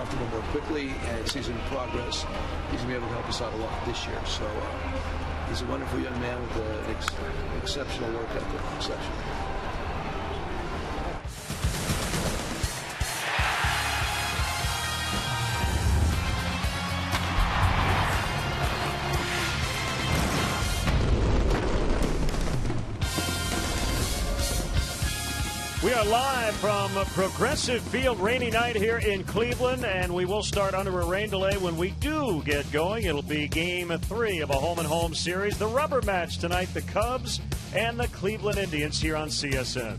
comfortable more quickly and sees him progress. He's going to be able to help us out a lot this year. So he's a wonderful young man with an exceptional work ethic. Exceptional. We are live from Progressive Field, rainy night here in Cleveland, and we will start under a rain delay when we do get going. It'll be Game 3 of a home-and-home series. The rubber match tonight, the Cubs and the Cleveland Indians here on CSN.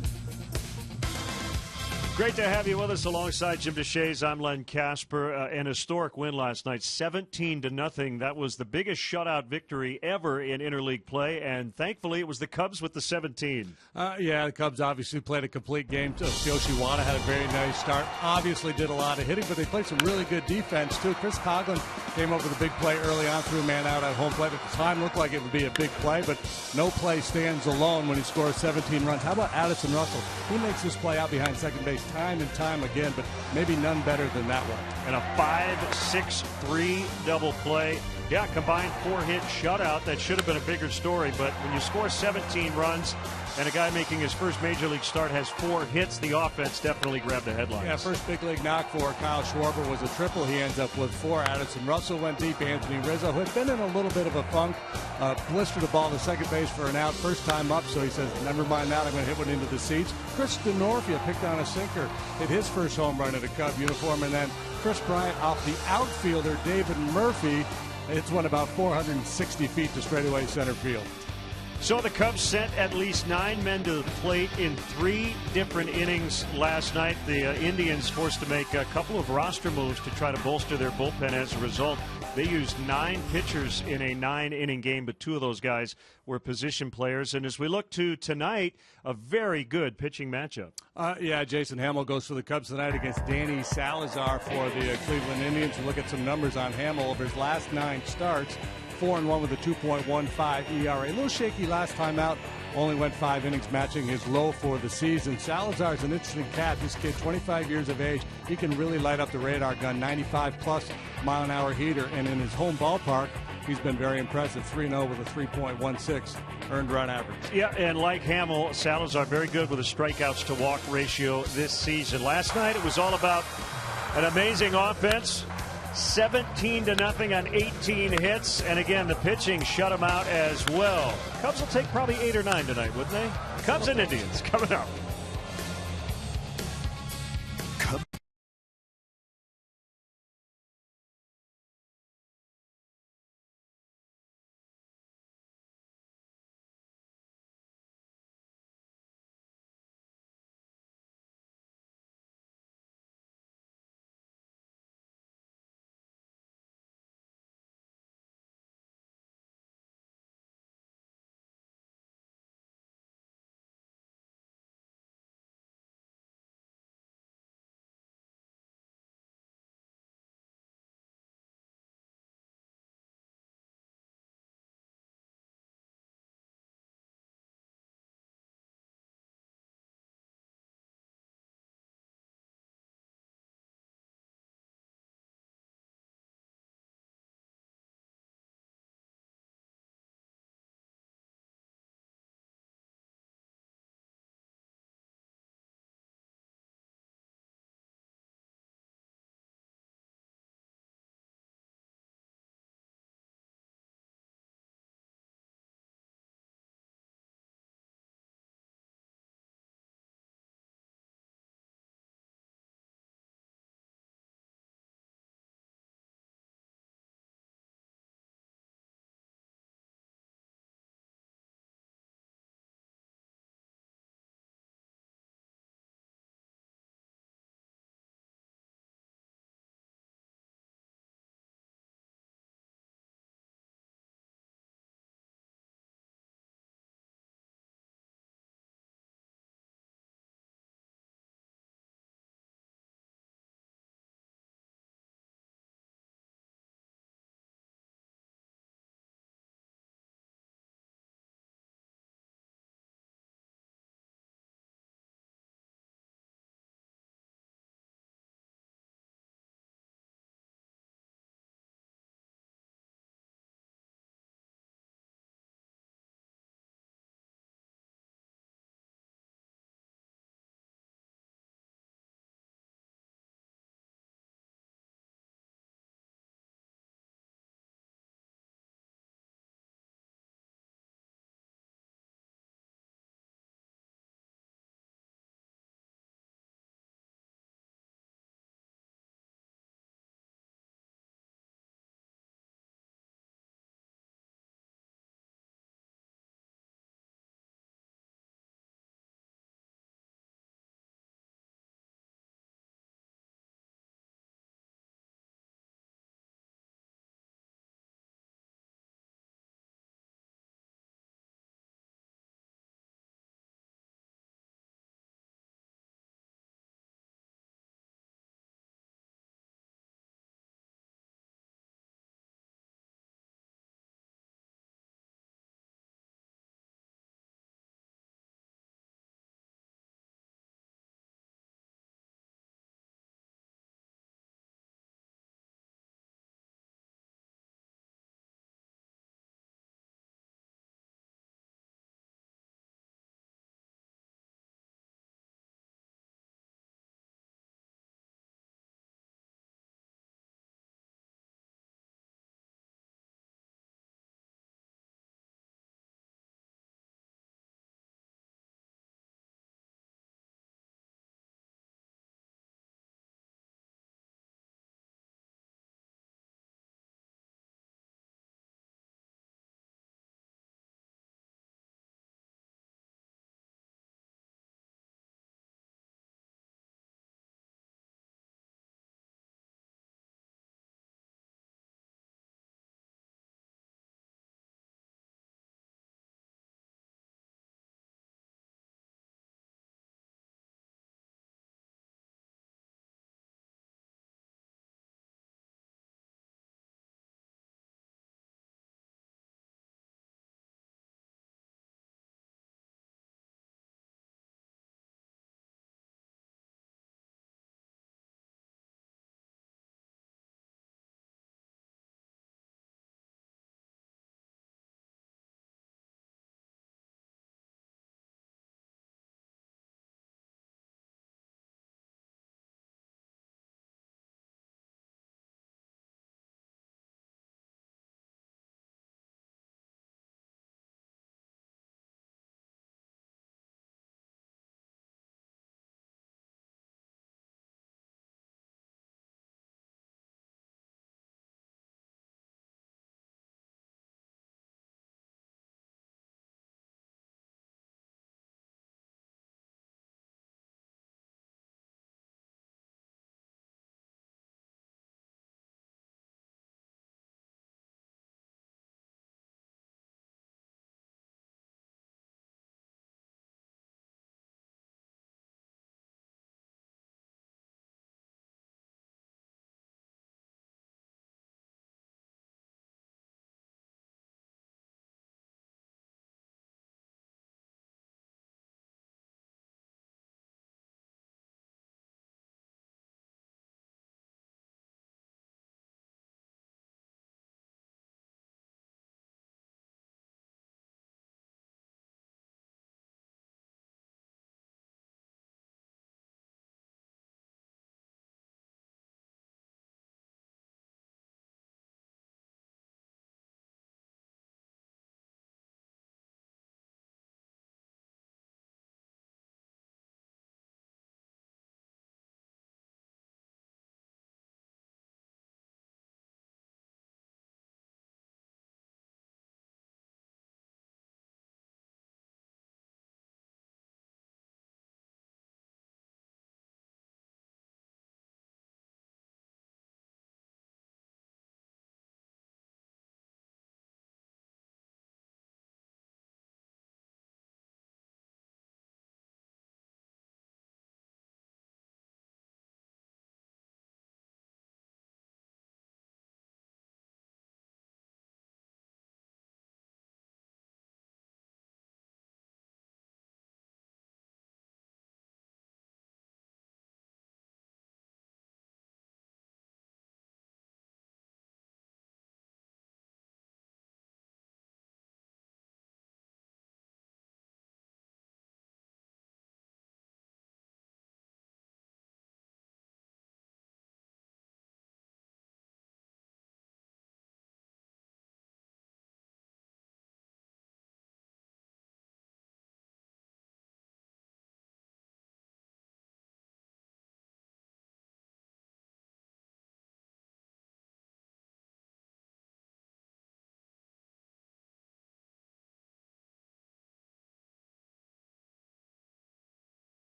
Great to have you with us alongside Jim DeShays. I'm Len Casper. An historic win last night, 17-0. That was the biggest shutout victory ever in interleague play, and thankfully it was the Cubs with the 17. Yeah, the Cubs obviously played a complete game. Yoshi Wada had a very nice start. Obviously did a lot of hitting, but they played some really good defense, too. Chris Coghlan came up with a big play early on, threw a man out at home plate. At the time, looked like it would be a big play, but no play stands alone when he scores 17 runs. How about Addison Russell? He makes this play out behind second base time and time again, but maybe none better than that one. And a 5-6-3 double play. Yeah, combined 4-hit shutout. That should have been a bigger story, but when you score 17 runs and a guy making his first major league start has 4 hits, the offense definitely grabbed the headlines. Yeah, first big league knock for Kyle Schwarber was a triple. He ends up with 4. Addison Russell went deep. Anthony Rizzo, who had been in a little bit of a funk, blistered the ball to second base for an out, first time up, so he says, never mind that, I'm going to hit one into the seats. Chris Denorfia picked on a sinker, hit his first home run in a Cub uniform, and then Chris Bryant off the outfielder, David Murphy, hits one about 460 feet to straightaway center field. So the Cubs sent at least 9 men to the plate in 3 different innings last night. The Indians forced to make a couple of roster moves to try to bolster their bullpen as a result. They used 9 pitchers in a 9-inning game, but 2 of those guys were position players. And as we look to tonight, a very good pitching matchup. Yeah, Jason Hamill goes for the Cubs tonight against Danny Salazar for the Cleveland Indians. We'll look at some numbers on Hamill over his last 9 starts. 4-1 with a 2.15 ERA. A little shaky last time out. Only went 5 innings, matching his low for the season. Salazar's an interesting cat. This kid, 25 years of age, he can really light up the radar gun. 95-plus mile-an-hour heater, and in his home ballpark, he's been very impressive. 3-0 with a 3.16 earned run average. Yeah, and like Hamill, Salazar very good with a strikeouts to walk ratio this season. Last night it was all about an amazing offense. 17-0 on 18 hits, and again the pitching shut them out as well. Cubs will take probably 8 or 9 tonight, wouldn't they? Cubs and Indians coming up.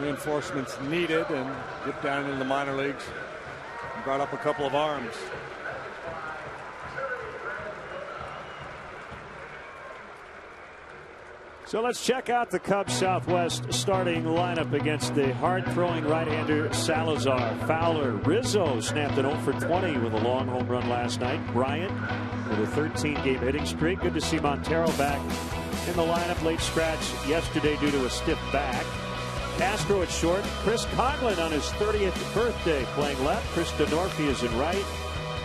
Reinforcements needed, and dipped down into the minor leagues and brought up a couple of arms. So let's check out the Cubs Southwest starting lineup against the hard-throwing right-hander Salazar. Fowler, Rizzo snapped an 0 for 20 with a long home run last night. Bryant with a 13-game hitting streak. Good to see Montero back in the lineup. Late scratch yesterday due to a stiff back. Castro at short. Chris Coghlan on his 30th birthday playing left. Chris DeNorfie is in right.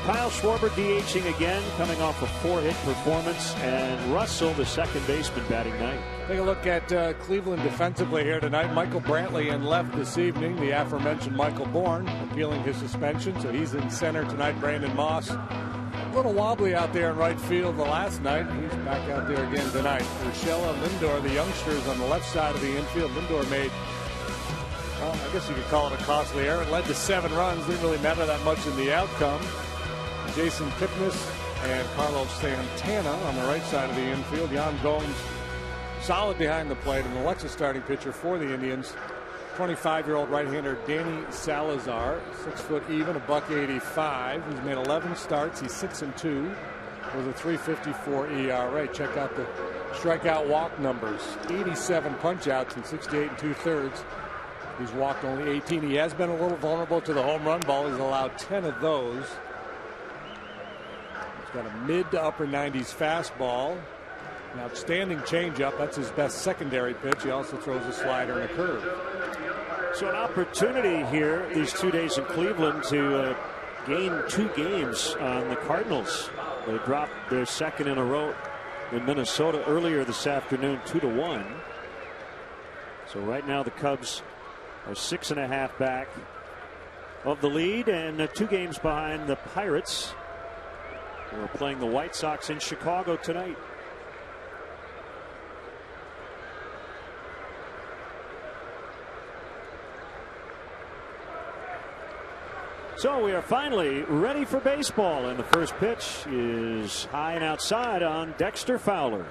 Kyle Schwarber DHing again, coming off a 4-hit performance, and Russell, the second baseman, batting ninth. Take a look at Cleveland defensively here tonight. Michael Brantley in left this evening. The aforementioned Michael Bourne appealing his suspension, so he's in center tonight. Brandon Moss, a little wobbly out there in right field the last night. He's back out there again tonight. Urshela, Lindor, the youngsters on the left side of the infield. Lindor made, well, I guess you could call it a costly error. It led to 7 runs. Didn't really matter that much in the outcome. Jason Kipnis and Carlos Santana on the right side of the infield. Yan Gomes solid behind the plate, and the Lexus starting pitcher for the Indians, 25-year-old right-hander Danny Salazar, 6 foot even, $1.85. He's made 11 starts. He's 6-2 with a 3.54 ERA. Check out the strikeout walk numbers: 87 punch-outs in 68 2/3. He's walked only 18. He has been a little vulnerable to the home run ball. He's allowed 10 of those. Got a mid to upper 90s fastball, an outstanding changeup. That's his best secondary pitch. He also throws a slider and a curve. So an opportunity here these 2 days in Cleveland to gain 2 games on the Cardinals. They dropped their second in a row in Minnesota earlier this afternoon, 2-1. So right now the Cubs are 6.5 back of the lead, and 2 games behind the Pirates. We're playing the White Sox in Chicago tonight. So we are finally ready for baseball, and the first pitch is high and outside on Dexter Fowler.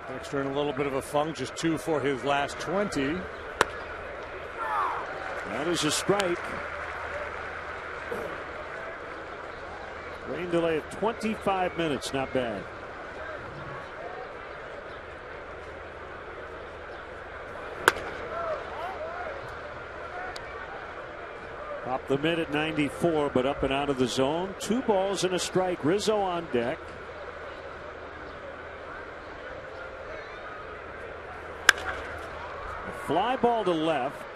Dexter in a little bit of a funk, just 2 for his last 20. That is a strike. Rain delay of 25 minutes, not bad. Top the mid at 94, but up and out of the zone. 2 balls and a strike. Rizzo on deck. A fly ball to left.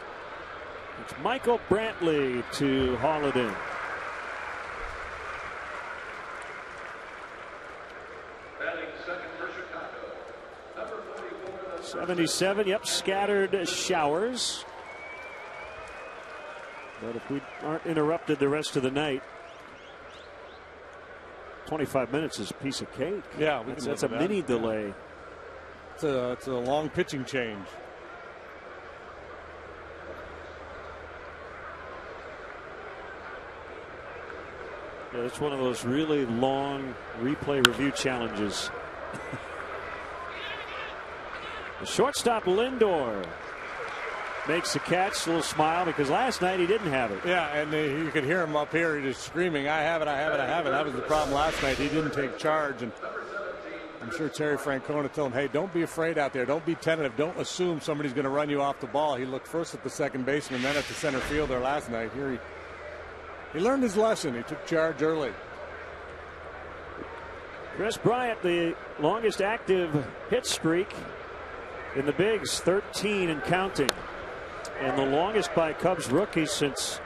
It's Michael Brantley to haul it in. 77, yep, scattered showers. But if we aren't interrupted the rest of the night, 25 minutes is a piece of cake. Yeah, that's a mini delay. It's a long pitching change. Yeah, it's one of those really long replay review challenges. The shortstop Lindor makes the catch, a little smile, because last night he didn't have it. Yeah, and you could hear him up here just screaming, I have it, I have it, I have it. That was the problem last night. He didn't take charge, and I'm sure Terry Francona told him, hey, don't be afraid out there. Don't be tentative. Don't assume somebody's going to run you off the ball. He looked first at the second baseman, then at the center fielder last night. Here he learned his lesson. He took charge early. Chris Bryant, the longest active hit streak in the bigs, 13 and counting. And the longest by Cubs rookies since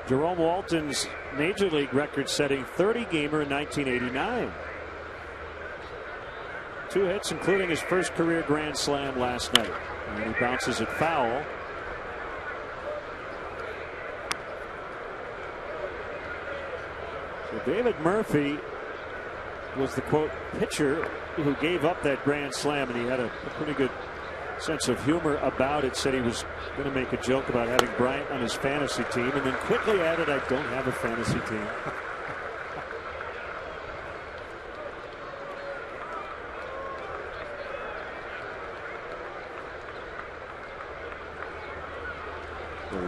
Jerome Walton's major league record-setting 30-gamer in 1989. 2 hits, including his first career grand slam last night. And he bounces it foul. So David Murphy was the, quote, pitcher who gave up that grand slam, and he had a pretty good sense of humor about it. Said he was going to make a joke about having Bryant on his fantasy team, and then quickly added, I don't have a fantasy team.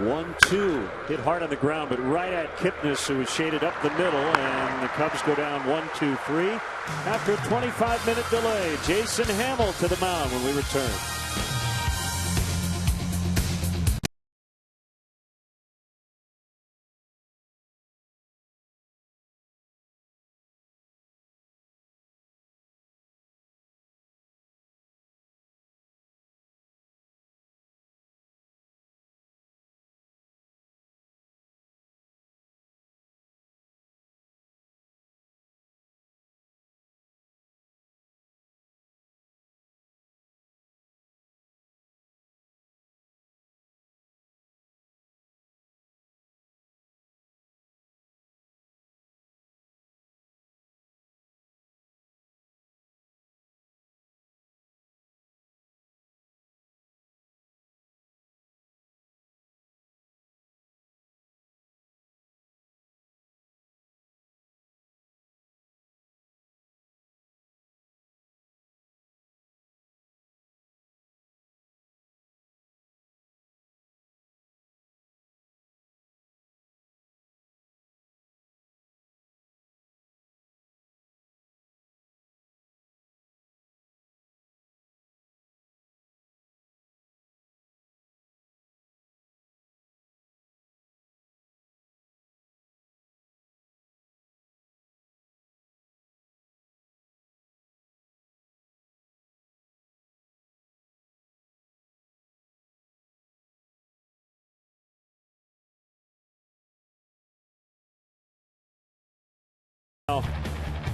1-2. Hit hard on the ground, but right at Kipnis, who was shaded up the middle, and the Cubs go down 1-2-3 after a 25-minute delay. Jason Hammel to the mound when we return.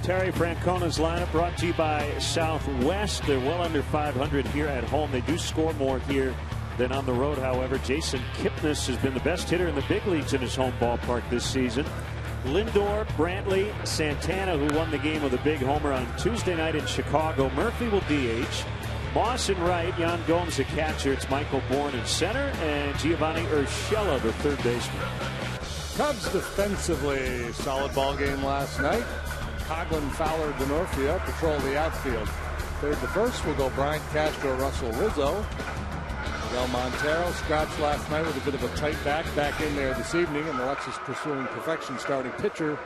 Terry Francona's lineup brought to you by Southwest. They're well under 500 here at home. They do score more here than on the road, however. Jason Kipnis has been the best hitter in the big leagues in his home ballpark this season. Lindor, Brantley, Santana, who won the game with a big homer on Tuesday night in Chicago. Murphy will DH. Moss in right, Yan Gomes at catcher. It's Michael Bourne in center, and Giovanni Urshela, the third baseman. Cubs defensively, solid ball game last night. Coghlan, Fowler, Denorfia patrol the outfield. Third to first will go Bryant Castro, Russell Rizzo. Miguel Montero scratched last night with a bit of a tight back in there this evening, and Alexis pursuing perfection starting pitcher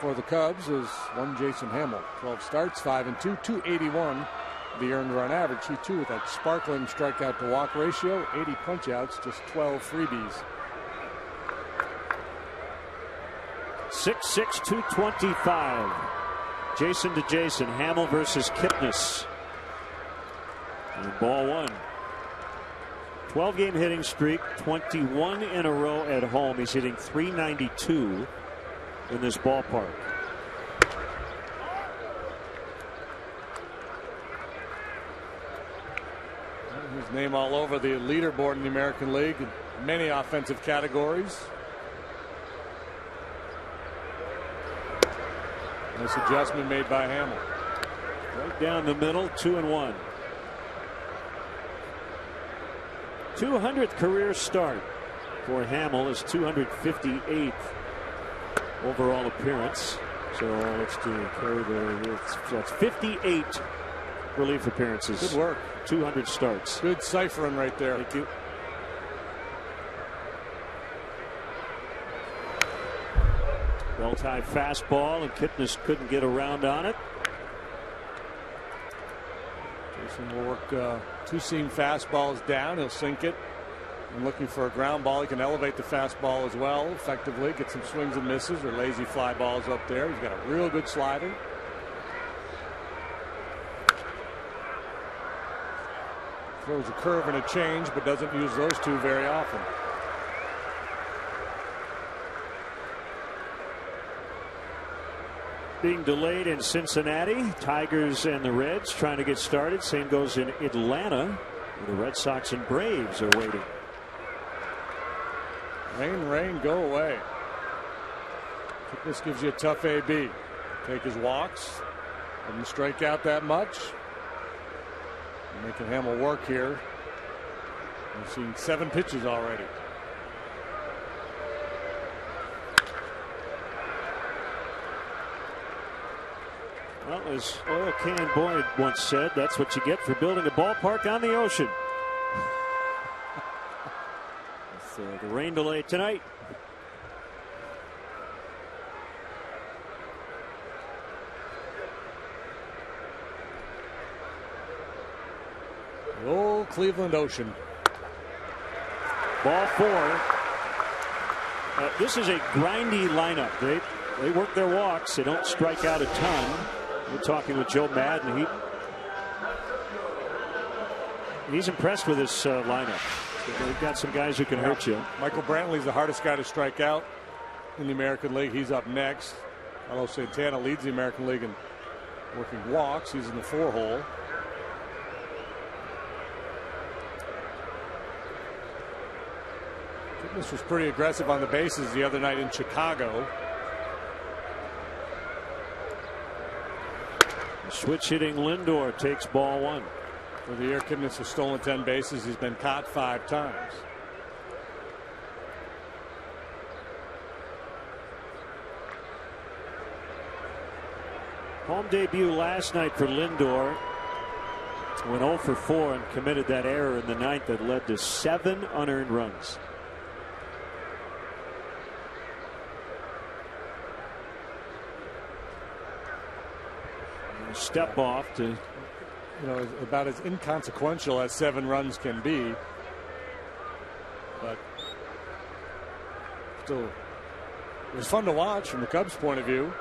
for the Cubs is one Jason Hammel. 12 starts, 5-2, 281 the earned run average. He too with that sparkling strikeout to walk ratio, 80 punchouts, just 12 freebies. 6'6", 225. Jason to Jason. Hammel versus Kipnis. And ball one. 12-game hitting streak, 21 in a row at home. He's hitting .392 in this ballpark. His name all over the leaderboard in the American League in many offensive categories. Nice adjustment made by Hammel. Right down the middle, 2-1. 200th career start for Hammel, his 258th overall appearance. So let's carry that's 58 relief appearances. Good work. 200 starts. Good ciphering right there. Thank you. Well-timed fastball, and Kipnis couldn't get around on it. Jason will work two-seam fastballs down. He'll sink it. And looking for a ground ball, he can elevate the fastball as well effectively. Get some swings and misses or lazy fly balls up there. He's got a real good slider. Throws a curve and a change, but doesn't use those two very often. Being delayed in Cincinnati. Tigers and the Reds trying to get started. Same goes in Atlanta. The Red Sox and Braves are waiting. Rain, go away. This gives you a tough AB. Take his walks. Didn't strike out that much. Making Hammel work here. We've seen 7 pitches already. Well, as Oil Can Boyd once said, that's what you get for building a ballpark on the ocean. the rain delay tonight. The old Cleveland Ocean. Ball 4. This is a grindy lineup. They work their walks. They don't strike out a ton. We're talking with Joe Madden. He's impressed with this lineup. They've got some guys who can hurt you. Michael Brantley's the hardest guy to strike out in the American League. He's up next. Carlos Santana leads the American League in working walks. He's in the 4-hole. This was pretty aggressive on the bases the other night in Chicago. Switch hitting Lindor takes ball 1. For the year, Kipnis has stolen 10 bases. He's been caught 5 times. Home debut last night for Lindor. Went 0 for 4 and committed that error in the 9th that led to 7 unearned runs. Step off to, about as inconsequential as 7 runs can be, but still, it was fun to watch from the Cubs' point of view.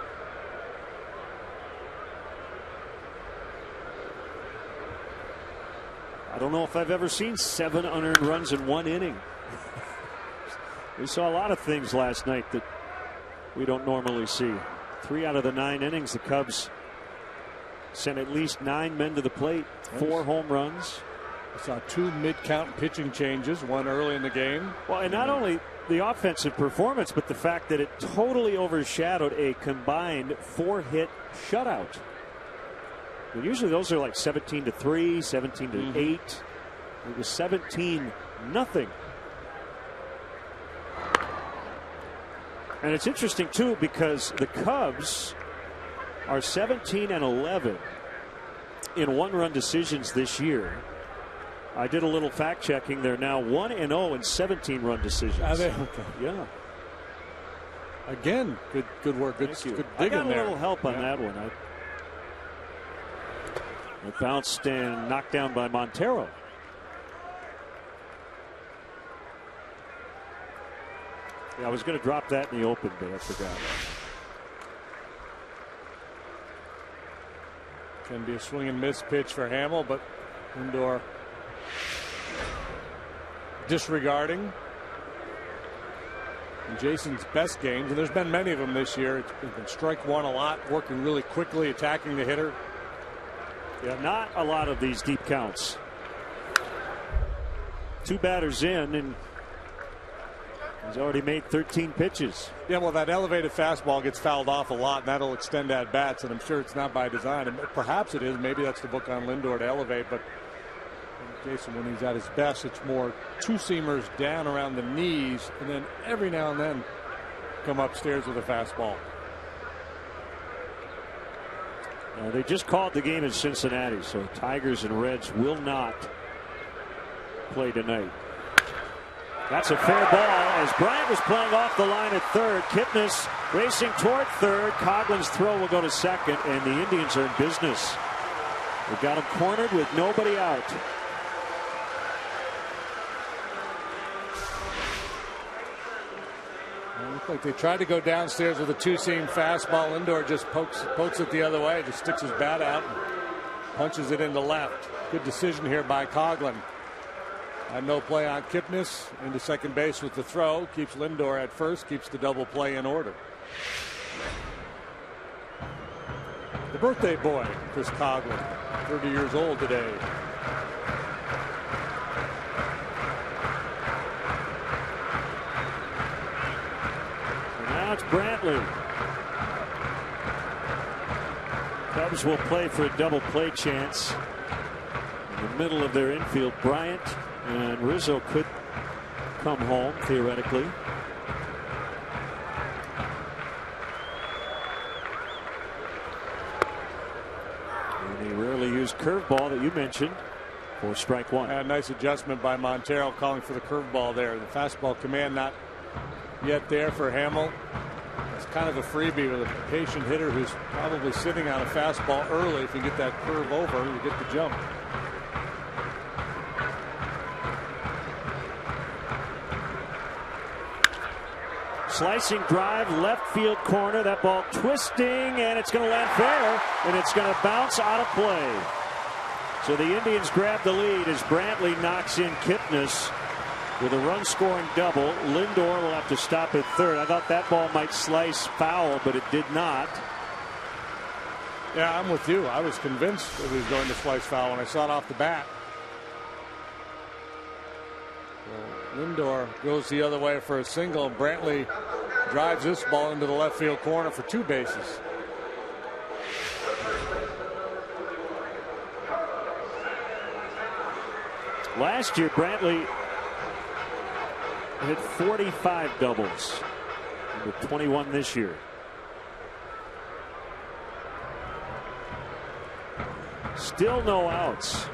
I don't know if I've ever seen 7 unearned runs in 1 inning. We saw a lot of things last night that we don't normally see. 3 out of the 9 innings, the Cubs sent at least 9 men to the plate, 4 home runs. I saw 2 mid-count pitching changes, 1 early in the game. Well, and not only the offensive performance, but the fact that it totally overshadowed a combined 4-hit shutout. And usually those are like 17-3, 17-8. It was 17-0. And it's interesting too because the Cubs are 17-11 in 1-run decisions this year. I did a little fact checking. They're now 1-0 in 17-run decisions. Okay. Yeah. Again, good work. Good dig I got in a there. little help on that one. It bounced and knocked down by Montero. Yeah, I was going to drop that in the open, but I forgot. Can be a swing and miss pitch for Hamill, but Lindor disregarding. In Jason's best games, and there's been many of them this year, it's been strike 1 a lot, working really quickly, attacking the hitter. Yeah, not a lot of these deep counts. 2 batters in, and he's already made 13 pitches. Yeah, well, that elevated fastball gets fouled off a lot, and that'll extend at bats, and I'm sure it's not by design. And perhaps it is. Maybe that's the book on Lindor to elevate, but Jason, when he's at his best, it's more 2-seamers down around the knees, and then every now and then come upstairs with a fastball. They just called the game in Cincinnati, so Tigers and Reds will not play tonight. That's a fair ball as Bryant was playing off the line at third. Kipnis racing toward third. Coughlin's throw will go to second, and the Indians are in business. They got him cornered with nobody out. It looked like they tried to go downstairs with a 2-seam fastball. Lindor just pokes it the other way, just sticks his bat out and punches it into left. Good decision here by Coughlin. No play on Kipnis, into second base with the throw. Keeps Lindor at first, keeps the double play in order. The birthday boy, Chris Coughlin, 30 years old today. And now it's Brantley. Cubs will play for a double play chance. In the middle of their infield, Bryant and Rizzo could come home theoretically. And he rarely used curveball that you mentioned for strike one. A nice adjustment by Montero, calling for the curveball there. The fastball command not yet there for Hamill. It's kind of a freebie with a patient hitter who's probably sitting on a fastball early. If you get that curve over, you get the jump. Slicing drive, left field corner. That ball twisting, and it's going to land fair, and it's going to bounce out of play. So the Indians grab the lead as Brantley knocks in Kipnis with a run-scoring double. Lindor will have to stop at third. I thought that ball might slice foul, but it did not. Yeah, I'm with you. I was convinced it was going to slice foul when I saw it off the bat. Lindor goes the other way for a single. Brantley drives this ball into the left field corner for 2 bases. Last year, Brantley hit 45 doubles, with 21 this year. Still no outs.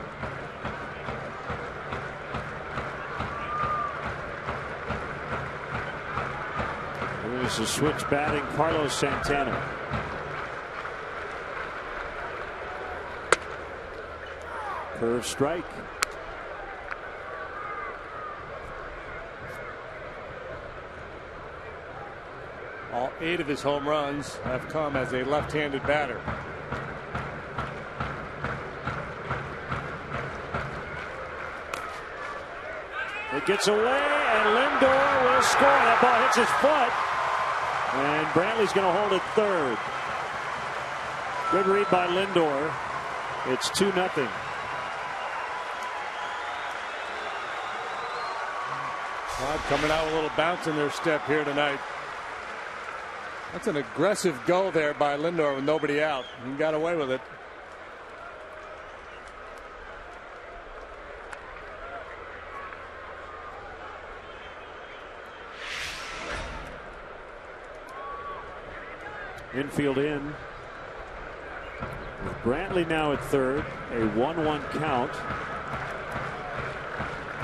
There's a switch batting, Carlos Santana. Curve strike. All 8 of his home runs have come as a left-handed batter. It gets away, and Lindor will score. That ball hits his foot, and Brantley's going to hold it third. Good read by Lindor. It's 2-0. Coming out with a little bounce in their step here tonight. That's an aggressive go there by Lindor with nobody out. He got away with it. Infield in. With Brantley now at third, a 1-1 count.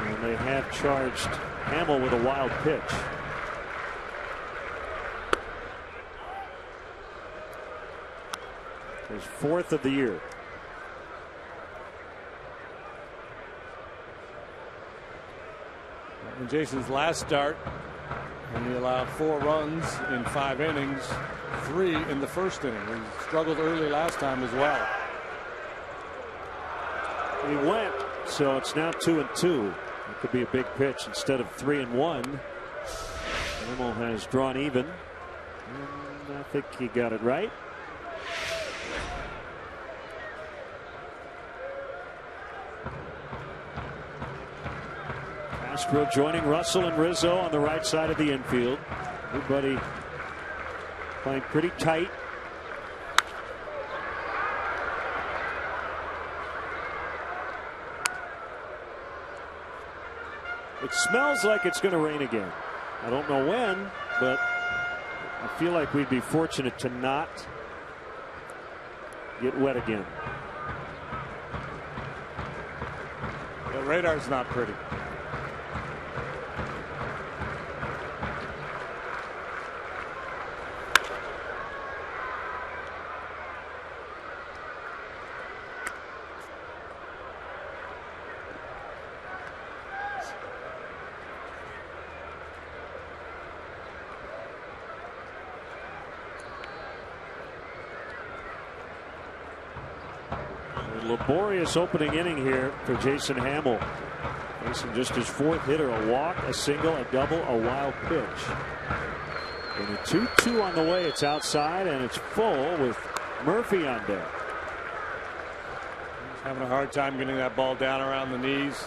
And they have charged Hamill with a wild pitch. His 4th of the year. In Jason's last start, and he allowed 4 runs in 5 innings, 3 in the first inning. He struggled early last time as well. He went, so it's now 2-2. It could be a big pitch instead of 3-1. Hamill has drawn even. And I think he got it right. Castro joining Russell and Rizzo on the right side of the infield. Everybody playing pretty tight. It smells like it's going to rain again. I don't know when, but I feel like we'd be fortunate to not get wet again. The radar's not pretty. Laborious opening inning here for Jason Hamill. Facing just his 4th hitter, a walk, a single, a double, a wild pitch. And a 2-2 on the way. It's outside and it's full with Murphy on deck. He's having a hard time getting that ball down around the knees.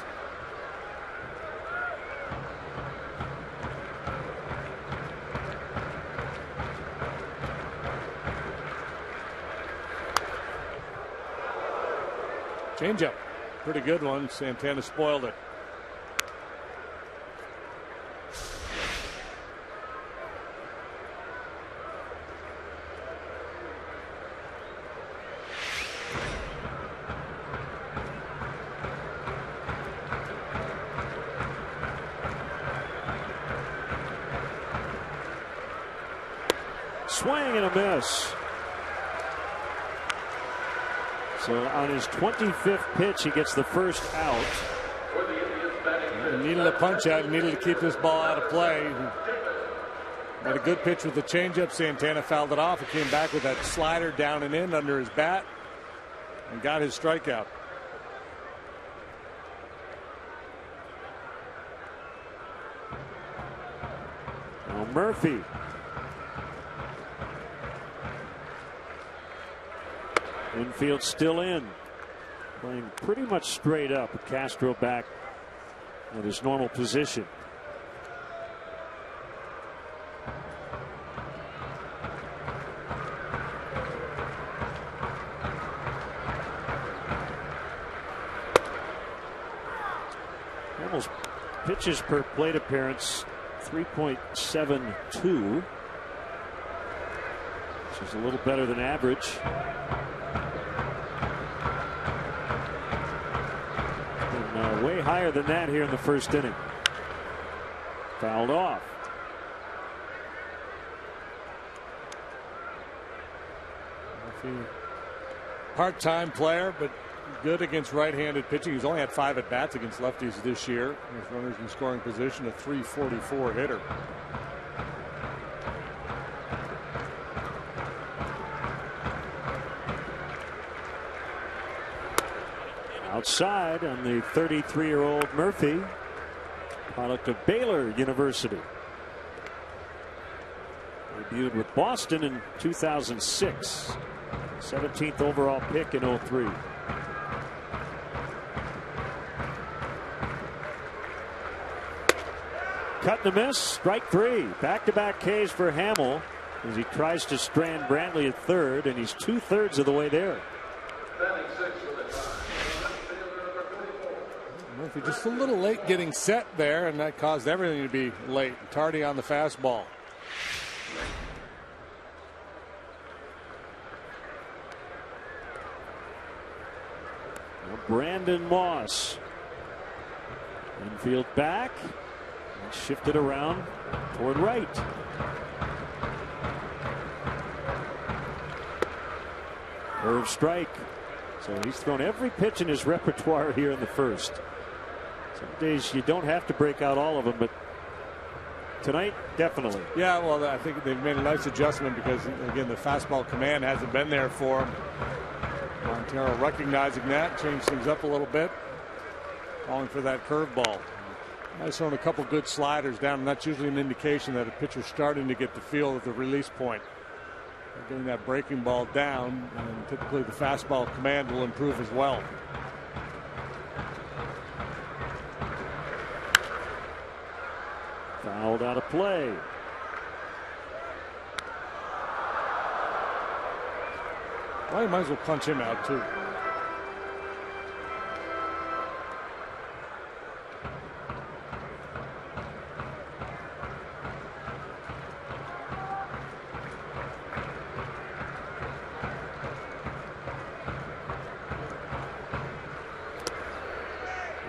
Changeup, pretty good one. Santana spoiled it. swing and a miss. So on his 25th pitch, he gets the first out. He needed a punch out. He needed to keep this ball out of play. He had a good pitch with the changeup. Santana fouled it off. He came back with that slider down and in under his bat and got his strikeout. Now Murphy. Infield still in. Playing pretty much straight up. Castro back at his normal position. Hamels pitches per plate appearance 3.72, which is a little better than average. And way higher than that here in the first inning. Fouled off. Part-time player, but good against right-handed pitching. He's only had 5 at-bats against lefties this year. With runners in scoring position, a .344 hitter. Outside on the 33-year-old Murphy, product of Baylor University. Debuted with Boston in 2006. 17th overall pick in 03. Cut and a miss. Strike 3. Back-to-back Ks for Hamel as he tries to strand Brantley at third, and he's 2/3 of the way there. Murphy just a little late getting set there, and that caused everything to be late. Tardy on the fastball. Brandon Moss. Infield back. And shifted around toward right. Curve strike. So he's thrown every pitch in his repertoire here in the first. Some days you don't have to break out all of them, but tonight, definitely. Yeah, well, I think they've made a nice adjustment because, again, the fastball command hasn't been there for him. Montero recognizing that, changed things up a little bit, calling for that curveball. Nice throwing a couple good sliders down, and that's usually an indication that a pitcher's starting to get the feel of the release point. Getting that breaking ball down, and typically the fastball command will improve as well. Fouled out of play. Well, you might as well punch him out, too.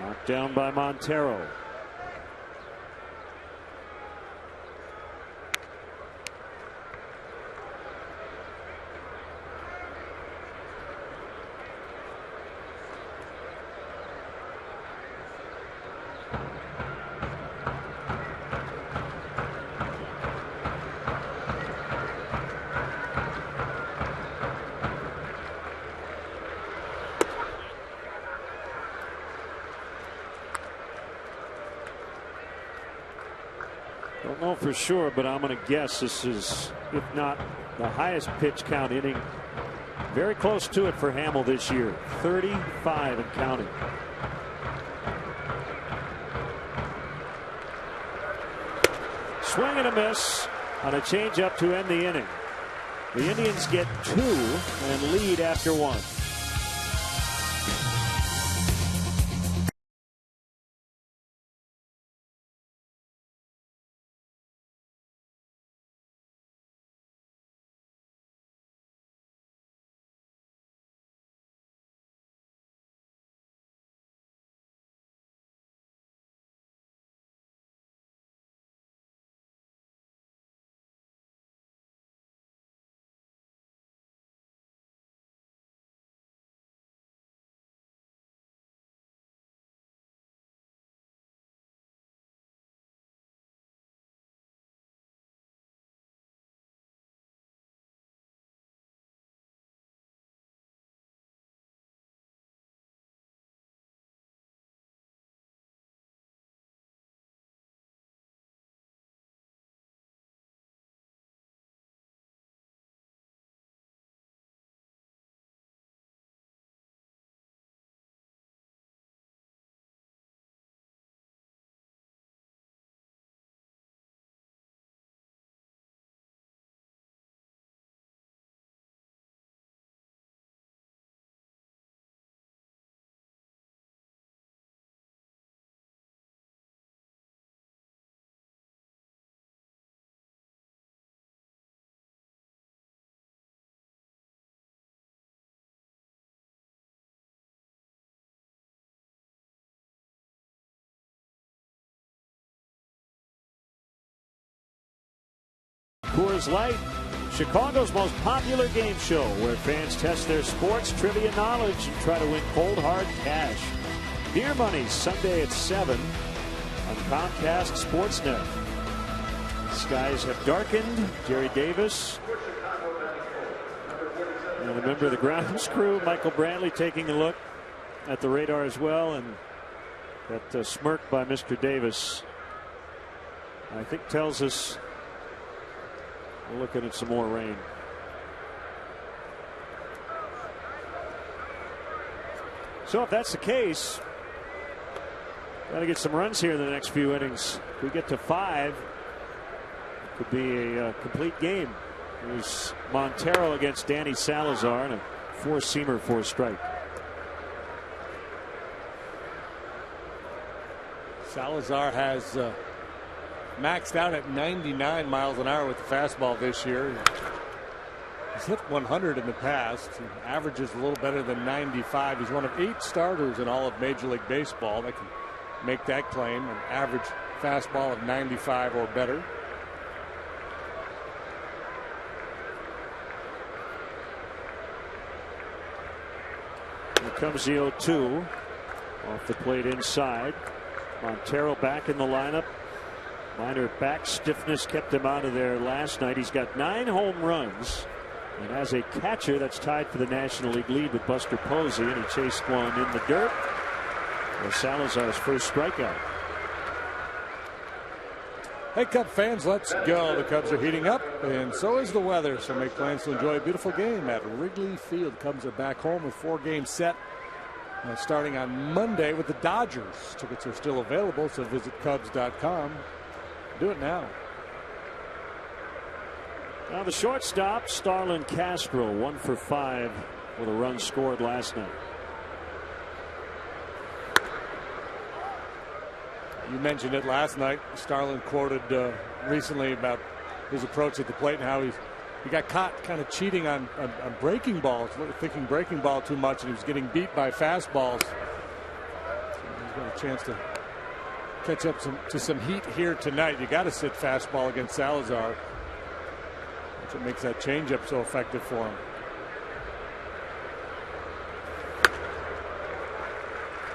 Knocked down by Montero. Don't know for sure, but I'm going to guess this is, if not the highest pitch count inning, very close to it for Hamel this year. 35 and counting. Swing and a miss on a changeup to end the inning. The Indians get 2 and lead after 1. Coors Light, Chicago's most popular game show where fans test their sports trivia knowledge and try to win cold hard cash. Beer Money Sunday at 7 on Comcast Sportsnet. Skies have darkened. Jerry Davis and a member of the grounds crew, Michael Brantley, taking a look at the radar as well, and that smirk by Mr. Davis, I think, tells us we're looking at some more rain. So if that's the case, got to get some runs here in the next few innings. If we get to 5, it could be a complete game. There's Montero against Danny Salazar, and a 4-seamer for a strike. Salazar has maxed out at 99 miles an hour with the fastball this year. He's hit 100 in the past. He averages a little better than 95. He's one of 8 starters in all of Major League Baseball that can make that claim, an average fastball of 95 or better. Here comes the 0-2 off the plate inside. Montero back in the lineup. Minor back stiffness kept him out of there last night. He's got 9 home runs, and as a catcher, that's tied for the National League lead with Buster Posey, and he chased one in the dirt for Salazar's first strikeout. Hey, Cub fans, let's go. The Cubs are heating up, and so is the weather, so make plans to enjoy a beautiful game at Wrigley Field. Cubs are back home with 4 games set, starting on Monday with the Dodgers. Tickets are still available, so visit Cubs.com. Do it now. Now the shortstop, Starlin Castro, 1 for 5 with a run scored last night. You mentioned it last night. Starlin quoted recently about his approach at the plate and how he got caught kind of cheating on breaking balls, thinking breaking ball too much, and he was getting beat by fastballs. So he's got a chance to catch up to some heat here tonight. You got to sit fastball against Salazar. That's what makes that changeup so effective for him.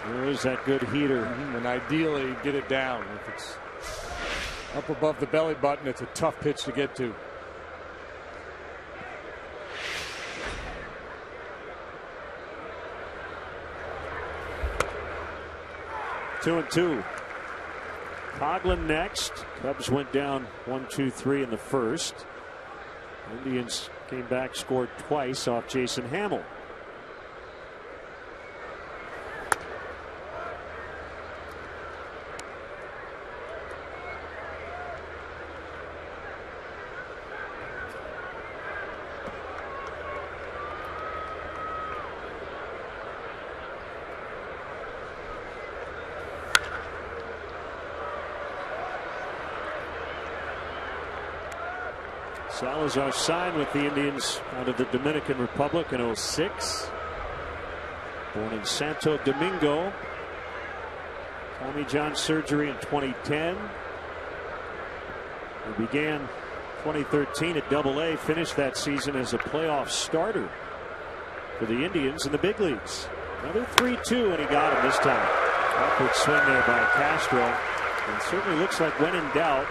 There's that good heater. And ideally get it down. If it's up above the belly button, it's a tough pitch to get to. Two and 2. Coghlan next. Cubs went down 1-2-3 in the first. Indians came back, scored twice off Jason Hamill. Salazar signed with the Indians out of the Dominican Republic in 2006. Born in Santo Domingo. Tommy John surgery in 2010. He began 2013 at Double-A, finished that season as a playoff starter for the Indians in the big leagues. Another 3-2, and he got him this time. Upward swing there by Castro. And certainly looks like when in doubt,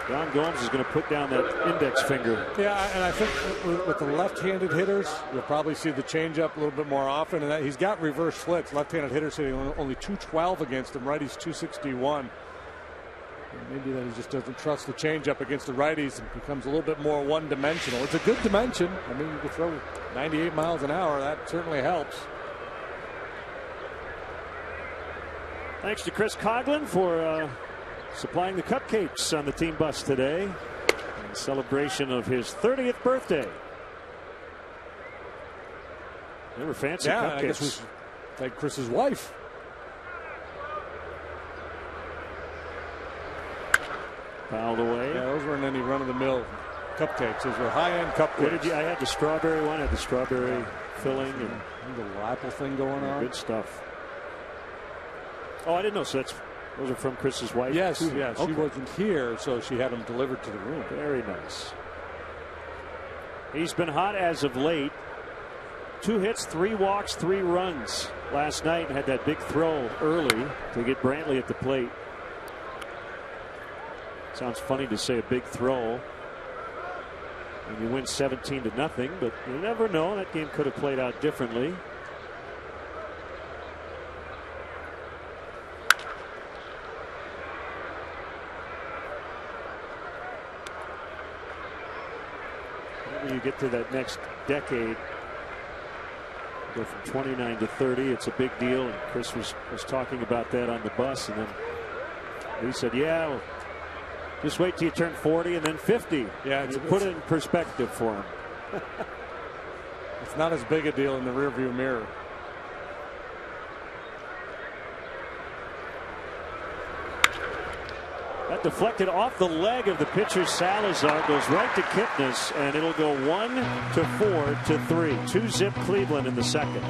Don Gomes is going to put down that index finger. Yeah, and I think with the left-handed hitters, you'll probably see the changeup a little bit more often. And he's got reverse splits. Left-handed hitters hitting only 212 against him. Righties 261. And maybe then he just doesn't trust the changeup against the righties and becomes a little bit more one-dimensional. It's a good dimension. I mean, you can throw 98 miles an hour. That certainly helps. Thanks to Chris Coghlan for supplying the cupcakes on the team bus today in celebration of his 30th birthday. They were fancy cupcakes. I guess we should thank Chris's wife. Fouled away. Yeah, those weren't any run-of-the-mill cupcakes. Those were high-end cupcakes. What did you? I had the strawberry one. I had the strawberry filling and the little apple thing going on. Good stuff. Oh, I didn't know. So those are from Chris's wife? Yes, too? yes. Okay. She wasn't here, so she had them delivered to the room. Very nice. He's been hot as of late. 2 hits, 3 walks, 3 runs last night, and had that big throw early to get Brantley at the plate. Sounds funny to say a big throw and you win 17-0, but you never know. That game could have played out differently. Whenever you get to that next decade, go from 29 to 30, it's a big deal. And Chris was talking about that on the bus, and then he said, yeah, well, just wait till you turn 40 and then 50. Yeah, you put it in perspective for him. It's not as big a deal in the rearview mirror. That deflected off the leg of the pitcher. Salazar goes right to Kipnis, and it'll go 1-4 to 3. 2-zip Cleveland in the second.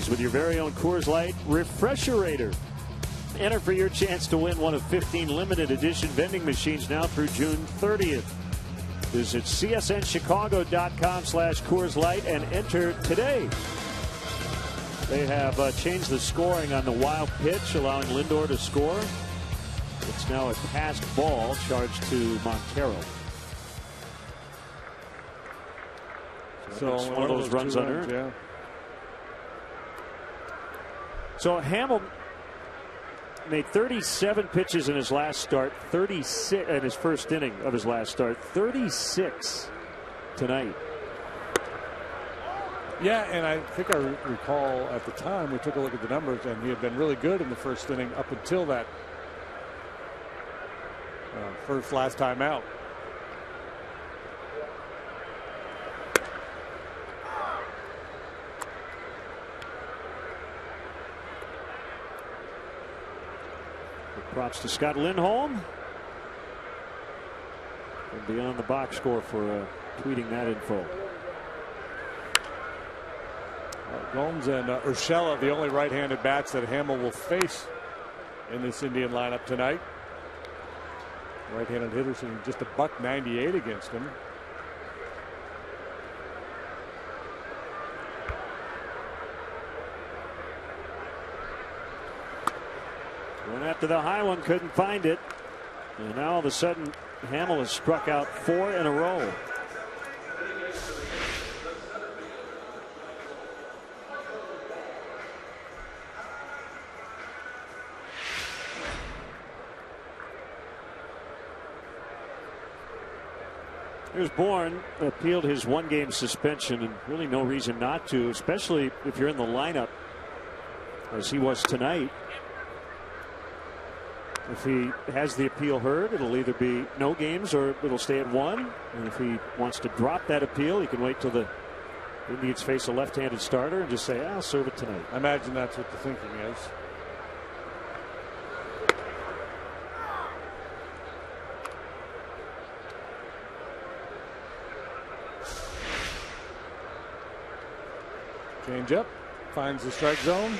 With your very own Coors Light Refresherator. Enter for your chance to win one of 15 limited edition vending machines now through June 30th. Visit csnchicago.com/Coors Light and enter today. They have changed the scoring on the wild pitch, allowing Lindor to score. It's now a passed ball charged to Montero. So one of those runs unearned. Yeah. So Hamill made 37 pitches in his last start, 36 in his first inning of his last start, 36 tonight. Yeah, and I think I recall at the time we took a look at the numbers, and he had been really good in the first inning up until that last time out. Props to Scott Lindholm. And beyond the box score for tweeting that info. Gomes and Urshela, the only right-handed bats that Hamill will face in this Indian lineup tonight. Right-handed hitters hitting just $198 against him. Went after the high one, couldn't find it. And now all of a sudden, Hamill has struck out 4 in a row. Here's Bourne, appealed his 1-game suspension, and really no reason not to, especially if you're in the lineup as he was tonight. If he has the appeal heard, it'll either be no games or it'll stay at 1. And if he wants to drop that appeal, he can wait till the Indians face a left-handed starter and just say, I'll serve it tonight. I imagine that's what the thinking is. Change up, finds the strike zone.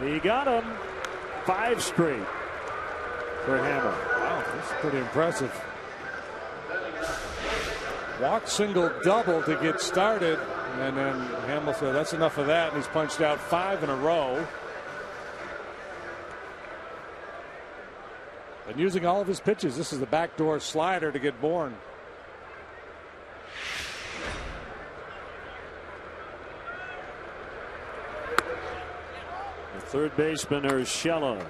He got him 5 straight for Hamel. Wow, that's pretty impressive. Walk, single, double to get started. And then Hamel said, that's enough of that. And he's punched out 5 in a row. And using all of his pitches, this is the backdoor slider to get Bourne. Third baseman Urshela.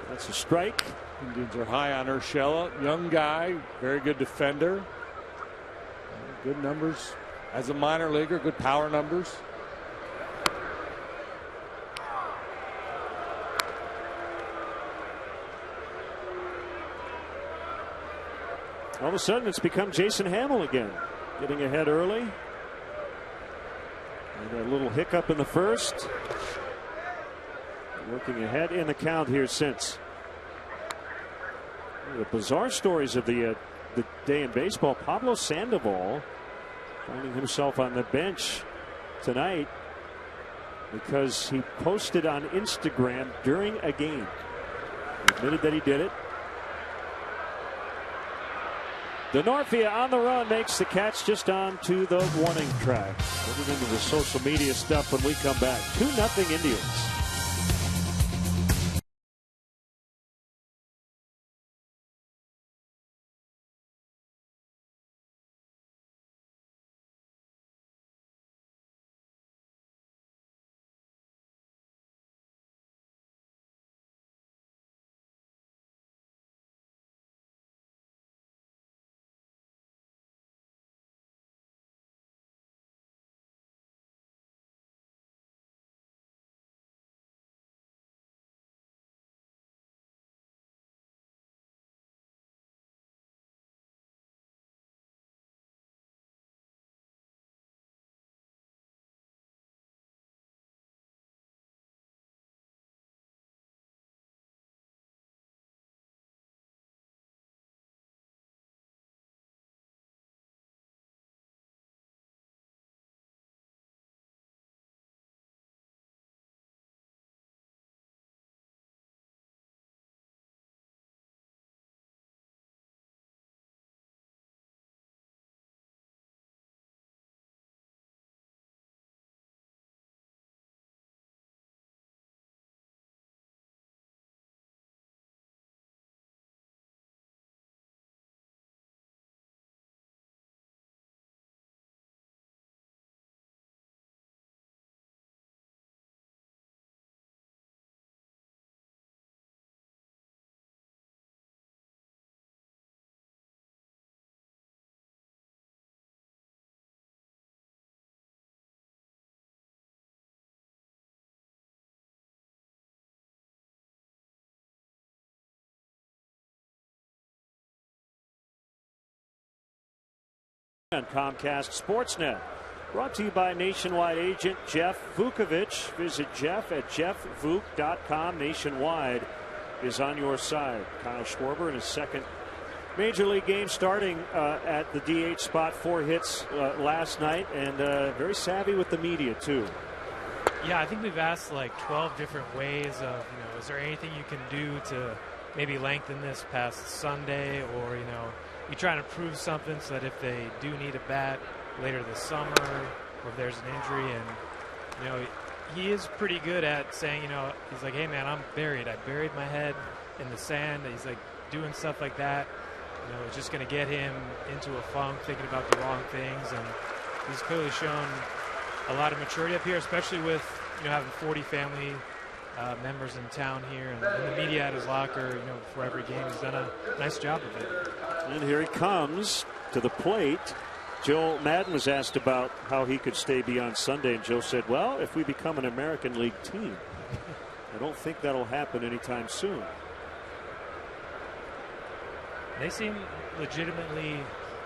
That's a strike. Indians are high on Urshela. Young guy, very good defender. Good numbers as a minor leaguer, good power numbers. All of a sudden, it's become Jason Hamel again, getting ahead early. And a little hiccup in the first. Working ahead in the count here since. The bizarre stories of the day in baseball. Pablo Sandoval finding himself on the bench tonight because he posted on Instagram during a game. He admitted that he did it. Denorfia on the run makes the catch just onto the warning track. We'll get into the social media stuff when we come back. 2-0 Indians. On Comcast Sportsnet. Brought to you by Nationwide agent Jeff Vukovich. Visit Jeff at jeffvuk.com. Nationwide is on your side. Kyle Schwarber in his second major league game starting at the DH spot. 4 hits last night and very savvy with the media too. Yeah, I think we've asked like 12 different ways of, is there anything you can do to maybe lengthen this past Sunday, or, you trying to prove something so that if they do need a bat later this summer, or if there's an injury. And he is pretty good at saying, he's like, hey man, I'm buried. I buried my head in the sand. He's like doing stuff like that. It's just going to get him into a funk, thinking about the wrong things. And he's clearly shown a lot of maturity up here, especially with having 40 family members in town here, and the media at his locker, before every game. He's done a nice job of it. And here he comes to the plate. Joe Madden was asked about how he could stay beyond Sunday, and Joe said, well, if we become an American League team. I don't think that'll happen anytime soon. They seem legitimately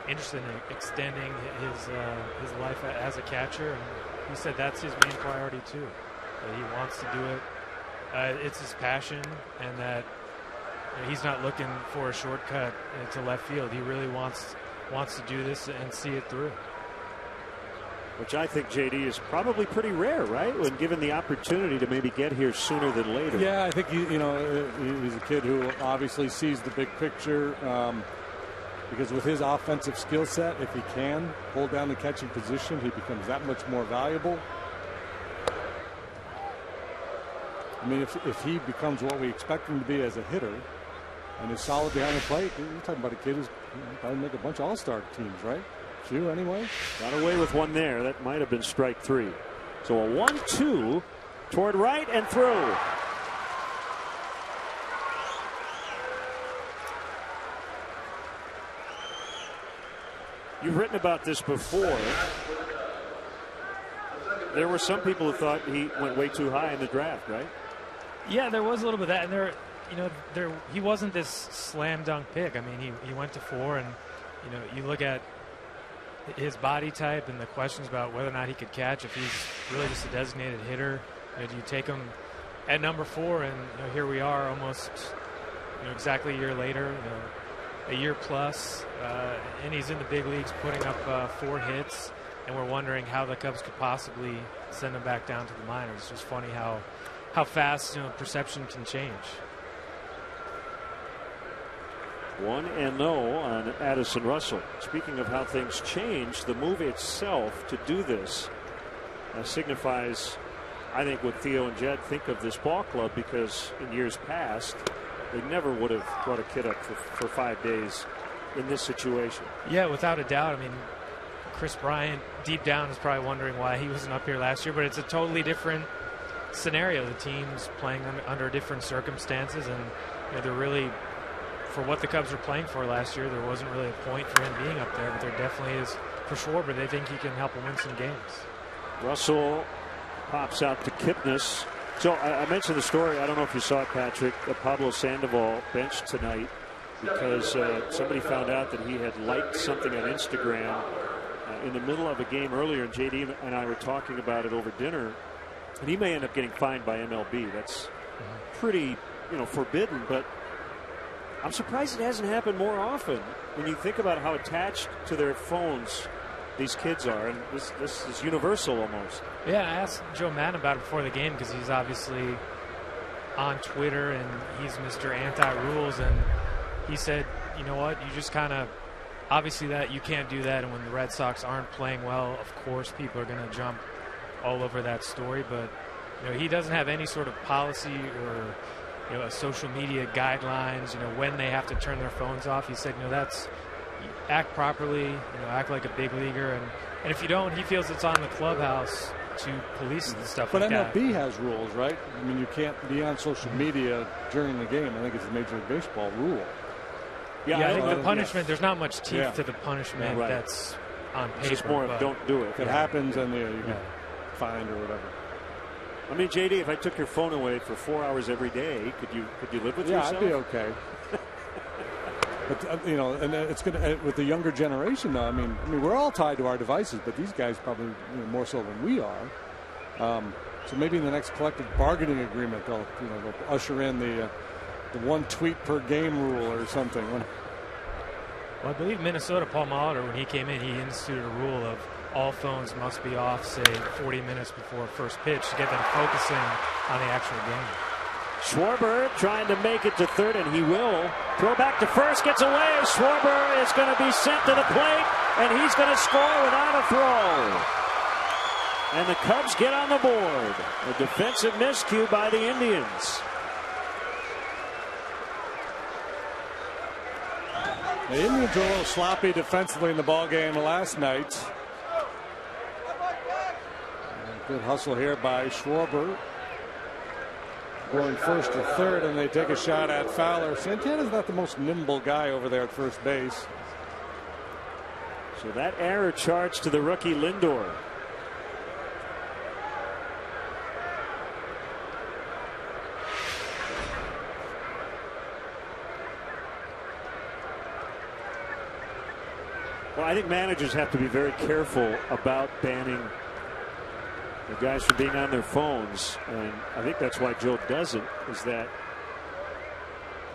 interested in extending his life as a catcher, and he said that's his main priority too. That he wants to do it. It's his passion, and that he's not looking for a shortcut to left field. He really wants to do this and see it through. Which I think, JD, is probably pretty rare, right? When given the opportunity to maybe get here sooner than later. Yeah, I think he's a kid who obviously sees the big picture. Because with his offensive skill set, if he can hold down the catching position, he becomes that much more valuable. I mean, if he becomes what we expect him to be as a hitter and is solid behind the plate, you're talking about a kid who's probably make a bunch of all-star teams, right? Few anyway. Got away with one there. That might have been strike 3. So a 1-2 toward right and through. You've written about this before. There were some people who thought he went way too high in the draft, right? Yeah, there was a little bit of that, and he wasn't this slam dunk pick. I mean, he went to 4, and you look at his body type and the questions about whether or not he could catch, if he's really just a designated hitter. Do you take him at number 4? And here we are, almost exactly a year later, a year plus, and he's in the big leagues putting up 4 hits, and we're wondering how the Cubs could possibly send him back down to the minors. It's just funny how fast perception can change. 1-0 on Addison Russell. Speaking of how things change, the move itself to do this signifies, I think, what Theo and Jed think of this ball club, because in years past, they never would have brought a kid up for 5 days in this situation. Yeah, without a doubt. I mean, Chris Bryant, deep down, is probably wondering why he wasn't up here last year, but it's a totally different scenario. The team's playing under different circumstances, and they're really, for what the Cubs were playing for last year, there wasn't really a point for him being up there, but there definitely is for Schwarber. They think he can help them win some games. Russell pops out to Kipnis. So I mentioned the story. I don't know if you saw it, Patrick. Pablo Sandoval benched tonight because somebody found out that he had liked something on Instagram in the middle of a game earlier, and JD and I were talking about it over dinner, and he may end up getting fined by MLB. That's pretty, forbidden, but I'm surprised it hasn't happened more often when you think about how attached to their phones these kids are, and this is universal almost. Yeah, I asked Joe Madden about it before the game because he's obviously on Twitter and he's Mr. Anti-Rules, and he said, you know what, you just kind of, obviously that you can't do that, and when the Red Sox aren't playing well, of course people are going to jump all over that story, but he doesn't have any sort of policy or a social media guidelines, when they have to turn their phones off. He said, that's act properly, act like a big leaguer, and if you don't, he feels it's on the clubhouse to police and stuff like that. But MLB has rules, right? I mean, you can't be on social media during the game. I think it's a Major League Baseball rule. Yeah, I think the punishment, there's not much teeth to the punishment that's on paper. It's just more of don't do it. If it happens, then you get fined or whatever. I mean, JD, if I took your phone away for 4 hours every day, could you live with yourself? Yeah, I'd be okay. But and it's going to, with the younger generation, though. I mean, we're all tied to our devices, but these guys probably more so than we are. So maybe in the next collective bargaining agreement, they'll usher in the 1 tweet per game rule or something. Well, I believe Minnesota, Paul Molitor, when he came in, he instituted a rule of all phones must be off, say, 40 minutes before first pitch to get them focusing on the actual game. Schwarber trying to make it to third, and he will. Throw back to first, gets away. Schwarber is going to be sent to the plate, and he's going to score without a throw. And the Cubs get on the board. A defensive miscue by the Indians. The Indians were a little sloppy defensively in the ballgame last night. Good hustle here by Schwarber. Going first to third, and they take a shot at Fowler. Santana's not the most nimble guy over there at first base. So that error charge to the rookie Lindor. Well, I think managers have to be very careful about banning the guys from being on their phones, and I think that's why Joe does it, is that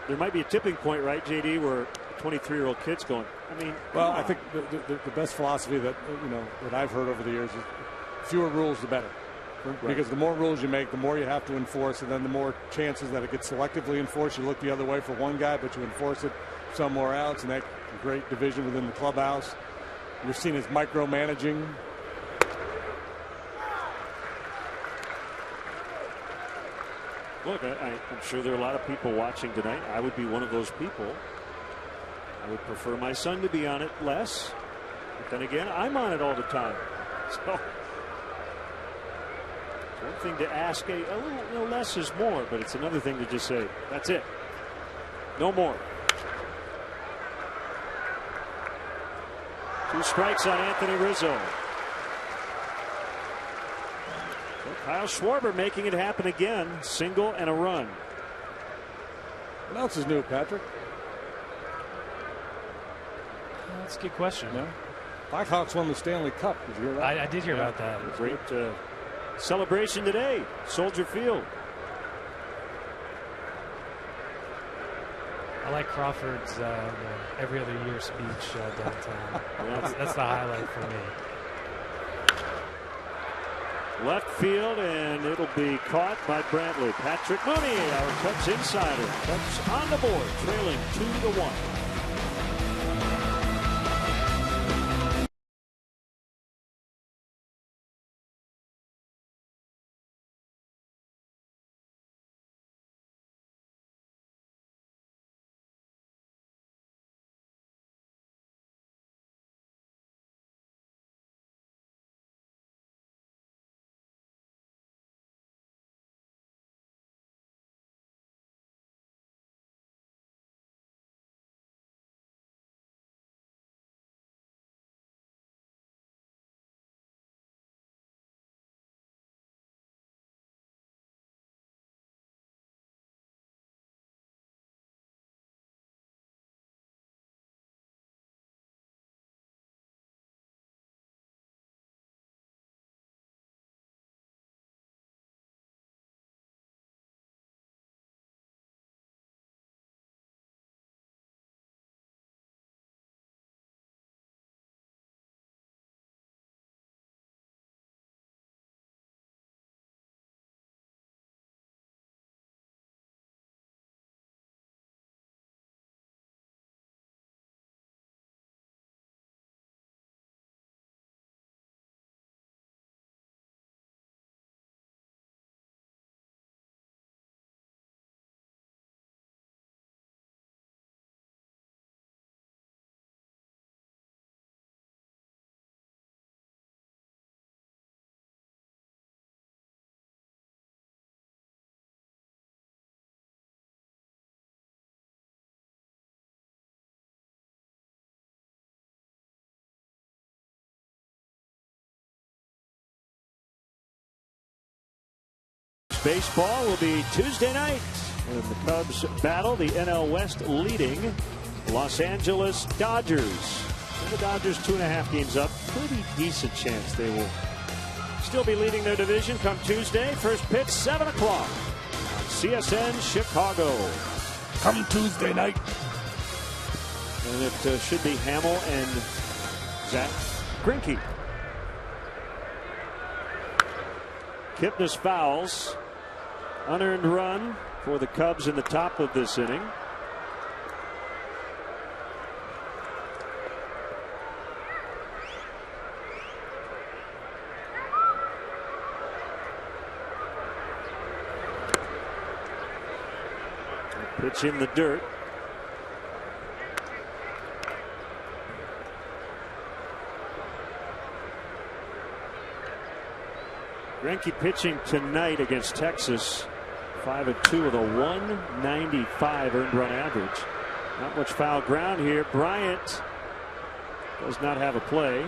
there might be a tipping point, right, JD, where a 23-year-old kid's going, I mean, well, I think the best philosophy that that I've heard over the years is fewer rules the better. Right. Because the more rules you make, the more you have to enforce, and then the more chances that it gets selectively enforced. You look the other way for one guy, but you enforce it somewhere else, and that great division within the clubhouse. You're seen as micromanaging. Look, I'm sure there are a lot of people watching tonight. I would be one of those people. I would prefer my son to be on it less. But then again, I'm on it all the time. So it's one thing to ask a little less is more, but it's another thing to just say, that's it. No more. 2 strikes on Anthony Rizzo. Kyle Schwarber making it happen again. Single and a run. What else is new, Patrick? That's a good question. Yeah. Blackhawks won the Stanley Cup. Did you hear that? I did hear about that. Great celebration today. Soldier Field. I like Crawford's every other year speech downtown. That's the highlight for me. Left field, and it'll be caught by Brantley. Patrick Mooney, our Cubs insider. Cubs on the board, trailing 2-1. Baseball will be Tuesday night, and the Cubs battle the NL West leading Los Angeles Dodgers. And the Dodgers 2.5 games up. Pretty decent chance they will still be leading their division come Tuesday. First pitch 7 o'clock on CSN Chicago. Come Tuesday night. And it should be Hamill and Zach Greinke. Kipnis fouls. Unearned run for the Cubs in the top of this inning. Pitch in the dirt. Greinke pitching tonight against Texas. 5-2 with a 195 earned run average. Not much foul ground here. Bryant does not have a play.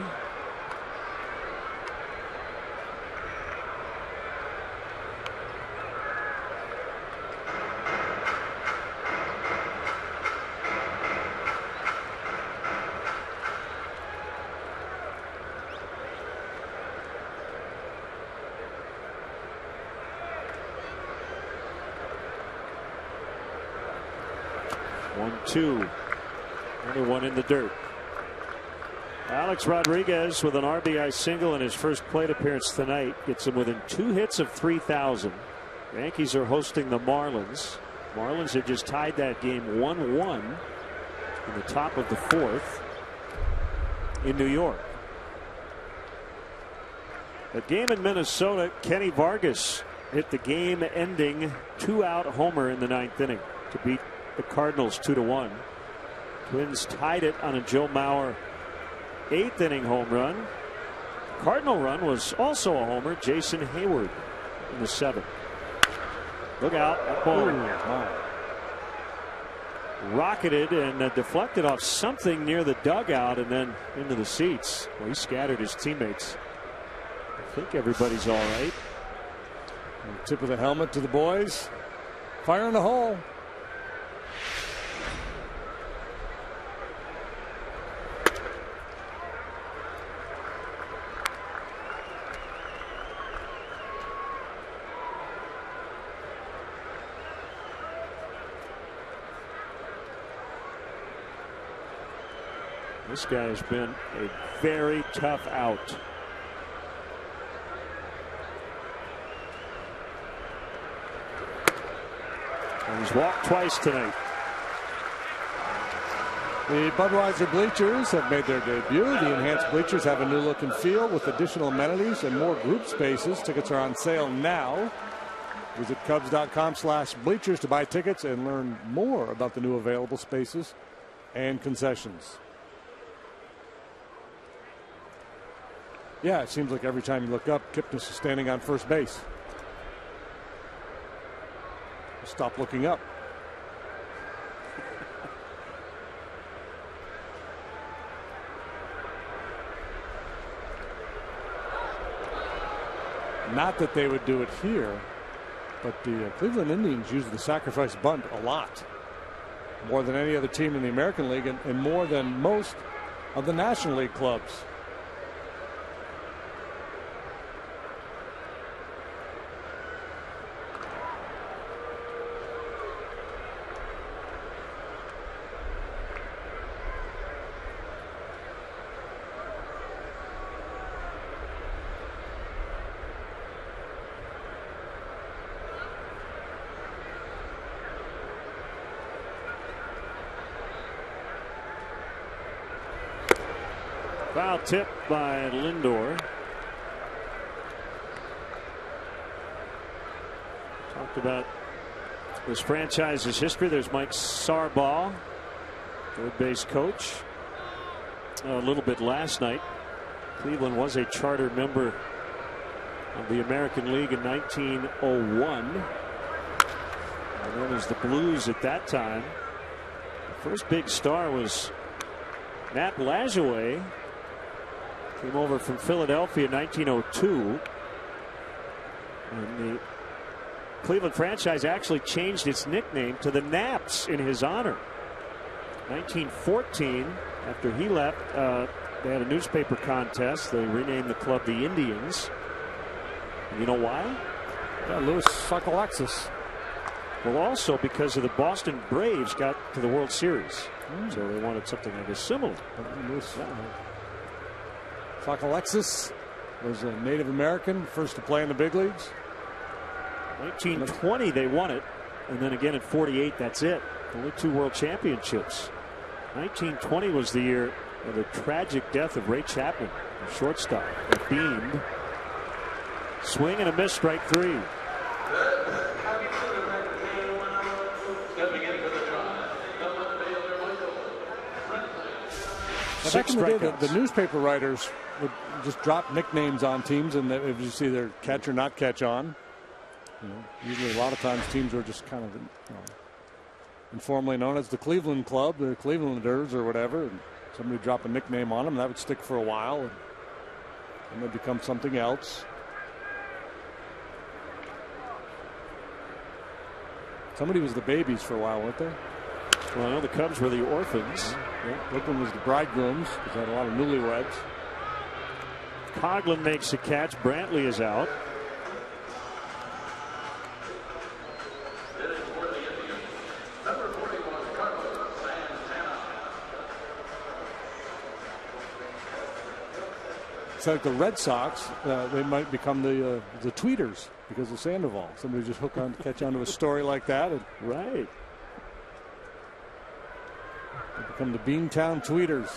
Two. Only one in the dirt. Alex Rodriguez with an RBI single in his first plate appearance tonight gets him within 2 hits of 3,000. Yankees are hosting the Marlins. Marlins had just tied that game 1-1 in the top of the 4th in New York. That game in Minnesota, Kenny Vargas hit the game-ending 2-out homer in the 9th inning to beat the Cardinals 2-1. Twins tied it on a Joe Mauer 8th inning home run. Cardinal run was also a homer. Jason Hayward in the 7th. Look out. That ball rocketed and deflected off something near the dugout and then into the seats. Well, he scattered his teammates. I think everybody's all right. Tip of the helmet to the boys. Fire in the hole. This guy has been a very tough out. And he's walked twice tonight. The Budweiser bleachers have made their debut. The enhanced bleachers have a new look and feel with additional amenities and more group spaces. Tickets are on sale now. Visit Cubs.com/bleachers to buy tickets and learn more about the new available spaces and concessions. Yeah, it seems like every time you look up, Kipnis is standing on first base. Stop looking up. Not that they would do it here, but the Cleveland Indians use the sacrifice bunt a lot. More than any other team in the American League and more than most of the National League clubs. Foul tip by Lindor. Talked about this franchise's history. There's Mike Sarbaugh, third base coach. A little bit last night. Cleveland was a charter member of the American League in 1901. Known as the Blues at that time. The first big star was Matt Lajoie. Came over from Philadelphia in 1902. And the Cleveland franchise actually changed its nickname to the Naps in his honor. 1914, after he left, they had a newspaper contest. They renamed the club the Indians. And you know why? Yeah, Louis Sockalexis. Well, also because of the Boston Braves got to the World Series. So they wanted something that was similar. Sockalexis was a Native American, first to play in the big leagues. 1920 they won it, and then again in 48 that's it. Only 2 world championships. 1920 was the year of the tragic death of Ray Chapman, the shortstop, that beamed. Swing and a miss, strike 3. Back in the day, the newspaper writers would just drop nicknames on teams, and it was just either catch or not catch on. Usually a lot of times teams were just kind of informally known as the Cleveland Club, the Clevelanders or whatever, and somebody would drop a nickname on them. That would stick for a while, and they become something else. Somebody was the Babies for a while, weren't they? Well, I know the Cubs were the Orphans. Yeah, Brooklyn was the Bridegrooms, because they had a lot of newlyweds. Coughlin makes a catch. Brantley is out. It's like the Red Sox, they might become the tweeters because of Sandoval. Somebody just catch onto a story like that. And right. They become the Beantown tweeters.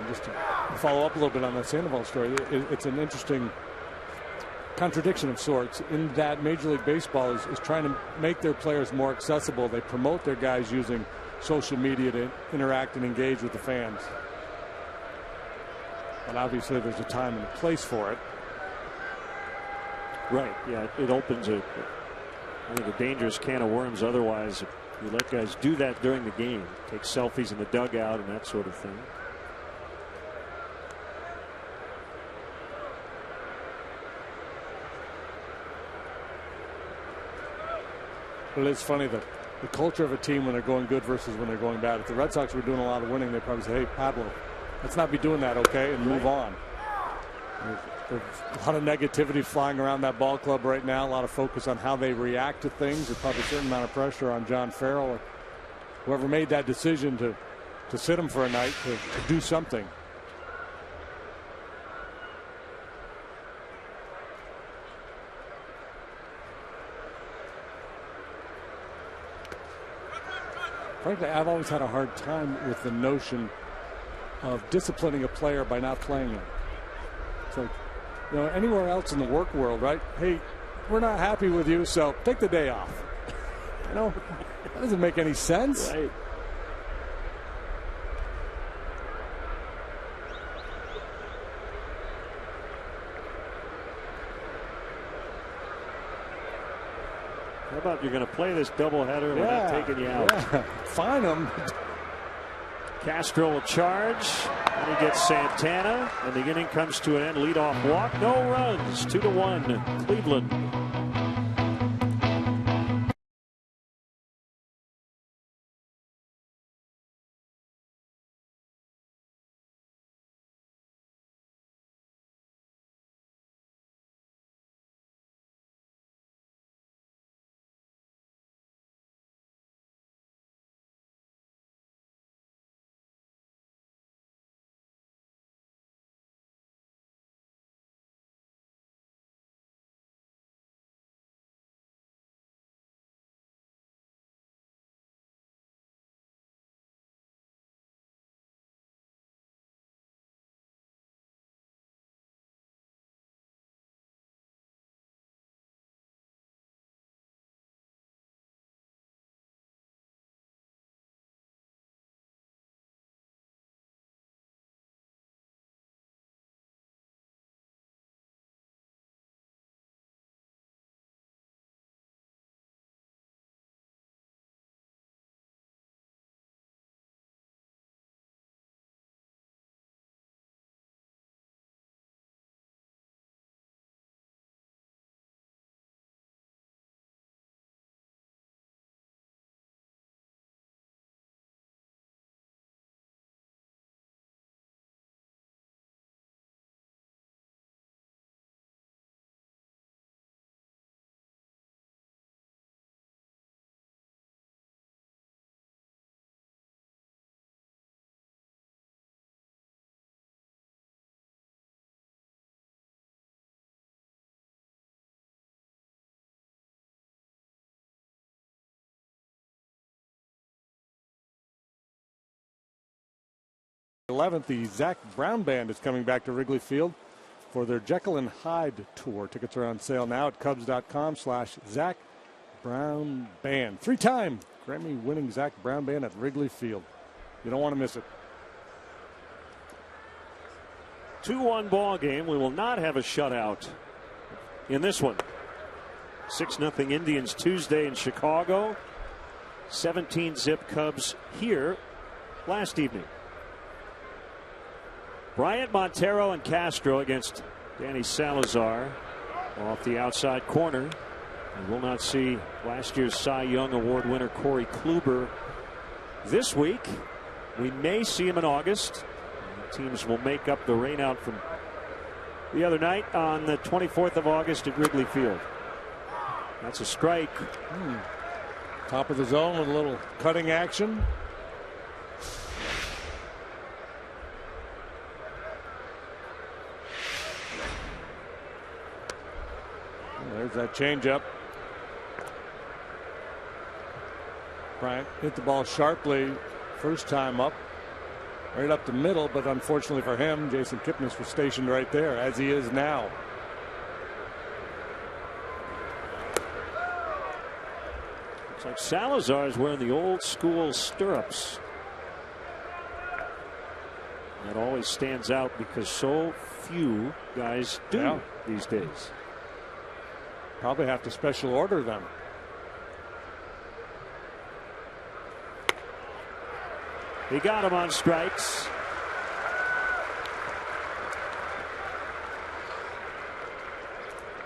Just to follow up a little bit on that Sandoval story, it's an interesting contradiction of sorts in that Major League Baseball is trying to make their players more accessible. They promote their guys using social media to interact and engage with the fans. But obviously there's a time and a place for it. Right, yeah, it opens a dangerous can of worms otherwise. If you let guys do that during the game, take selfies in the dugout and that sort of thing. But it's funny that the culture of a team when they're going good versus when they're going bad. If the Red Sox were doing a lot of winning, they'd probably say, hey, Pablo, let's not be doing that, okay, and move on. There's a lot of negativity flying around that ball club right now, a lot of focus on how they react to things. There's probably a certain amount of pressure on John Farrell or whoever made that decision to sit him for a night to do something. Frankly, I've always had a hard time with the notion of disciplining a player by not playing him. It's like, anywhere else in the work world, right? Hey, we're not happy with you, so take the day off. That doesn't make any sense. Right. How about you're going to play this doubleheader and we're not taking you out? Yeah. Fine him. Castro will charge, and he gets Santana, and the inning comes to an end. Leadoff walk, no runs, 2-1, Cleveland. 11th, the Zach Brown Band is coming back to Wrigley Field for their Jekyll and Hyde tour. Tickets are on sale now at Cubs.com/Zach Brown Band. 3-time Grammy-winning Zach Brown Band at Wrigley Field. You don't want to miss it. 2-1 ball game. We will not have a shutout in this one. 6-0 Indians Tuesday in Chicago. 17-zip Cubs here last evening. Bryant, Montero, and Castro against Danny Salazar off the outside corner. We will not see last year's Cy Young Award winner Corey Kluber this week. We may see him in August. Teams will make up the rainout from the other night on the 24th of August at Wrigley Field. That's a strike. Top of the zone with a little cutting action. There's that changeup. Bryant hit the ball sharply first time up. Right up the middle, but unfortunately for him, Jason Kipnis was stationed right there, as he is now. Looks like Salazar is wearing the old school stirrups. That always stands out because so few guys do these days. Probably have to special order them. He got him on strikes.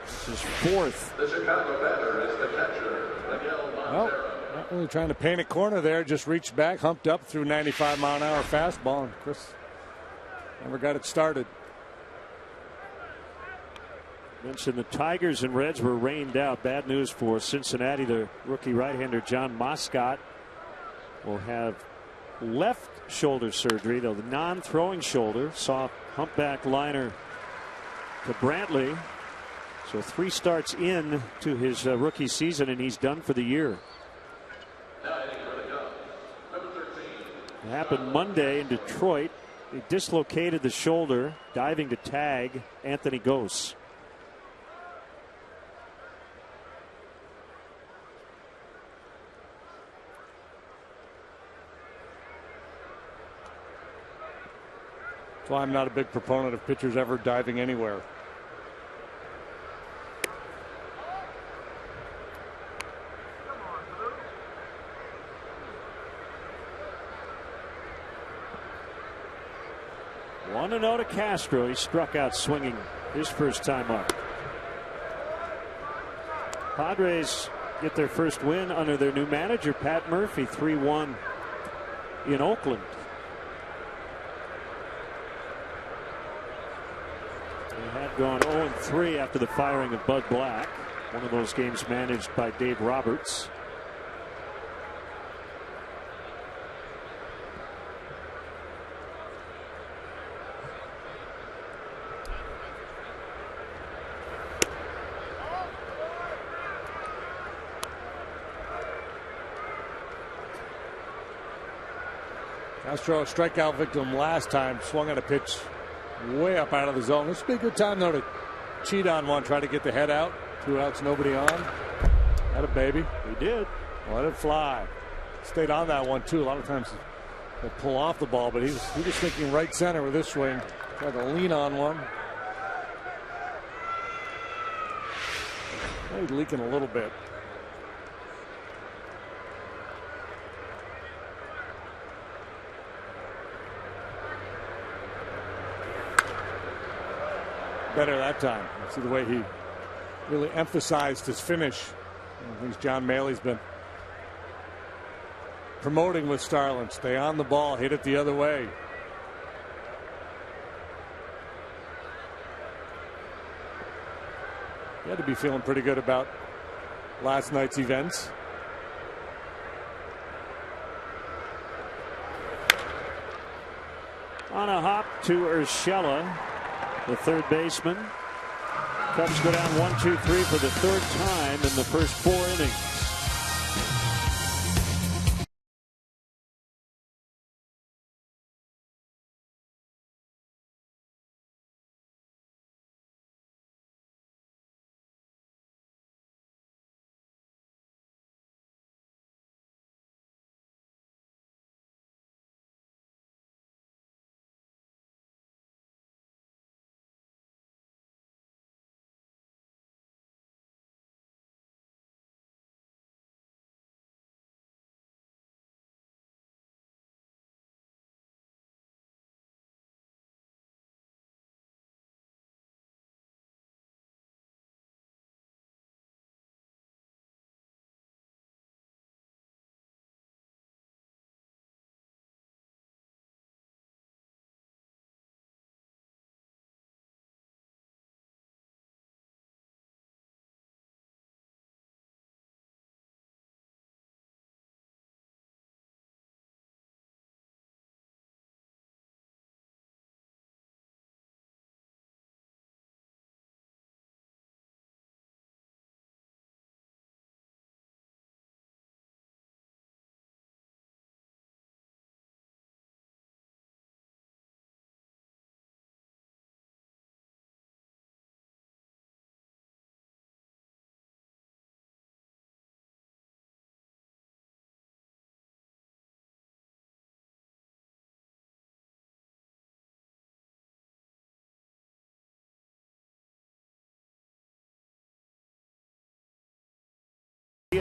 This is fourth. The Chicago batter is the catcher, Miguel Montero. Well, not really trying to paint a corner there. Just reached back, humped up, threw 95-mile-an-hour fastball, and Chris never got it started. Mentioned the Tigers and Reds were rained out. Bad news for Cincinnati. The rookie right-hander John Moscott will have left shoulder surgery, though the non-throwing shoulder. Saw humpback liner to Brantley. So 3 starts in to his rookie season, and he's done for the year. It happened Monday in Detroit. He dislocated the shoulder diving to tag Anthony Gose. That's why I'm not a big proponent of pitchers ever diving anywhere. One to no to Castro. He struck out swinging his first time up. Padres get their first win under their new manager, Pat Murphy, 3-1 in Oakland. They had gone 0-3 after the firing of Bud Black. One of those games managed by Dave Roberts. Castro, a strikeout victim last time, swung at a pitch way up out of the zone. This would be a good time, though, to cheat on one, try to get the head out. 2 outs, nobody on. Had a baby. He did. Let it fly. Stayed on that one, too. A lot of times they pull off the ball, but he was thinking right center with this swing. Tried to lean on one. He's leaking a little bit. Better that time. See the way he really emphasized his finish. Things John Maley's been promoting with Starlin. Stay on the ball, hit it the other way. He had to be feeling pretty good about last night's events. On a hop to Urshela, the third baseman. Cubs go down 1-2-3 for the third time in the first 4 innings.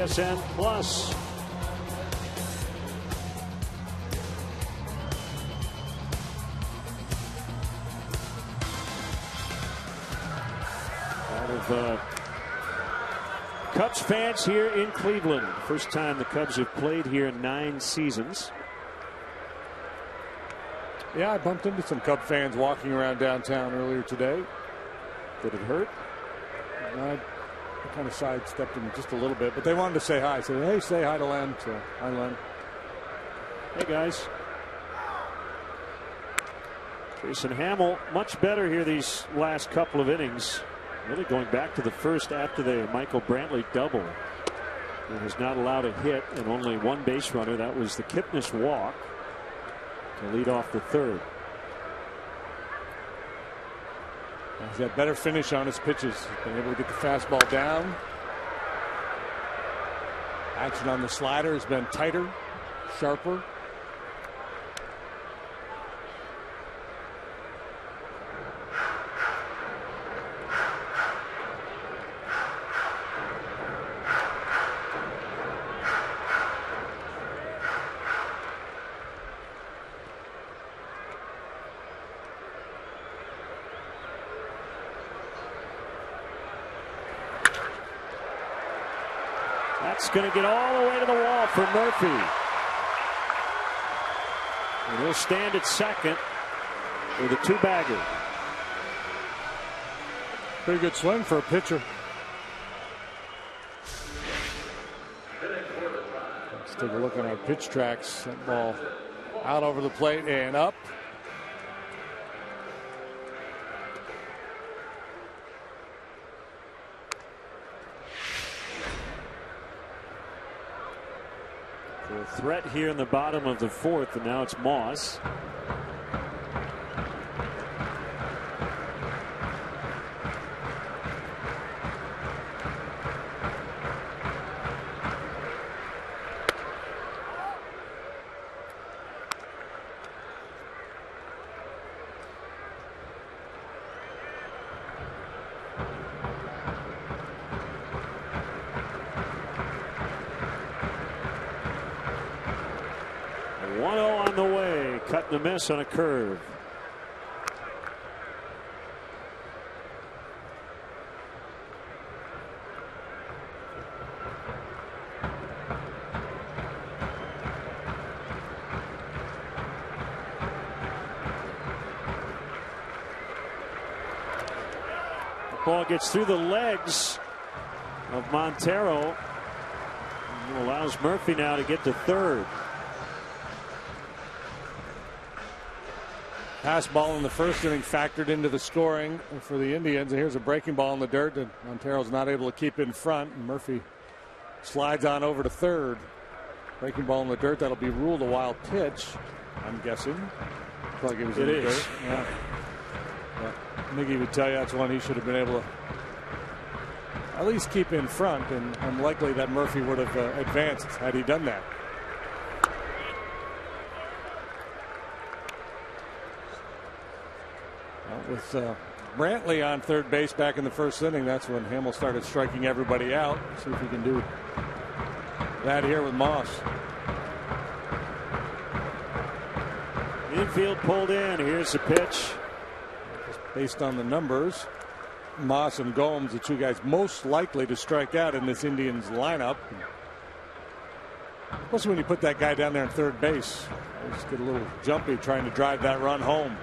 TSN Plus. Cubs fans here in Cleveland. First time the Cubs have played here in 9 seasons. Yeah, I bumped into some Cub fans walking around downtown earlier today. Did it hurt? I kind of sidestepped them just a little bit, but they wanted to say hi. I said, hey, say hi to Len. So, hi, Len. Hey, guys. Jason Hammel, much better here these last couple of innings. Really going back to the first after the Michael Brantley double. He has not allowed a hit and only one base runner. That was the Kipnis walk to lead off the third. He's got better finish on his pitches. He's been able to get the fastball down. Action on the slider has been tighter, sharper. That's going to get all the way to the wall for Murphy. And he'll stand at second with a 2-bagger. Pretty good swing for a pitcher. Let's take a look at our pitch tracks. That ball out over the plate and up. A threat here in the bottom of the fourth, and now it's Moss. Cut and a miss on a curve. The ball gets through the legs of Montero and allows Murphy now to get to third. Pass ball in the first inning factored into the scoring for the Indians. And here's a breaking ball in the dirt that Montero's not able to keep in front. And Murphy slides on over to third. Breaking ball in the dirt. That'll be ruled a wild pitch, I'm guessing. Like it is. Dirt. Yeah. Miggy would tell you that's one he should have been able to at least keep in front. And unlikely that Murphy would have advanced had he done that. With Brantley on third base back in the first inning, that's when Hammel started striking everybody out. See if he can do that here with Moss. Infield pulled in. Here's the pitch. Based on the numbers, Moss and Gomes, the two guys most likely to strike out in this Indians lineup. Especially when you put that guy down there in third base. Just get a little jumpy trying to drive that run home.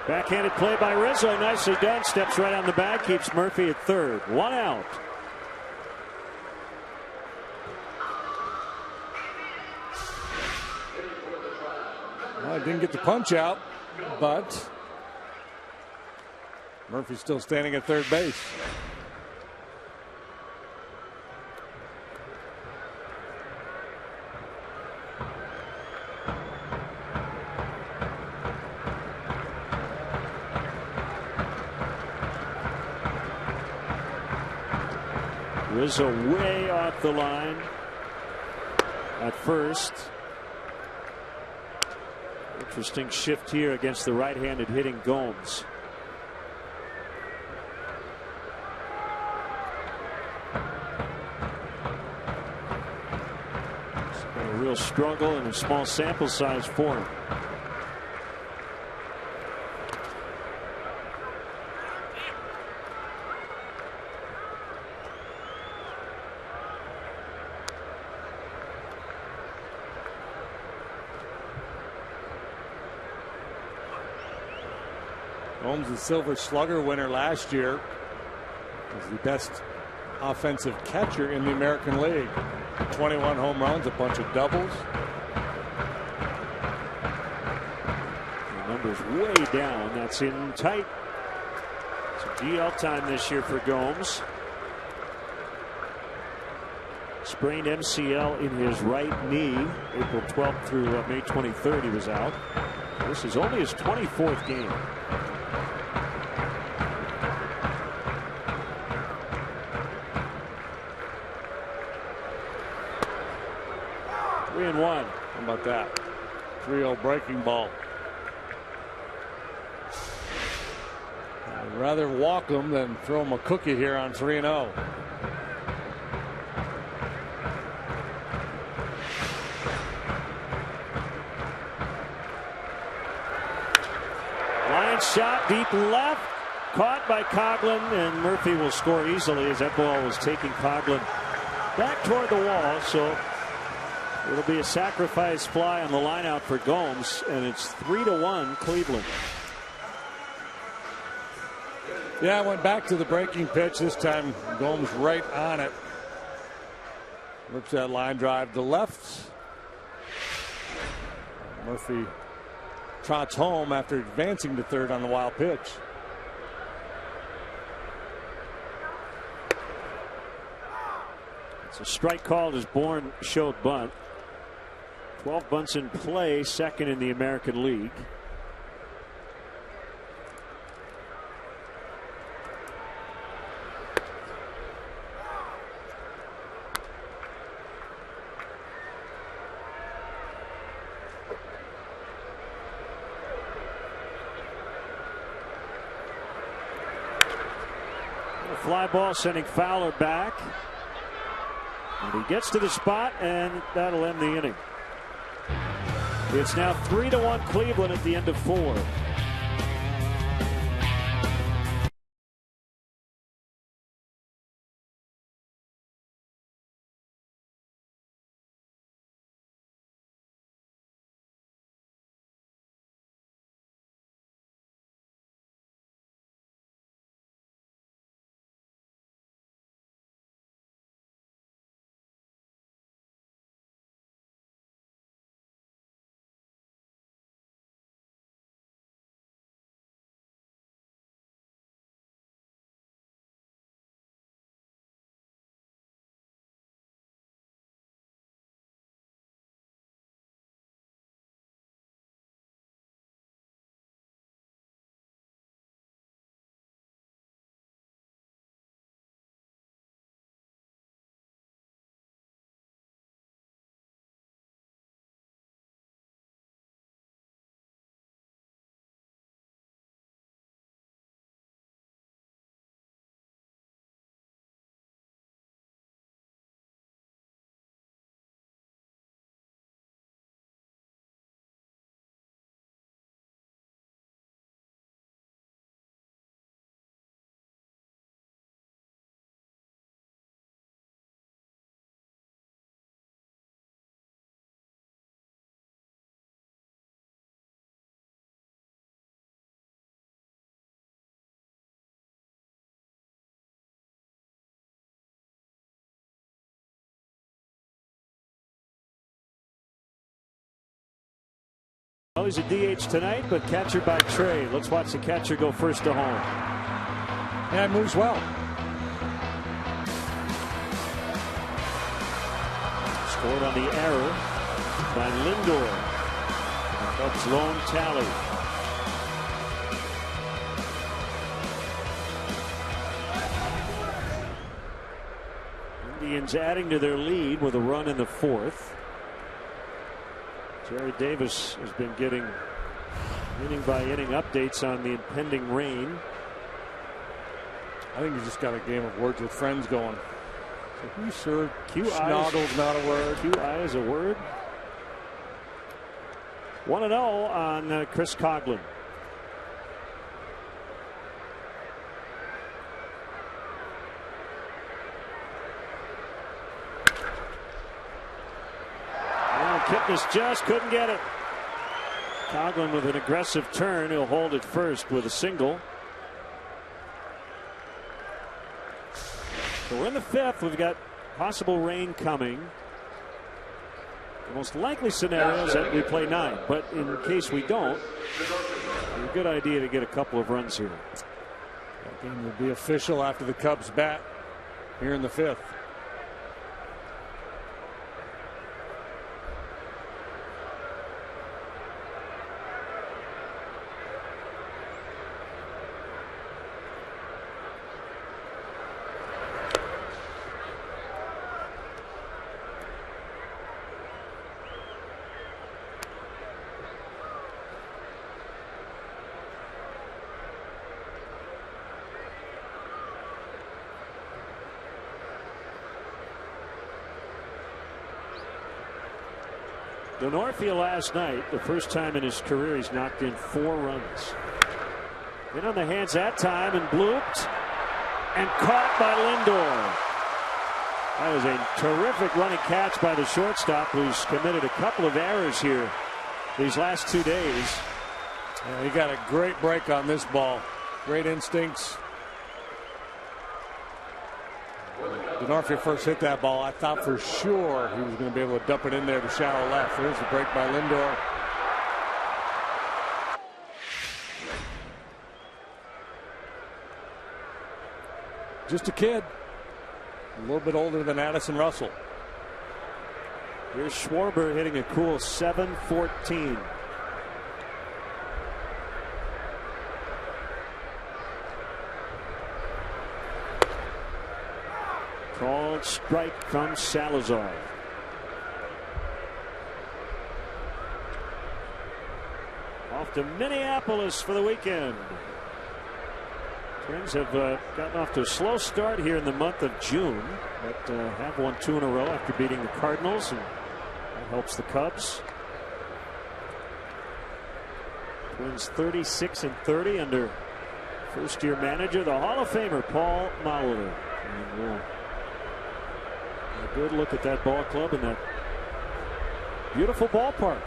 Backhanded play by Rizzo. Nicely done. Steps right on the bag. Keeps Murphy at third. 1 out. Well, I didn't get the punch out, but Murphy's still standing at third base. Rizzo way off the line at first. Interesting shift here against the right-handed hitting Gomes. It's been a real struggle and a small sample size for him. Gomes, the Silver Slugger winner last year, was the best offensive catcher in the American League. 21 home runs, a bunch of doubles. The number's way down. That's in tight. It's a DL time this year for Gomes. Sprained MCL in his right knee. April 12th through May 23rd he was out. This is only his 24th game. 3-1. How about that? 3-0 breaking ball. I'd rather walk him than throw him a cookie here on 3-0. Line shot deep left. Caught by Coghlan, and Murphy will score easily as that ball was taking Coghlan back toward the wall. So it'll be a sacrifice fly on the line out for Gomes, and it's 3-1 Cleveland. Yeah, I went back to the breaking pitch this time. Gomes right on it. Looks that line drive to left. Murphy trots home after advancing to third on the wild pitch. It's a strike called as Bourne showed bunt. 12 bunts in play, second in the American League. A fly ball sending Fowler back. And he gets to the spot, and that'll end the inning. It's now 3-1 Cleveland at the end of 4. Well, he's a DH tonight, but catcher by Trey. Let's watch the catcher go first to home. Yeah, it moves well. Scored on the error by Lindor. Cubs lone tally. Indians adding to their lead with a run in the 4th. Jerry Davis has been getting Inning by inning updates on the impending rain. I think he's just got a game of words with friends going. So who's sure QI Schnoggle's not a word? QI is a word. 1-0 on Chris Coghlan. Kipnis just couldn't get it. Coghlan with an aggressive turn. He'll hold it first with a single. So we're in the fifth. We've got possible rain coming. The most likely scenario is that we play 9. But in case we don't, it's a good idea to get a couple of runs here. That game will be official after the Cubs bat here in the fifth. Denorfia last night, the first time in his career he's knocked in 4 runs. In on the hands that time and blooped and caught by Lindor. That was a terrific running catch by the shortstop, who's committed a couple of errors here these last 2 days. Yeah, he got a great break on this ball. Great instincts. Denorfia first hit that ball. I thought for sure he was going to be able to dump it in there to shallow left. There's the break by Lindor. Just a kid. A little bit older than Addison Russell. Here's Schwarber hitting a cool .714. Called strike from Salazar. Off to Minneapolis for the weekend. Twins have gotten off to a slow start here in the month of June, but have won 2 in a row after beating the Cardinals, and that helps the Cubs. Twins 36-30 under first-year manager, the Hall of Famer Paul Molitor. And a good look at that ball club and that beautiful ballpark.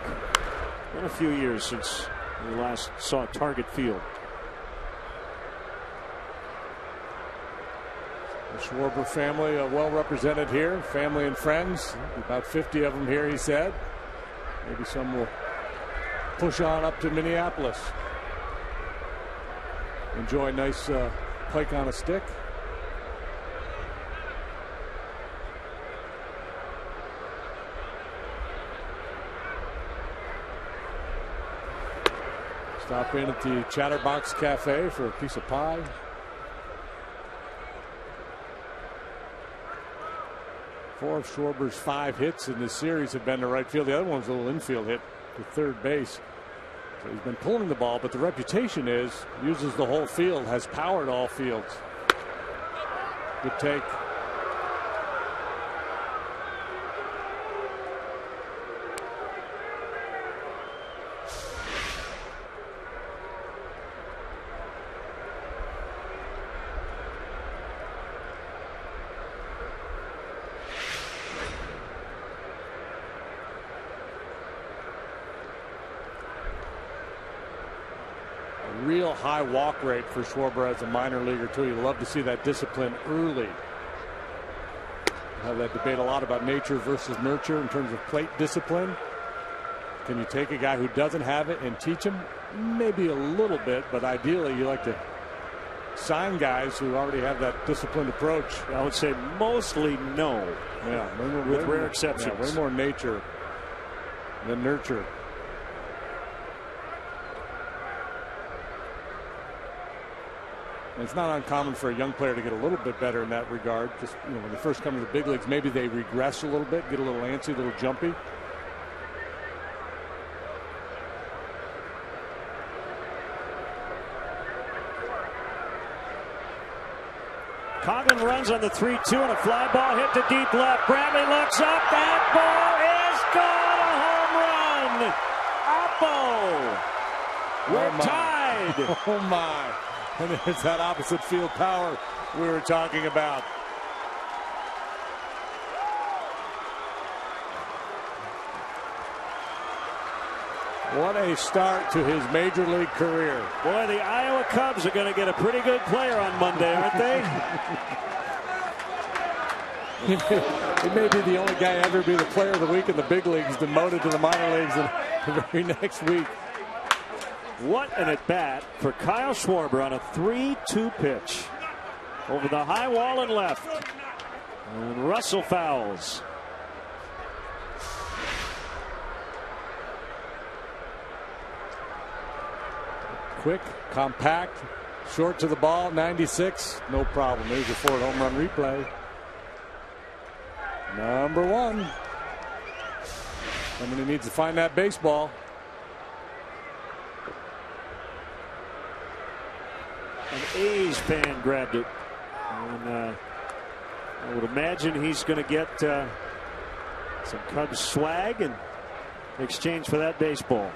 Been a few years since we last saw Target Field. The Schwarber family well represented here. Family and friends. About 50 of them here, he said. Maybe some will push on up to Minneapolis. Enjoy a nice pike on a stick. Stop in at the Chatterbox Cafe for a piece of pie. Four of Schwarber's 5 hits in this series have been to right field. The other one was a little infield hit to third base. So he's been pulling the ball, but the reputation is uses the whole field, has power to all fields. Good take. Real high walk rate for Schwarber as a minor leaguer too. You love to see that discipline early. Have that debate a lot about nature versus nurture in terms of plate discipline. Can you take a guy who doesn't have it and teach him? Maybe a little bit, but ideally you like to sign guys who already have that disciplined approach. I would say mostly no. Yeah, with rare exceptions. Yeah, way more nature than nurture. It's not uncommon for a young player to get a little bit better in that regard. Just, when they first come to the big leagues, maybe they regress a little bit, get a little antsy, a little jumpy. Coghlan runs on the 3-2 and a fly ball hit to deep left. Bradley looks up. That ball is gone. A home run. Oppo. We're tied. Oh my. And there's that opposite field power we were talking about. What a start to his major league career. Boy, the Iowa Cubs are going to get a pretty good player on Monday, aren't they? He may be the only guy ever to be the player of the week in the big leagues, demoted to the minor leagues in the very next week. What an at-bat for Kyle Schwarber on a 3-2 pitch. Over the high wall and left. And Russell fouls. Quick, compact, short to the ball, 96, no problem. There's your Ford home run replay. Number 1. Somebody needs to find that baseball. An A's fan grabbed it. And I would imagine he's going to get some Cubs swag in exchange for that baseball.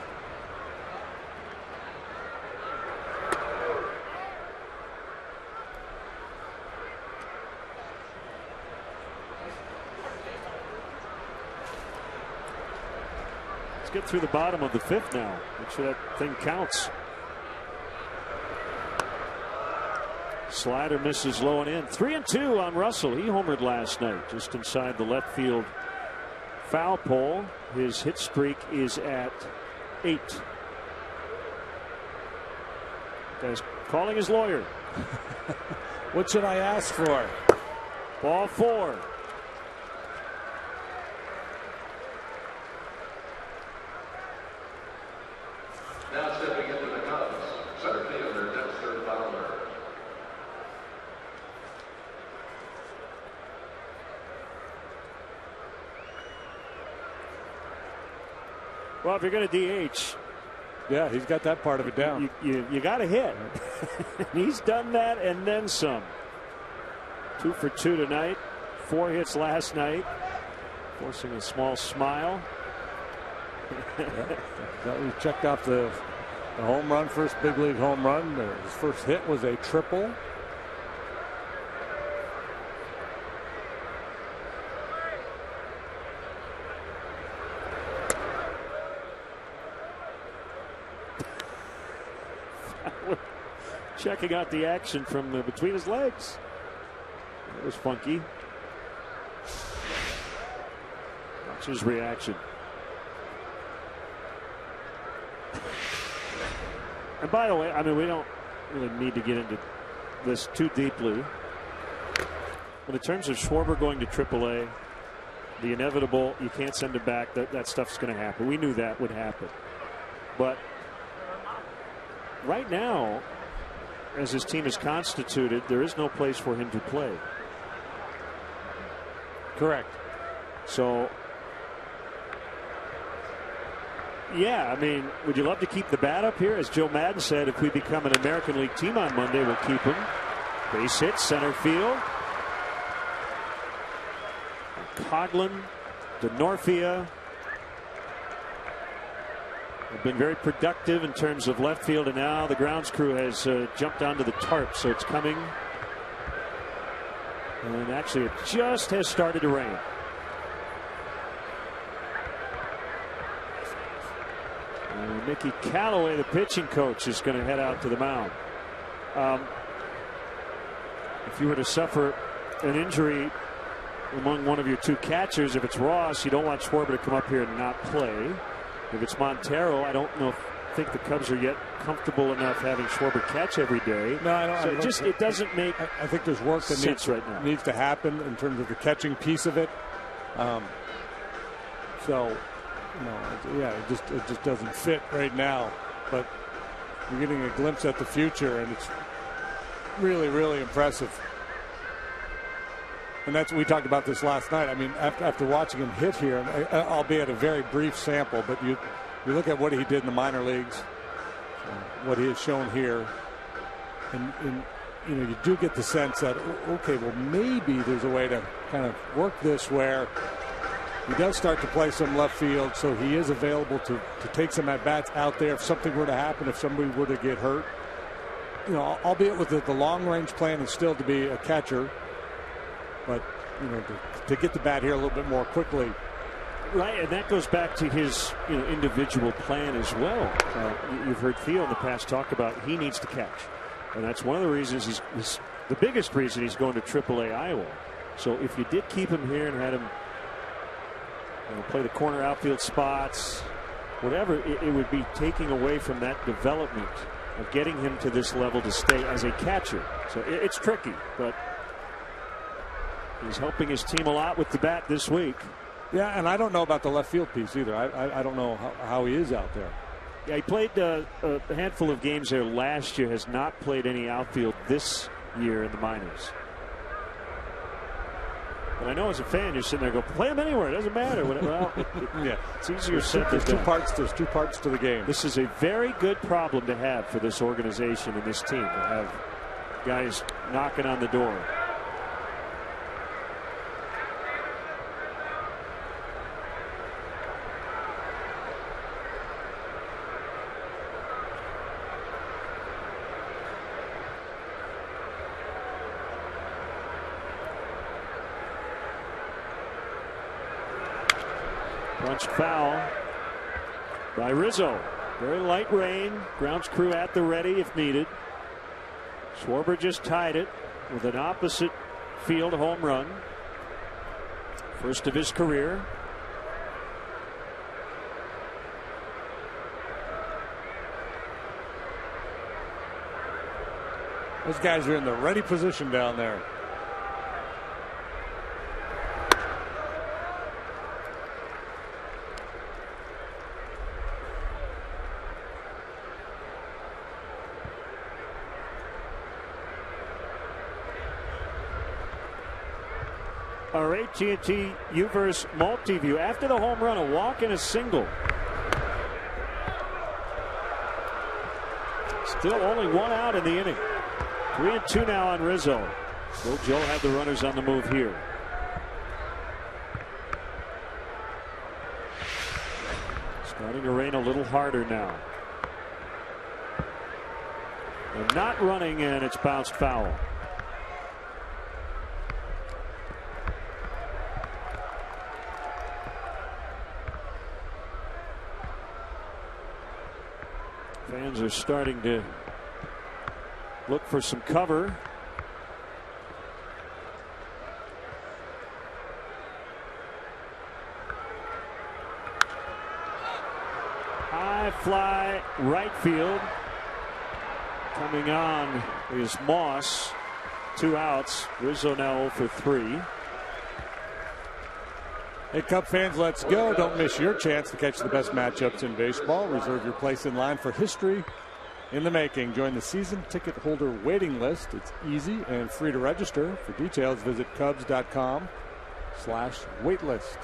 Get through the bottom of the 5th now. Make sure that thing counts. Slider misses low and in. 3-2 on Russell. He homered last night just inside the left field foul pole. His hit streak is at 8. Guy's calling his lawyer. What should I ask for? Ball 4. Now stepping into the Cubs, center fielder Dexter Fowler. Well, if you're going to DH, yeah, he's got that part of it down. You got to hit. He's done that and then some. 2 for 2 tonight. 4 hits last night, forcing a small smile. We checked off the home run, first big league home run. His first hit was a triple. Checking out the action from between his legs. That was funky. Watch his reaction. And by the way, I mean, we don't really need to get into this too deeply. But in terms of Schwarber going to AAA, the inevitable, you can't send him back. That stuff's going to happen. We knew that would happen. But right now, as his team is constituted, there is no place for him to play. Correct. So, yeah, I mean, would you love to keep the bat up here? As Joe Madden said, if we become an American League team on Monday, we'll keep him. Base hit, center field. Coghlan, DeNorfia have been very productive in terms of left field, and now the grounds crew has jumped onto the tarp, so it's coming. And actually, it just has started to rain. And Mickey Callaway, the pitching coach, is going to head out to the mound. If you were to suffer an injury among one of your 2 catchers, if it's Ross, you don't want Schwarber to come up here and not play. If it's Montero, I don't think the Cubs are yet comfortable enough having Schwarber catch every day. No, I don't. So it doesn't make. I think there's work that needs to happen in terms of the catching piece of it. So, it just doesn't fit right now. But you're getting a glimpse at the future, and it's really, really impressive. And we talked about this last night. I mean, after watching him hit here, albeit a very brief sample, but you look at what he did in the minor leagues, what he has shown here, and you do get the sense that, okay, well, maybe there's a way to kind of work this where he does start to play some left field, so he is available to take some at-bats out there if something were to happen, if somebody were to get hurt. You know, albeit with the long-range plan is still to be a catcher, but, you know, to get the bat here a little bit more quickly. Right, and that goes back to his individual plan as well. You've heard Theo in the past talk about he needs to catch. And that's one of the reasons he's the biggest reason he's going to AAA Iowa. So if you did keep him here and had him play the corner outfield spots, whatever, it would be taking away from that development of getting him to this level to stay as a catcher. So it's tricky, but he's helping his team a lot with the bat this week. Yeah, and I don't know about the left field piece either. I don't know how he is out there. Yeah, he played a handful of games there last year, has not played any outfield this year in the minors. But I know as a fan, you're sitting there going, play him anywhere, it doesn't matter. Well, yeah, it's easier said than done. There's two parts to the game. This is a very good problem to have for this organization and this team, to have guys knocking on the door. Punched foul by Rizzo. Very light rain. Grounds crew at the ready if needed. Schwarber just tied it with an opposite field home run. First of his career. Those guys are in the ready position down there. Our AT&T UVerse Multiview. After the home run, a walk and a single. Still only one out in the inning. 3-2 now on Rizzo. Will Joe have the runners on the move here? Starting to rain a little harder now. And not running, and it's bounced foul. Fans are starting to look for some cover. High fly right field. Coming on is Moss. 2 outs. Rizzo now 0 for 3. Hey, Cub fans, let's go. Don't miss your chance to catch the best matchups in baseball. Reserve your place in line for history in the making. Join the season ticket holder waiting list. It's easy and free to register. For details, visit Cubs.com/waitlist.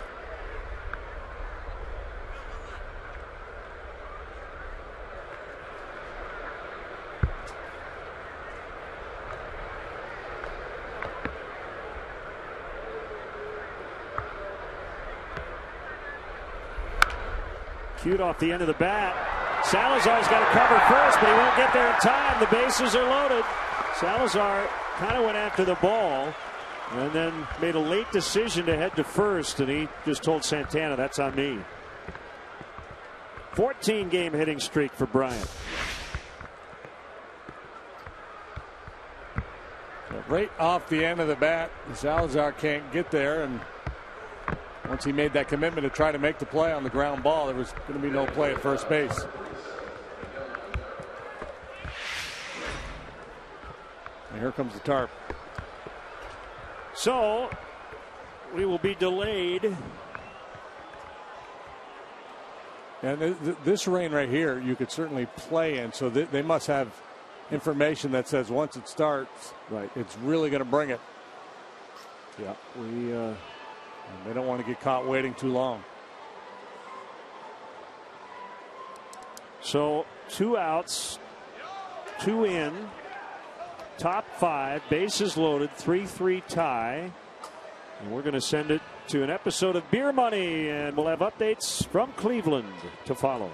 Cute off the end of the bat. Salazar's got to cover first, but he won't get there in time. The bases are loaded. Salazar kind of went after the ball and then made a late decision to head to first, and he just told Santana, that's on me. 14-game hitting streak for Bryant. Right off the end of the bat, Salazar can't get there, and once he made that commitment to try to make the play on the ground ball, there was going to be no play at first base. And here comes the tarp. So we will be delayed. And this rain right here, you could certainly play in. So they must have information that says once it starts, right, it's really going to bring it. Yeah, they don't want to get caught waiting too long. So 2 outs, 2 in. top 5, bases loaded, 3-3 tie. And we're going to send it to an episode of Beer Money, and we'll have updates from Cleveland to follow.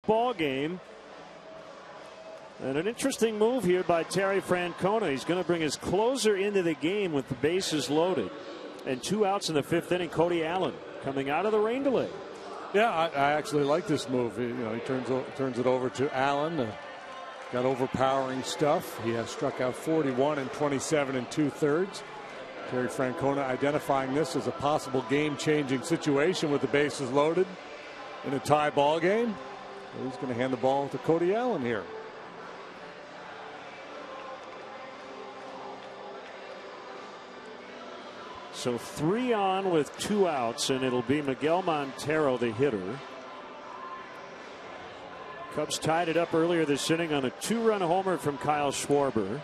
ball game. And an interesting move here by Terry Francona. He's going to bring his closer into the game with the bases loaded. And 2 outs in the 5th inning. Cody Allen coming out of the rain delay. Yeah, I actually like this move. He turns it over to Allen. Got overpowering stuff. He has struck out 41 in 27 2/3. Terry Francona identifying this as a possible game-changing situation with the bases loaded in a tie ball game. He's going to hand the ball to Cody Allen here. So 3 on with 2 outs, and it'll be Miguel Montero, the hitter. Cubs tied it up earlier this inning on a 2-run homer from Kyle Schwarber.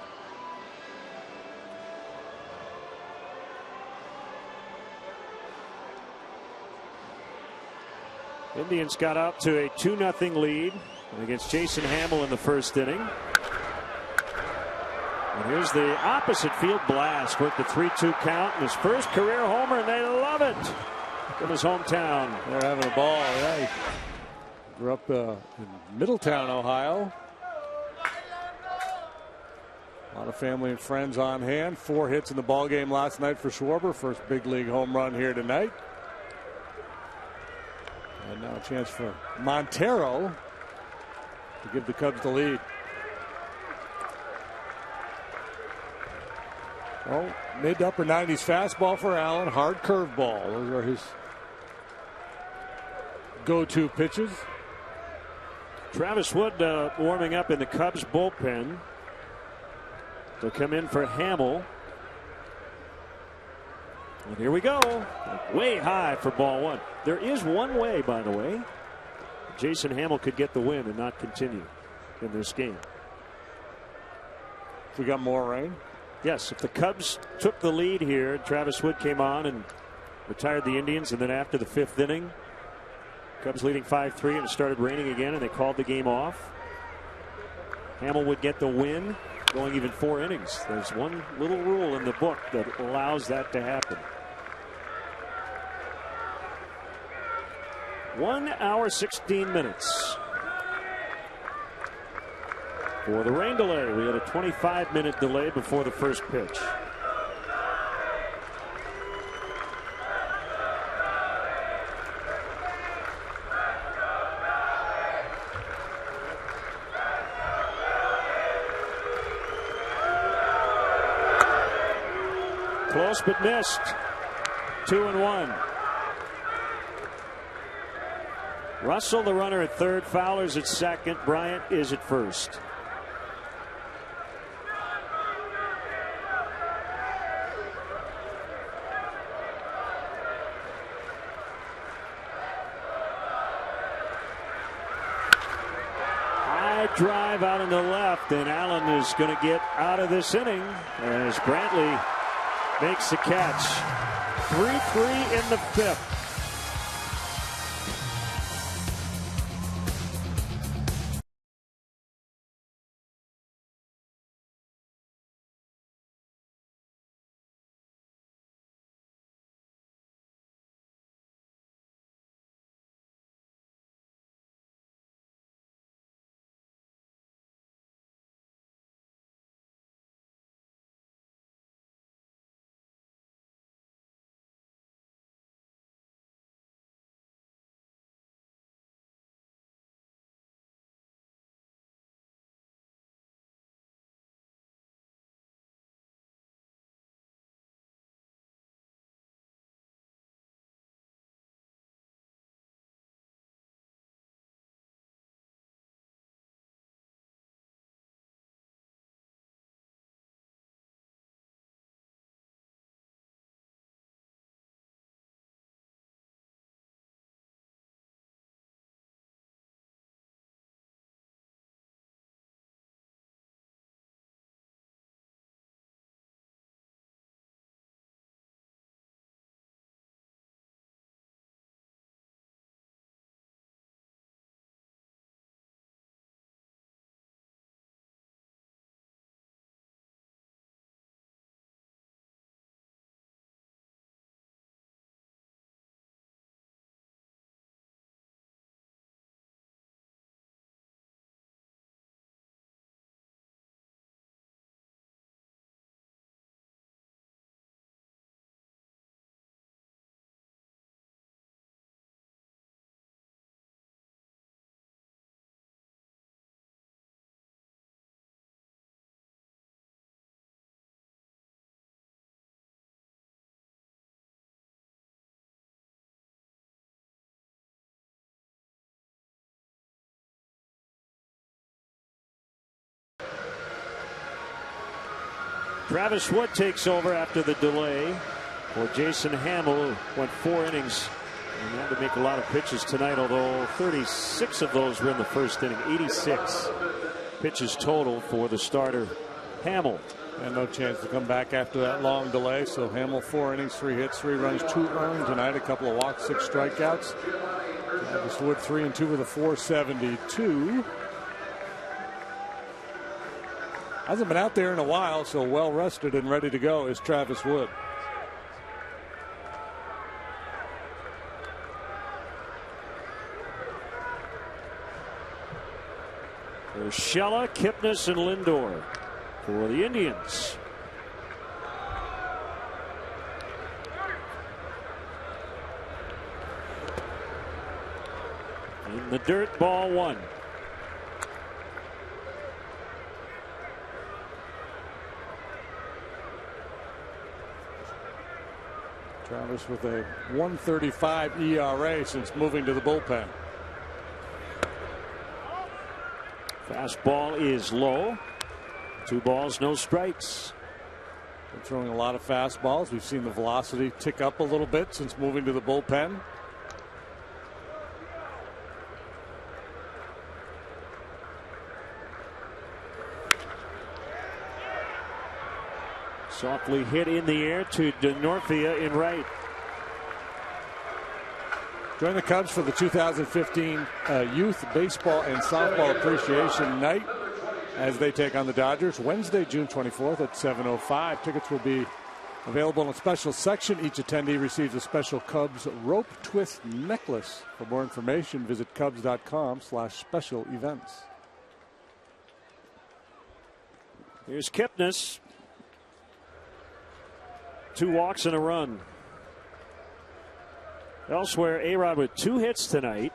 Indians got out to a 2-0 lead against Jason Hammel in the 1st inning. And here's the opposite field blast. Worked the 3-2 count and his first career homer, and they love it from his hometown. They're having a ball. Yeah, he grew up in Middletown, Ohio. A lot of family and friends on hand. 4 hits in the ball game last night for Schwarber. First big league home run here tonight. And now a chance for Montero to give the Cubs the lead. Well, mid to upper 90s fastball for Allen. Hard curveball. Those are his go-to pitches. Travis Wood warming up in the Cubs bullpen. They'll come in for Hammel. And here we go. Way high for ball 1. There is one way, by the way. Jason Hammel could get the win and not continue in this game. We got more rain. Yes, if the Cubs took the lead here, Travis Wood came on and retired the Indians, and then after the 5th inning, Cubs leading 5-3, and it started raining again, and they called the game off. Hammel would get the win, going even 4 innings. There's one little rule in the book that allows that to happen. 1 hour 16 minutes for the rain delay. We had a 25-minute delay before the first pitch. Close but missed. 2-1. Russell, the runner, at third. Fowler's at second. Bryant is at first. High drive out in the left, and Allen is going to get out of this inning as Brantley makes the catch. 3-3 in the 5th. Travis Wood takes over after the delay for Jason Hamill, who went 4 innings and had to make a lot of pitches tonight, although 36 of those were in the first inning. 86 pitches total for the starter Hamill. And no chance to come back after that long delay. So Hamill 4 innings, 3 hits, 3 runs, 2 earned tonight. A couple of walks, 6 strikeouts. Travis Wood 3 and 2 with a 4.72. Hasn't been out there in a while, so well rested and ready to go is Travis Wood. Urshela, Kipnis, and Lindor for the Indians. In the dirt, ball 1. Travis with a 1.35 ERA since moving to the bullpen. Fastball is low. 2 balls, no strikes. They're throwing a lot of fastballs. We've seen the velocity tick up a little bit since moving to the bullpen. Softly hit in the air to Denorfia in right. Join the Cubs for the 2015 Youth Baseball and Softball Appreciation Night as they take on the Dodgers Wednesday, June 24th at 7:05. Tickets will be available in a special section. Each attendee receives a special Cubs rope twist necklace. For more information, visit Cubs.com/special events. Here's Kipnis. 2 walks and a run. Elsewhere, A-Rod with 2 hits tonight.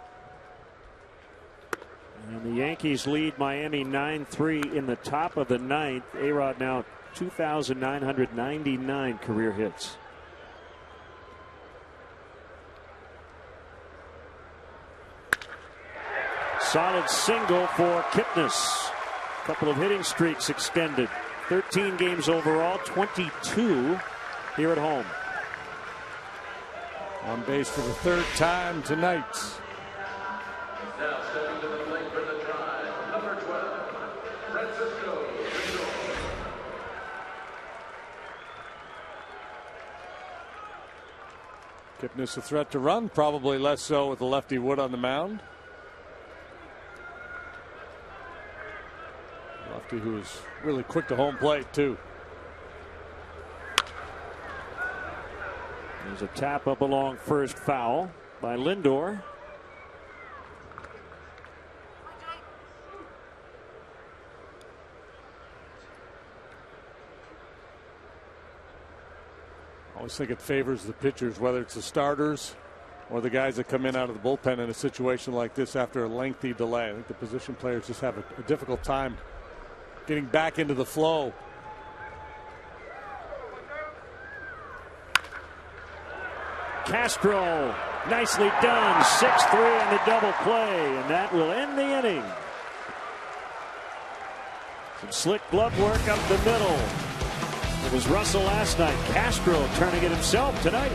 And the Yankees lead Miami 9-3 in the top of the 9th. A-Rod now 2,999 career hits. Solid single for Kipnis. Couple of hitting streaks extended. 13 games overall, 22 here at home. On base for the 3rd time tonight. Now stepping to the plate for the Tribe, number 12, Francisco Lindor. Kipnis a threat to run, probably less so with the lefty Wood on the mound. Lefty who's really quick to home plate too. There's a tap up along first, foul by Lindor. I always think it favors the pitchers, whether it's the starters or the guys that come in out of the bullpen in a situation like this after a lengthy delay. I think the position players just have a difficult time getting back into the flow. Castro, nicely done. 6-3 on the double play, and that will end the inning. Some slick glove work up the middle. It was Russell last night. Castro turning it himself tonight.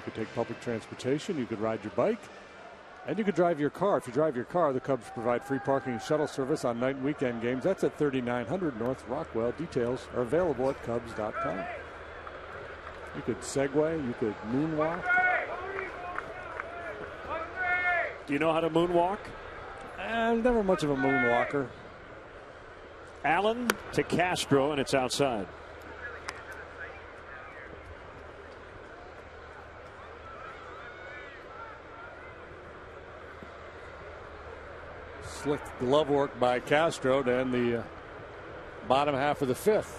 You could take public transportation, you could ride your bike, and you could drive your car. If you drive your car, the Cubs provide free parking and shuttle service on night and weekend games. That's at 3900 North Rockwell. Details are available at Cubs.com. You could Segway, you could moonwalk. Do you know how to moonwalk? Never much of a moonwalker. Allen to Castro, and it's outside. Slick glove work by Castro to end the bottom half of the fifth.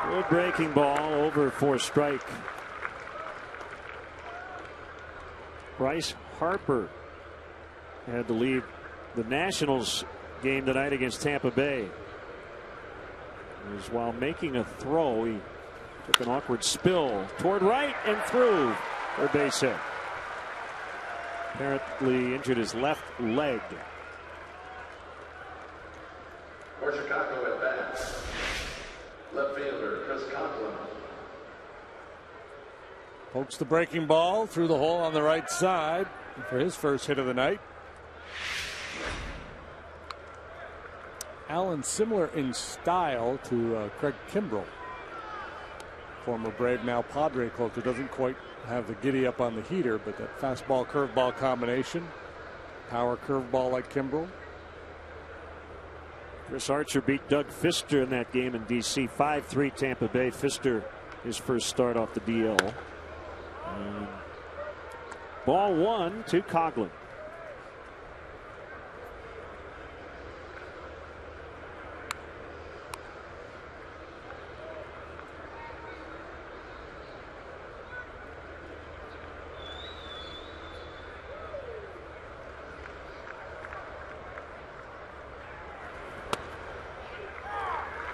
Good breaking ball over for strike. Bryce Harper had to leave the Nationals game tonight against Tampa Bay. It was while making a throw, he took an awkward spill toward right and through for a base hit. Apparently injured his left leg. For Chicago at bat, left fielder Chris Conklin. Pokes the breaking ball through the hole on the right side for his first hit of the night. Allen similar in style to Craig Kimbrell, former Brave, now Padre closer. Doesn't quite have the giddy up on the heater, but that fastball curveball combination, power curveball like Kimbrell. Chris Archer beat Doug Fister in that game in D.C. 5-3 Tampa Bay. Fister his first start off the DL. Ball one to Coghlan.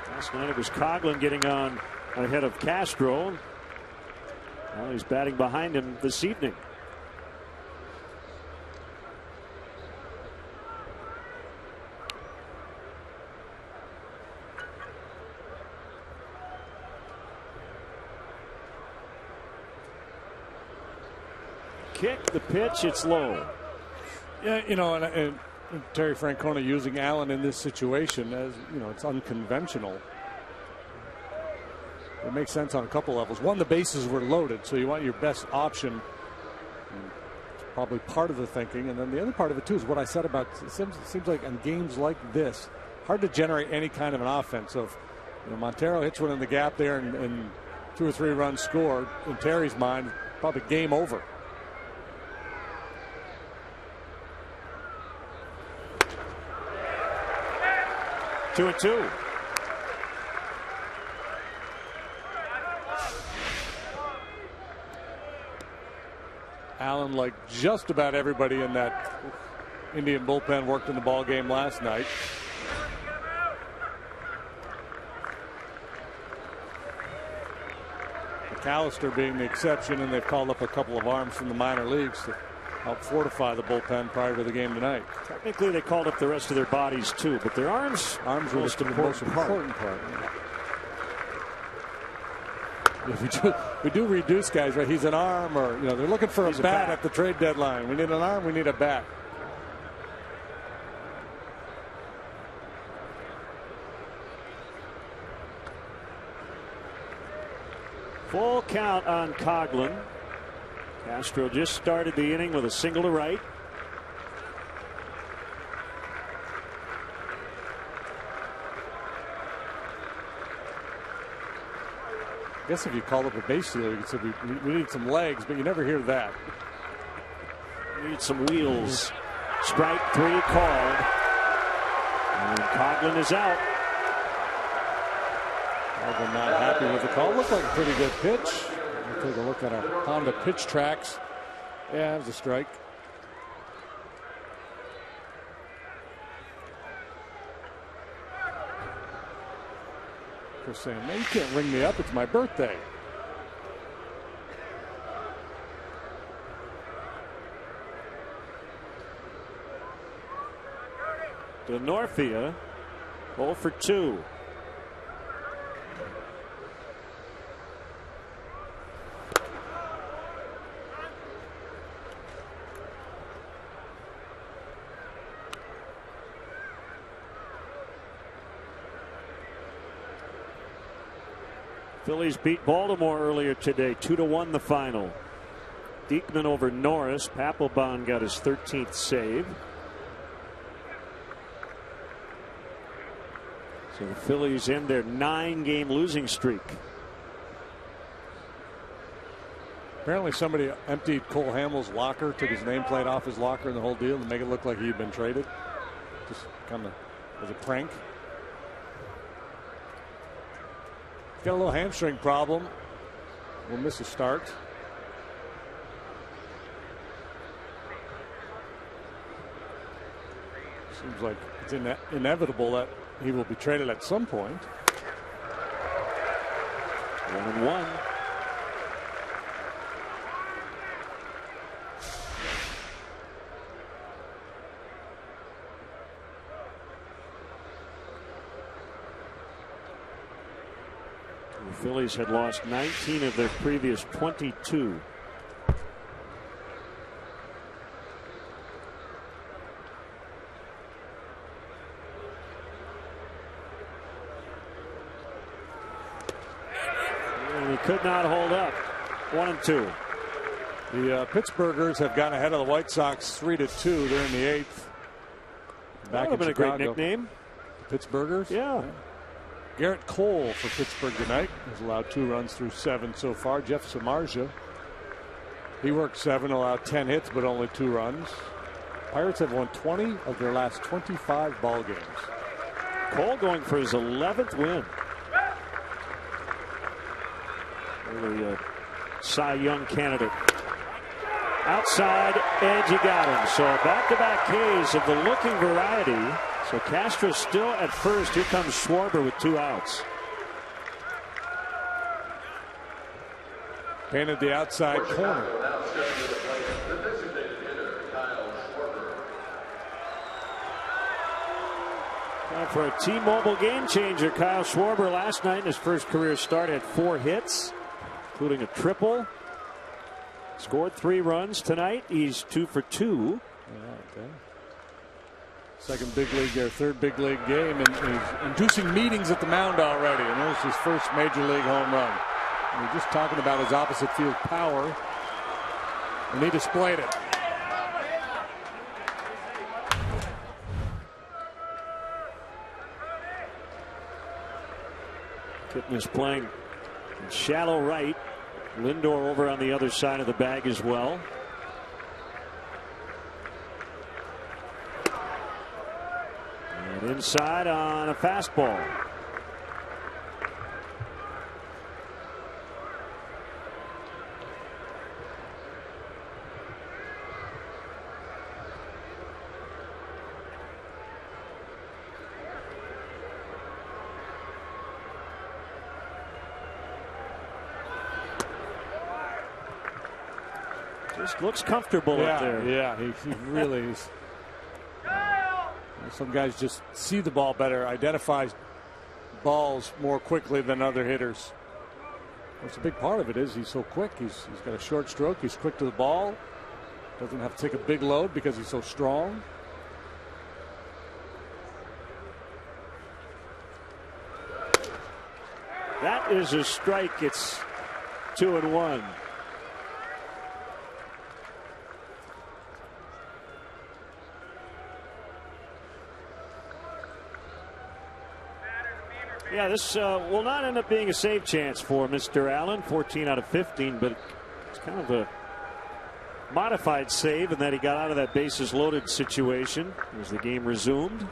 Last night it was Coghlan getting on ahead of Castro. Well, he's batting behind him this evening. Kick, the pitch, it's low. Yeah, you know, and Terry Francona using Allen in this situation, as you know, it's unconventional. It makes sense on a couple levels. One, the bases were loaded, so you want your best option. It's probably part of the thinking. And then the other part of it, too, is what I said about it seems like in games like this, hard to generate any kind of an offense. So if Montero hits one in the gap there and 2 or 3 runs scored, in Terry's mind, probably game over. Two and two. Allen, like just about everybody in that Indian bullpen, worked in the ball game last night. McAllister being the exception, and they've called up a couple of arms from the minor leagues to help fortify the bullpen prior to the game tonight. Technically, they called up the rest of their bodies too, but their arms were the most important part. We do reduce guys, right? He's an arm, or they're looking for a bat at the trade deadline. We need an arm, we need a bat. Full count on Coghlan. Castro just started the inning with a single to right. I guess if you called up a base stealer, you could say we need some legs, but you never hear that. We need some wheels. Strike 3 called. And Coghlan is out. Coghlan not happy with the call. Looked like a pretty good pitch. We'll take a look at our Honda pitch tracks. Yeah, it was a strike. Walker saying, "Man, you can't ring me up. It's my birthday." Denorfia 0 for 2. Phillies beat Baltimore earlier today, 2-1 the final. Diekman over Norris. Papelbon got his 13th save. So the Phillies end their 9-game losing streak. Apparently somebody emptied Cole Hamels' locker, took his nameplate off his locker and the whole deal to make it look like he had been traded. Just kind of as a prank. Got a little hamstring problem. Will miss a start. Seems like it's inevitable that he will be traded at some point. 1-1. The Phillies had lost 19 of their previous 22. And he could not hold up. 1-2. The Pittsburghers have gotten ahead of the White Sox 3-2. They're in the 8th. Back in Chicago. A great nickname. Pittsburghers? Yeah. Garrett Cole for Pittsburgh tonight has allowed 2 runs through 7 so far. Jeff Samardzija, he worked 7, allowed 10 hits, but only 2 runs. Pirates have won 20 of their last 25 ball games. Cole going for his 11th win. Really a Cy Young candidate. Outside edge, he got him. So back-to-back Ks of the looking variety. So Castro still at first. Here comes Schwarber with 2 outs. Painted the outside corner. Time for a T-Mobile game changer. Kyle Schwarber last night in his first career start had 4 hits, including a triple. Scored 3 runs tonight. He's 2 for 2. Yeah, okay. Second big league, their third big league game, and he's inducing meetings at the mound already. And there's his first major league home run. And we're just talking about his opposite field power, and he displayed it. Kitten is playing in shallow right. Lindor over on the other side of the bag as well. And inside on a fastball. Just looks comfortable up there. Yeah, he really is. Some guys just see the ball better, identify balls more quickly than other hitters. That's a big part of it. Is he's so quick. He's got a short stroke. He's quick to the ball. Doesn't have to take a big load because he's so strong. That is a strike. It's 2-1. Yeah, this will not end up being a save chance for Mr. Allen. 14 out of 15, but it's kind of a modified save in that he got out of that bases loaded situation as the game resumed.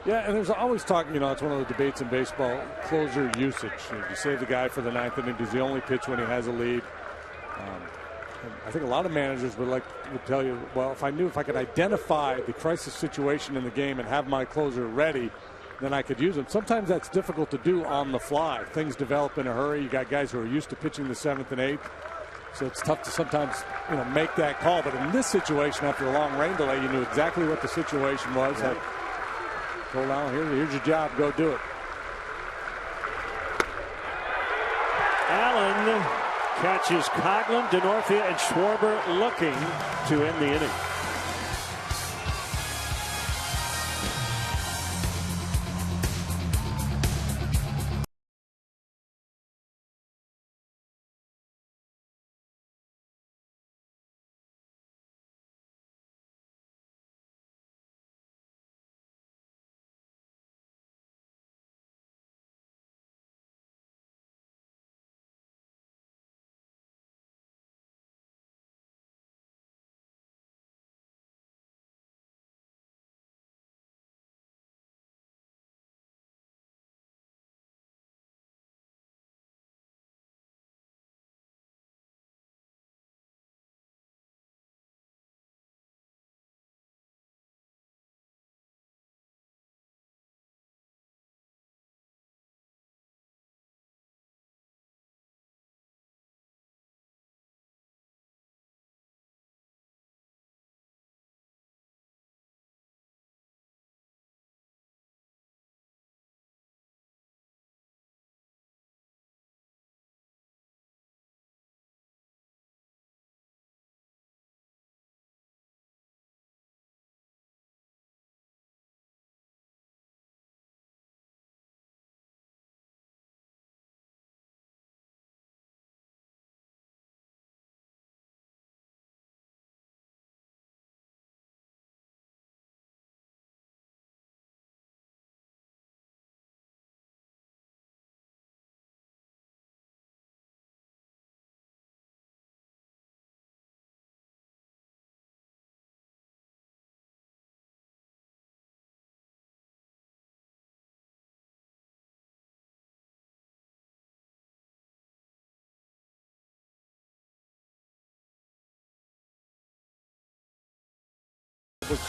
Yeah, and there's always talk, you know, it's one of the debates in baseball, closer usage. You save the guy for the 9th inning. Does he only pitch when he has a lead? I think a lot of managers would tell you, well, if I could identify the crisis situation in the game and have my closer ready, then I could use them. Sometimes that's difficult to do on the fly. Things develop in a hurry. You got guys who are used to pitching the 7th and 8th, so it's tough to sometimes make that call. But in this situation, after a long rain delay, you knew exactly what the situation was. Right. Told Al, here's your job. Go do it. Allen catches Coghlan, Denorfia, and Schwarber looking to end the inning.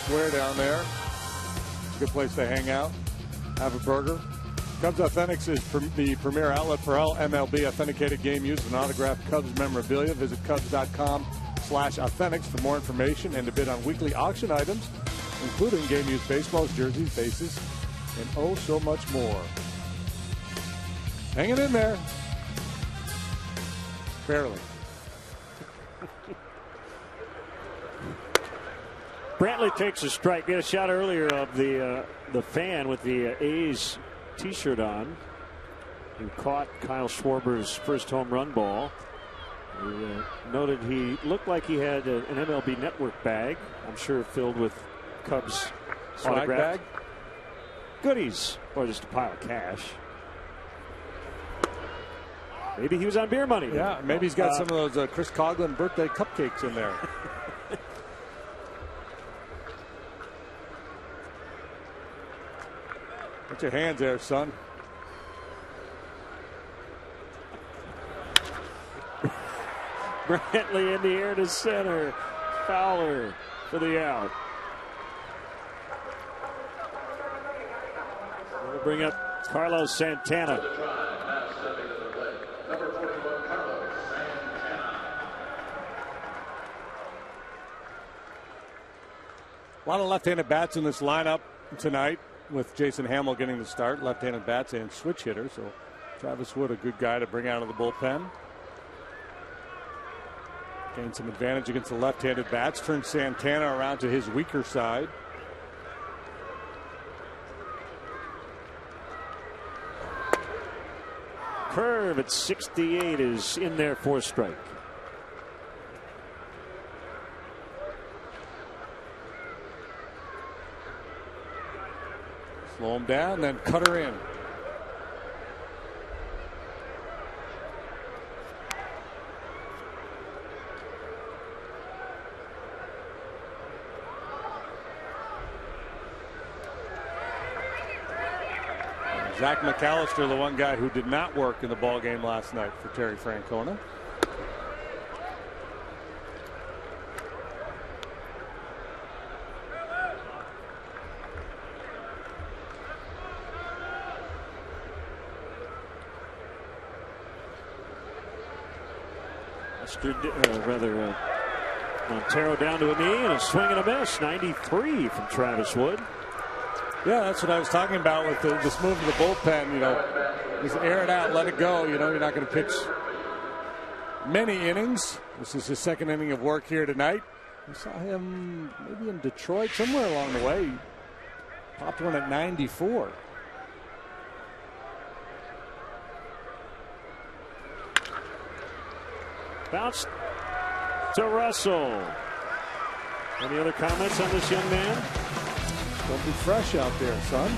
Square down there. It's a good place to hang out, have a burger. Cubs Authentics is the premier outlet for all MLB authenticated game use and autographed Cubs memorabilia. Visit Cubs.com/authentics for more information and to bid on weekly auction items, including game use baseballs, jerseys, bases, and oh so much more. Hanging in there. Barely. Brantley takes a strike. We had a shot earlier of the fan with the A's T-shirt on, who caught Kyle Schwarber's first home run ball. We noted he looked like he had an MLB Network bag, I'm sure filled with Cubs Swag bag? Goodies, or just a pile of cash. Maybe he was on beer money. Yeah, maybe he's got some of those Chris Coghlan birthday cupcakes in there. Put your hands there, son. Brantley in the air to center. Fowler for the out. We'll bring up Carlos Santana. A lot of left-handed bats in this lineup tonight, with Jason Hamill getting the start. Left-handed bats and switch hitter, so Travis Wood a good guy to bring out of the bullpen. Gain some advantage against the left-handed bats. Turn Santana around to his weaker side. Curve at 68 is in there for a strike. Slow him down, then cut her in. Zach McAllister, the one guy who did not work in the ball game last night for Terry Francona. Montero down to a knee and a swing and a miss. 93 from Travis Wood. Yeah, that's what I was talking about with this move to the bullpen. You know, just air it out, let it go. You know, you're not going to pitch many innings. This is his second inning of work here tonight. We saw him maybe in Detroit, somewhere along the way. He popped one at 94. Bounce to Russell. Any other comments on this young man? Don't be fresh out there, son.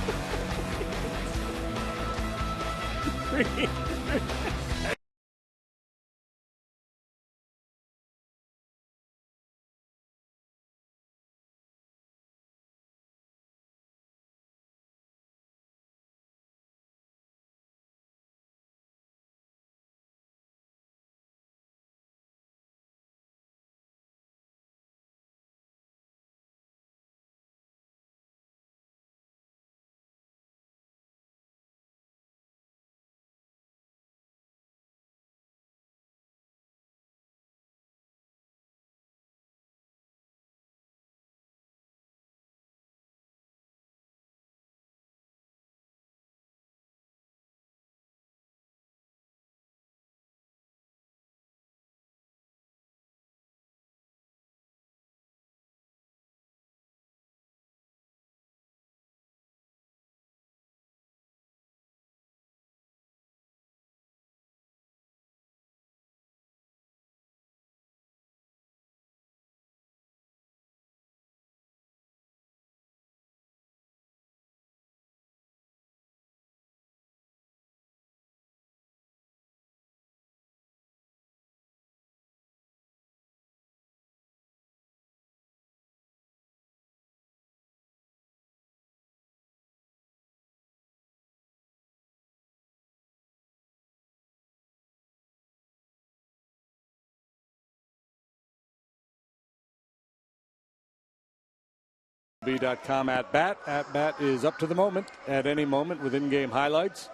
MLB.com at bat. At bat is up to the moment, at any moment with in-game highlights,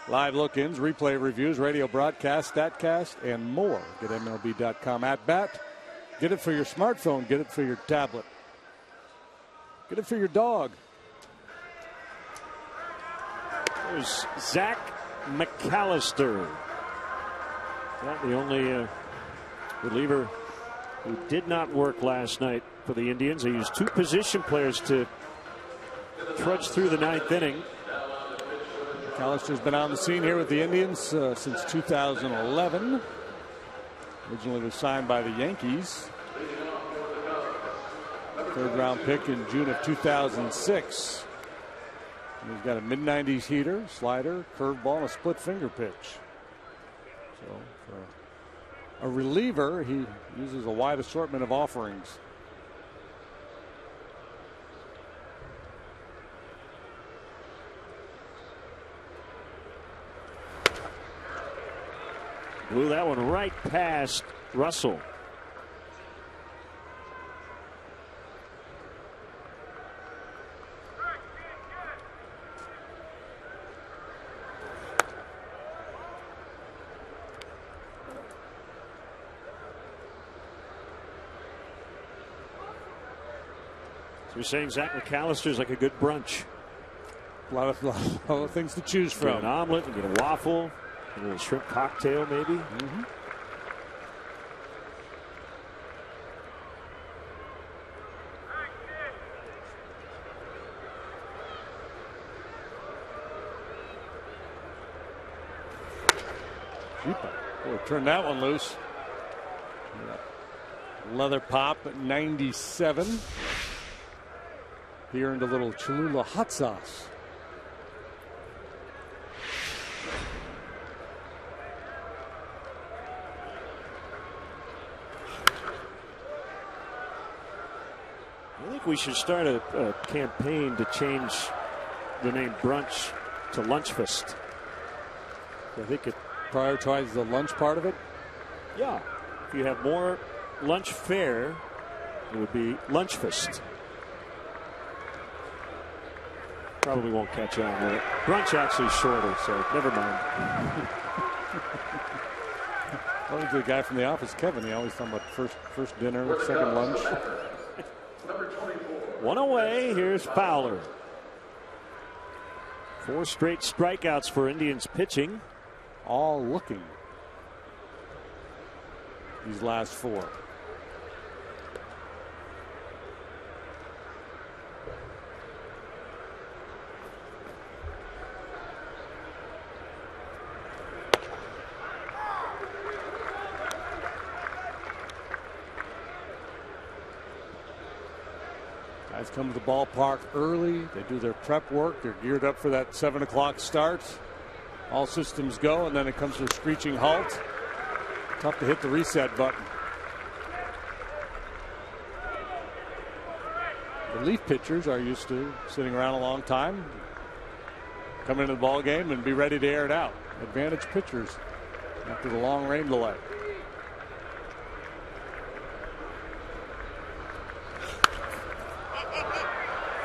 live look-ins, replay reviews, radio broadcast, StatCast, and more. Get MLB.com at bat. Get it for your smartphone. Get it for your tablet. Get it for your dog. There's Zach McAllister. Not the only reliever who did not work last night for the Indians. They used two position players to trudge through the ninth inning. McAllister's been on the scene here with the Indians since 2011. Originally was signed by the Yankees. Third-round pick in June of 2006. And he's got a mid-90s heater, slider, curveball, and a split-finger pitch. So for a reliever, he uses a wide assortment of offerings. Blew that one right past Russell. So you're saying Zach McAllister is like a good brunch? A lot of things to choose from. Get an omelet, and get a waffle. A little shrimp cocktail, maybe. Mm-hmm. Boy, turn that one loose. Leather pop at 97. He earned a little Cholula hot sauce. I think we should start a campaign to change the name brunch to Lunchfest. I think it prioritizes the lunch part of it. Yeah. If you have more lunch fare, it would be Lunchfest. Probably won't catch on with it. Brunch actually is shorter, so never mind. What was the guy from the office, Kevin? He always talking about first dinner, second lunch. One away. Here's Fowler. 4 straight strikeouts for Indians pitching. All looking. These last 4. Guys come to the ballpark early. They do their prep work. They're geared up for that 7 o'clock start. All systems go, and then it comes to a screeching halt. Tough to hit the reset button. Relief pitchers are used to sitting around a long time, come into the ball game and be ready to air it out. Advantage pitchers after the long rain delay.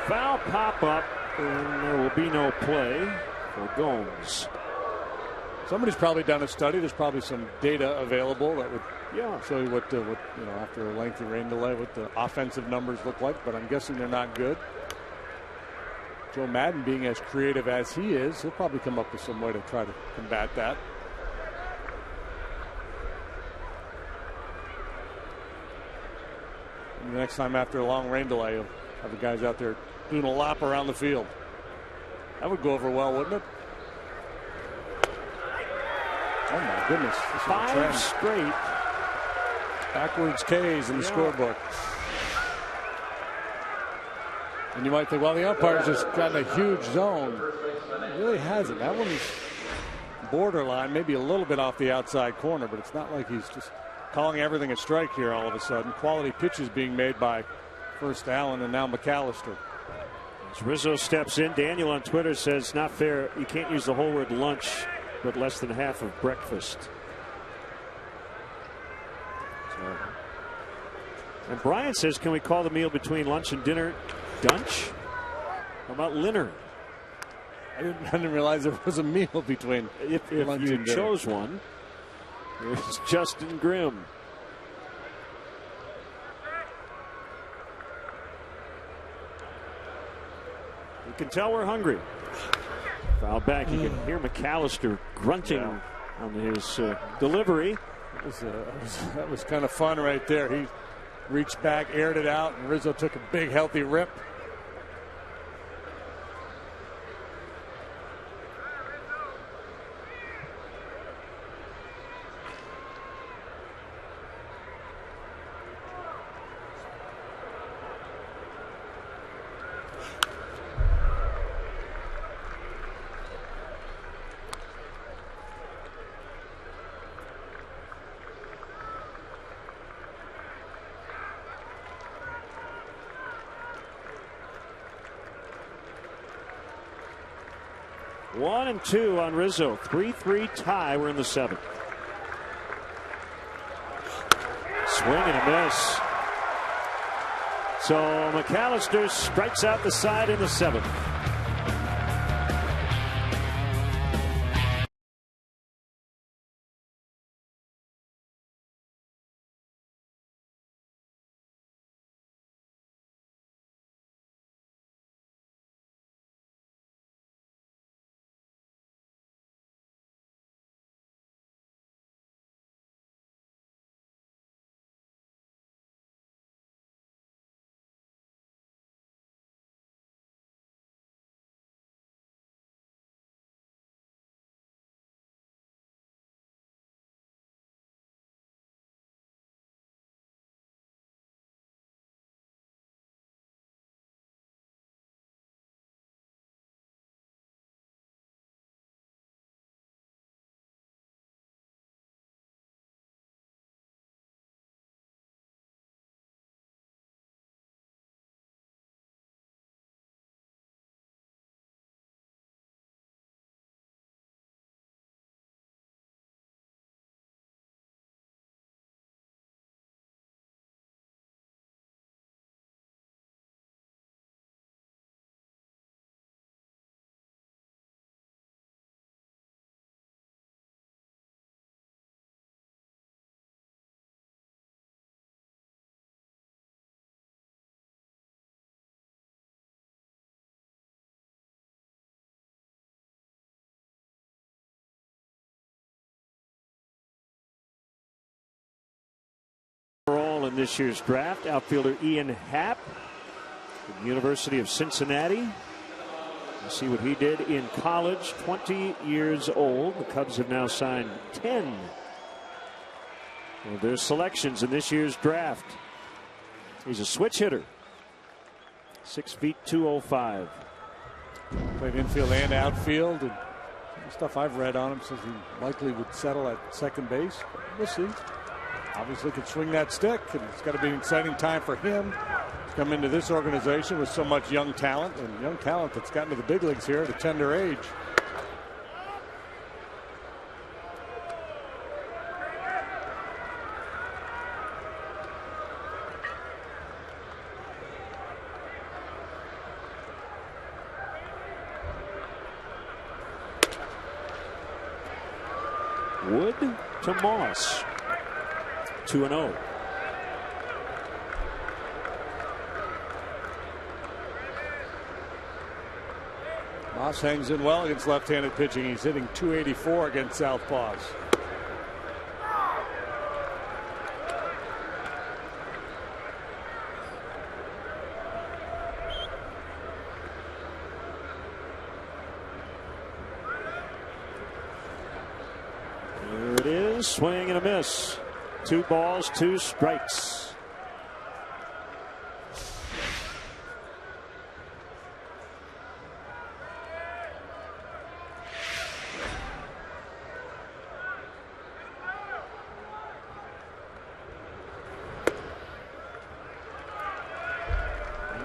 Foul pop up, and there will be no play for Gomes. Somebody's probably done a study. There's probably some data available that would show you what after a lengthy rain delay, what the offensive numbers look like. But I'm guessing they're not good. Joe Madden, being as creative as he is, he'll probably come up with some way to try to combat that. And the next time after a long rain delay, you'll have the guys out there doing a lap around the field. That would go over well, wouldn't it? Oh my goodness. This is 5 straight. Backwards K's in the scorebook. And you might think, well, the umpire's just gotten a huge zone. It really hasn't. That one's borderline, maybe a little bit off the outside corner, but it's not like he's just calling everything a strike here all of a sudden. Quality pitches being made by first Allen and now McAllister. As Rizzo steps in, Daniel on Twitter says, not fair. You can't use the whole word lunch, but less than half of breakfast. And Brian says, can we call the meal between lunch and dinner Dunch? How about Linner? I didn't realize there was a meal between if lunch you and dinner. chose one. Here's Justin Grimm. You can tell we're hungry. Foul back. You can hear McAllister grunting on his delivery. That was kind of fun right there. He reached back, aired it out, and Rizzo took a big, healthy rip. One and two on Rizzo. 3-3 tie. We're in the 7th. Swing and a miss. So McAllister strikes out the side in the 7th. Overall in this year's draft, outfielder Ian Happ from the University of Cincinnati. We'll see what he did in college. 20 years old. The Cubs have now signed 10 of their selections in this year's draft. He's a switch hitter. 6 feet 205. Played infield and outfield, and the stuff I've read on him says he likely would settle at second base. We'll see. Obviously could swing that stick, and it's got to be an exciting time for him to come into this organization with so much young talent, and young talent that's gotten to the big leagues here at a tender age. Wood to Moss. 2-0. Moss hangs in well against left-handed pitching. He's hitting .284 against southpaws. There it is. Swing and a miss. 2 balls, 2 strikes.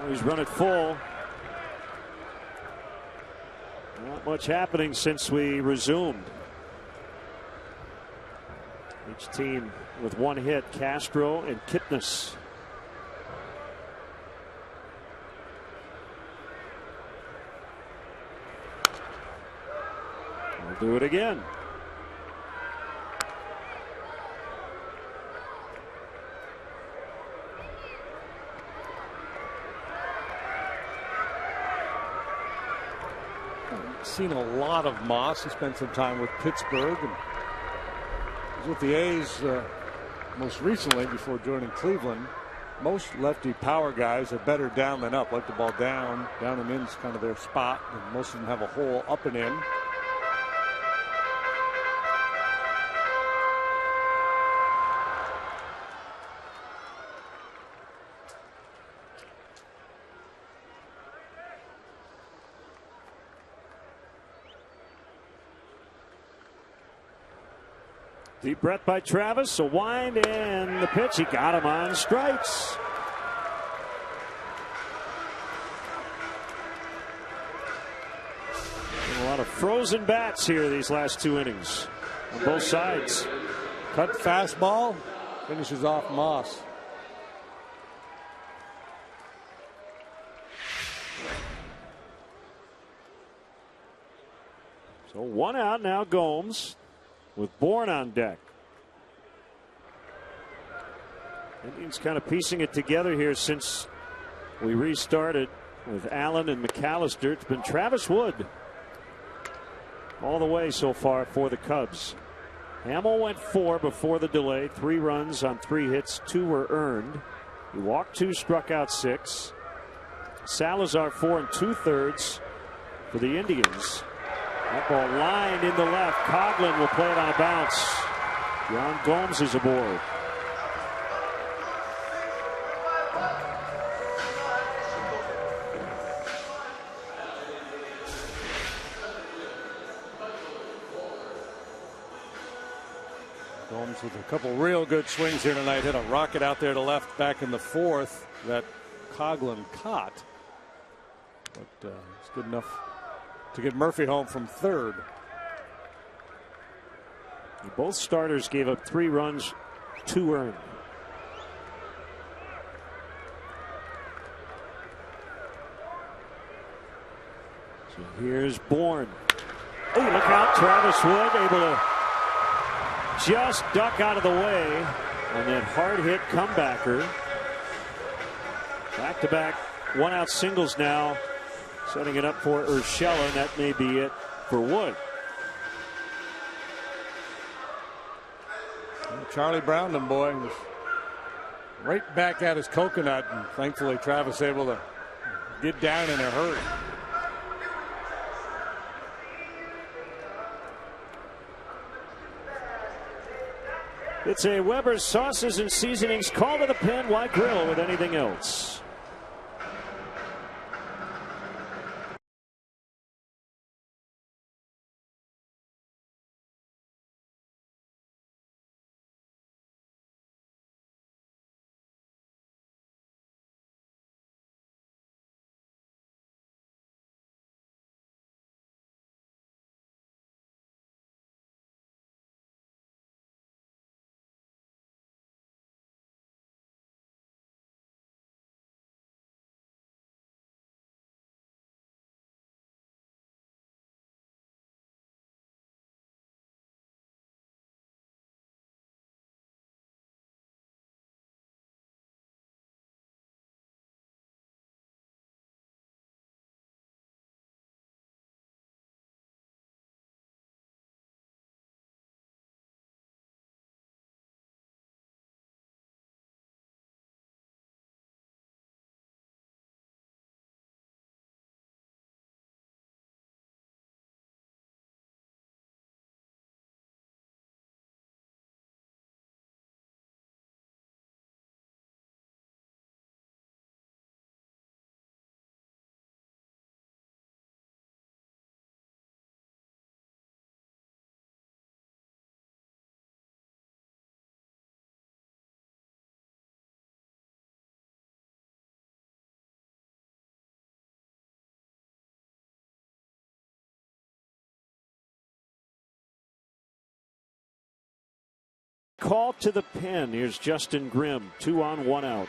He's run it full. Not much happening since we resumed. Each team with 1 hit, Castro and Kipnis. We'll do it again. I've seen a lot of Moss. He spent some time with Pittsburgh and was with the A's most recently before joining Cleveland. Most lefty power guys are better down than up. Like the ball down and in is kind of their spot, and most of them have a hole up and in. Deep breath by Travis. A wind and the pitch. He got him on strikes. And a lot of frozen bats here these last 2 innings on both sides. Cut fastball. Finishes off Moss. So 1 out now. Gomes with Bourne on deck. Indians kind of piecing it together here since we restarted with Allen and McAllister. It's been Travis Wood all the way so far for the Cubs. Hamill went 4 before the delay. 3 runs on 3 hits. 2 were earned. He walked 2, struck out 6. Salazar 4 2/3 for the Indians. That ball lined in the left. Coghlan will play it on a bounce. Yan Gomes is aboard. Gomes with a couple real good swings here tonight. Hit a rocket out there to left back in the 4th that Coghlan caught. But it's good enough to get Murphy home from 3rd. Both starters gave up 3 runs, 2 earned. So here's Bourne. Oh, look out. Travis Wood able to just duck out of the way on that hard hit comebacker. Back-to-back 1-out singles now. Setting it up for Urshela, and that may be it for Wood. Charlie Brown, them boy, was right back at his coconut, and thankfully Travis able to get down in a hurry. It's a Weber's Sauces and Seasonings call to the pen. Why grill with anything else? Call to the pen. Here's Justin Grimm. 2 on, 1 out.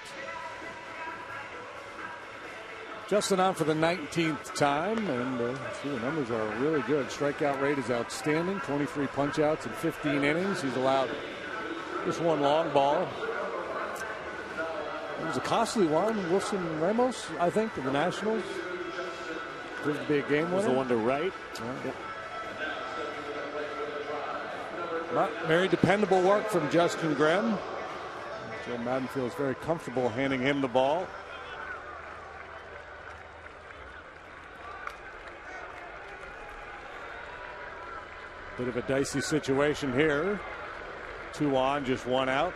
Justin on for the 19th time, and the numbers are really good. Strikeout rate is outstanding. 23 punch-outs in 15 innings. He's allowed just 1 long ball. It was a costly one. Wilson Ramos, I think, of the Nationals. Proved to be a game winner. Was the one to right. Yep. But very dependable work from Justin Grimm. Joe Madden feels very comfortable handing him the ball. Bit of a dicey situation here. 2 on, just 1 out.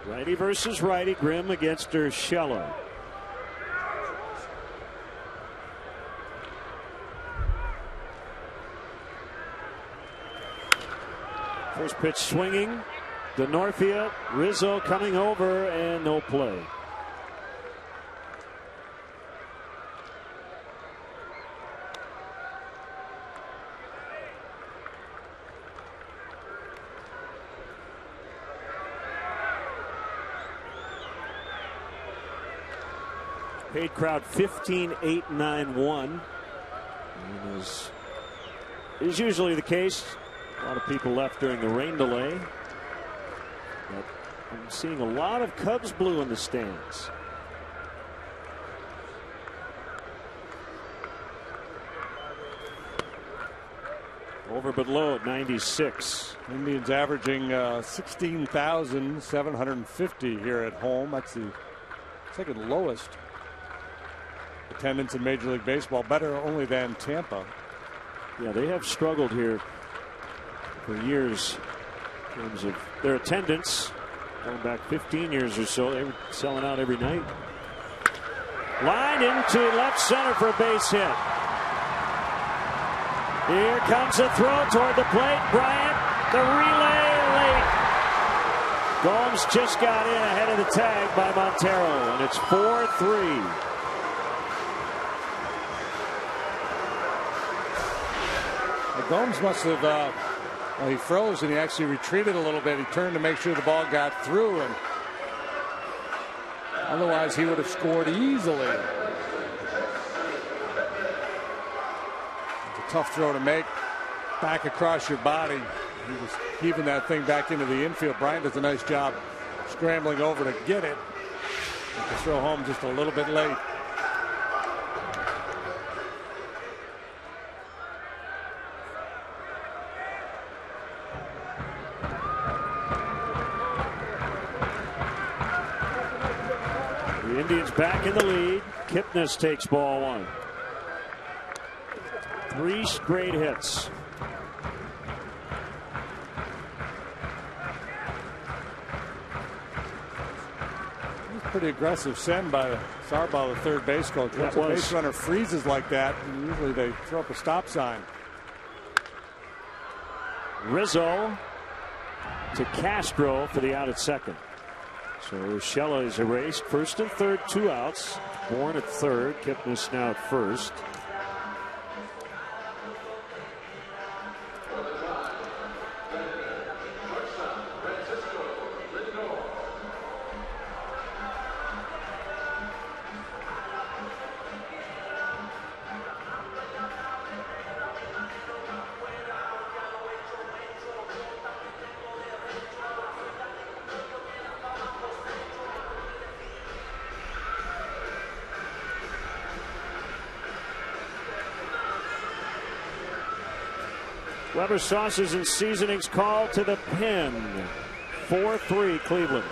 Righty versus righty. Grimm against Urshela. First pitch swinging. Denorfia, Rizzo coming over, and no play. Paid crowd 15,891. As is usually the case, a lot of people left during the rain delay. But I'm seeing a lot of Cubs blue in the stands. Over but low at 96. Indians averaging 16,750 here at home. That's the second lowest attendance in Major League Baseball. Better only than Tampa. Yeah, they have struggled here for years in terms of their attendance. Going back 15 years or so, they were selling out every night. Line into left center for a base hit. Here comes a throw toward the plate. Bryant, the relay late. Gomes just got in ahead of the tag by Montero, and it's 4-3. Gomes must have, well, he froze and he actually retreated a little bit. He turned to make sure the ball got through, and otherwise he would have scored easily. It's a tough throw to make back across your body. He was heaving that thing back into the infield. Bryant does a nice job scrambling over to get it. But the throw home just a little bit late. Indians back in the lead. Kipnis takes ball one. 3 straight hits. Pretty aggressive send by Sarba, the third base coach. Once a base runner freezes like that, usually they throw up a stop sign. Rizzo to Castro for the out at second. So Urshela is erased. First and third, 2 outs. Bourne at third. Kipnis now at first. Weber sauces and seasonings called to the pin. 4-3 Cleveland.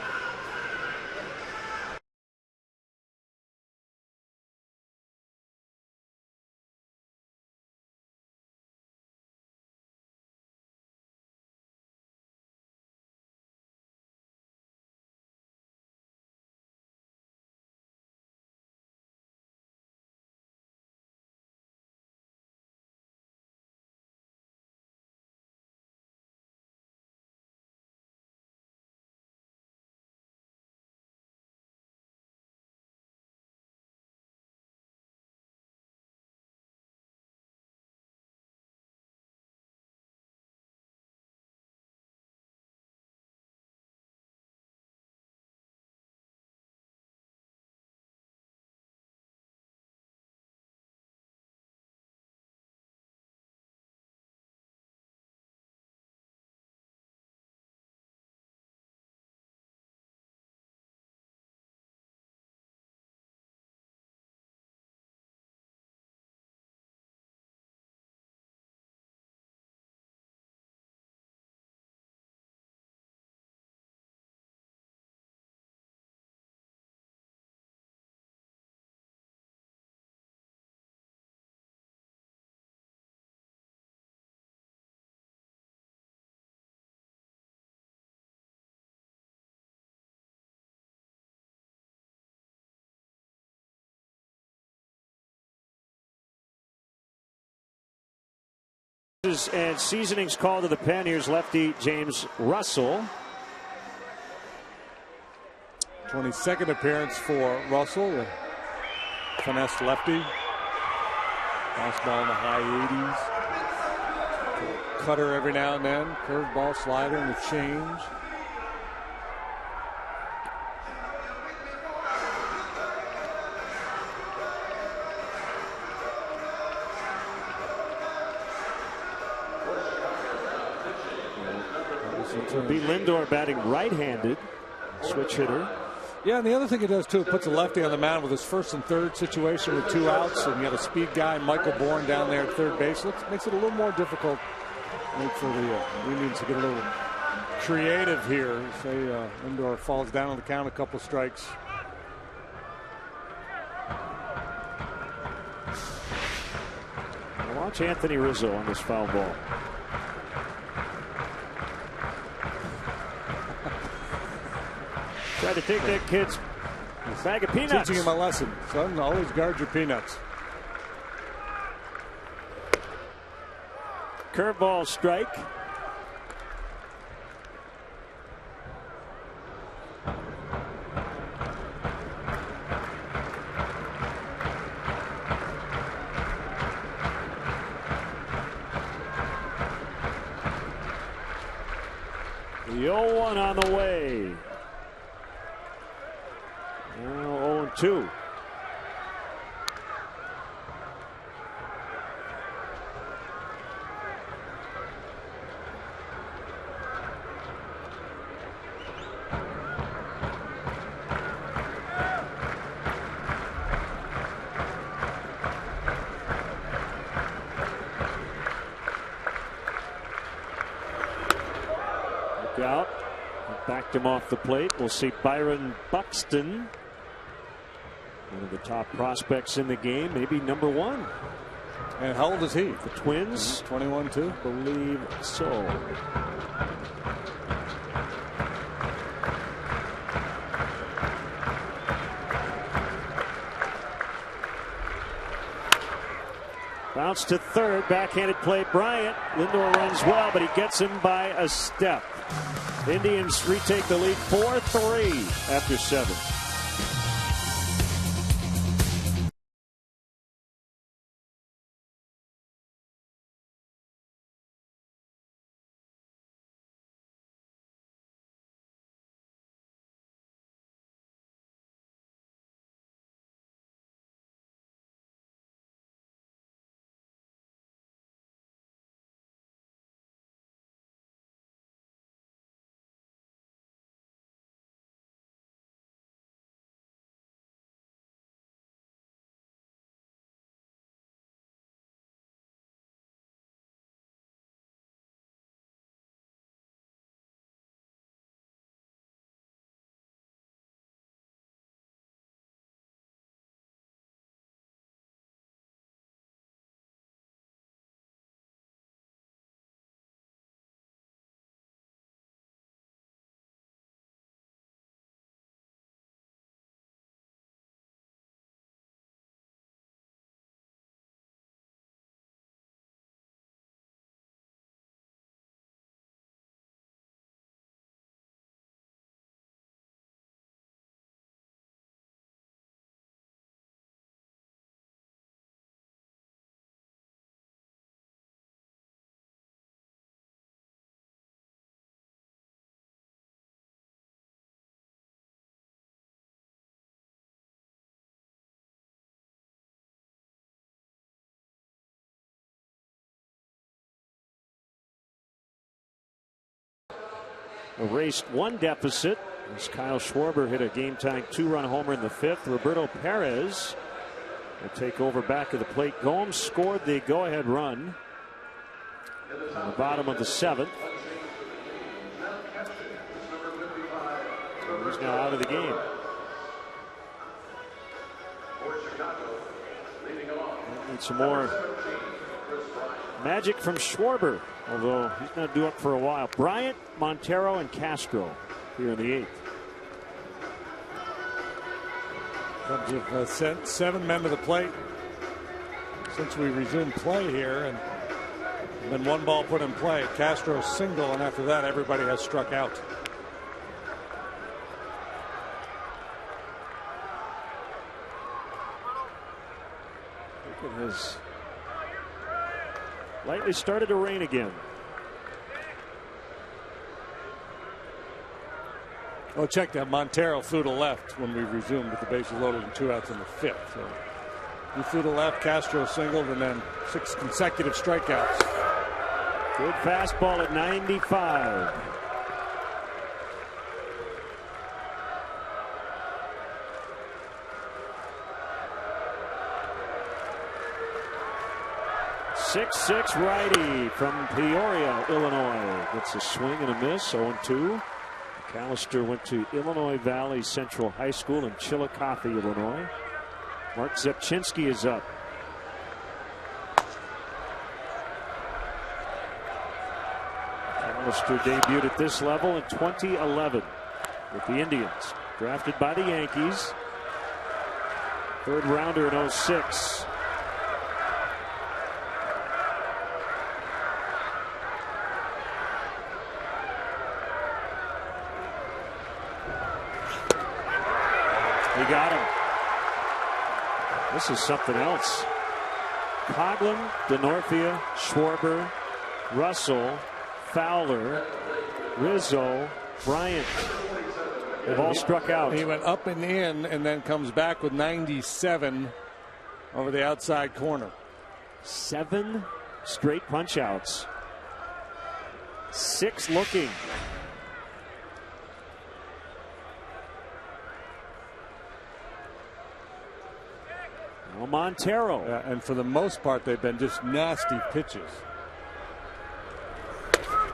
And seasonings called to the pen. Here's lefty James Russell. 22nd appearance for Russell, the finesse lefty. Fastball in the high 80s. Cutter every now and then. Curveball, slider, and the change. It'll be Lindor batting right-handed, switch hitter. Yeah, and the other thing it does too, it puts a lefty on the mound with his first and third situation with 2 outs, and you have a speed guy, Michael Bourne, down there at third base. Makes it a little more difficult for the Indians to get a little creative here. Say Lindor falls down on the count, a couple strikes. Watch Anthony Rizzo on this foul ball. Try to take that kid's bag of peanuts. Teaching him a lesson. Son, always guard your peanuts. Curveball strike. The 0-1 on the way. Now 0-2. Look out. Backed him off the plate. We'll see Byron Buxton One of the top prospects in the game, maybe number one. And how old is he? The Twins? 21 too? Believe so. Bounce to third, backhanded play. Bryant. Lindor runs well, but he gets him by a step. Indians retake the lead 4-3 after 7. Erased one deficit as Kyle Schwarber hit a game-tying 2-run homer in the 5th. Roberto Perez will take over back of the plate. Gomes scored the go-ahead run in the bottom of the 7th. He's now out of the game. Need some more magic from Schwarber, although he's not due up for a while. Bryant, Montero, and Castro here in the 8th. Cubs have sent 7 men to the plate since we resumed play here, and then 1 ball put in play. Castro single, and after that everybody has struck out. It has lightly started to rain again. Oh, check that. Montero flew to left when we resumed with the bases loaded and 2 outs in the 5th. So he flew to left, Castro singled, and then 6 consecutive strikeouts. Good fastball at 95. Six righty from Peoria, Illinois. Gets a swing and a miss, 0-2. McAllister went to Illinois Valley Central High School in Chillicothe, Illinois. Mark Zepchinski is up. McAllister debuted at this level in 2011 with the Indians. Drafted by the Yankees. 3rd rounder in 06. He got him. This is something else. Coghlan, Denorfia, Schwarber, Russell, Fowler, Rizzo, Bryant. They've all struck out. He went up and in and then comes back with 97 over the outside corner. 7 straight punch outs. 6 looking. Montero. Yeah, and for the most part, they've been just nasty pitches.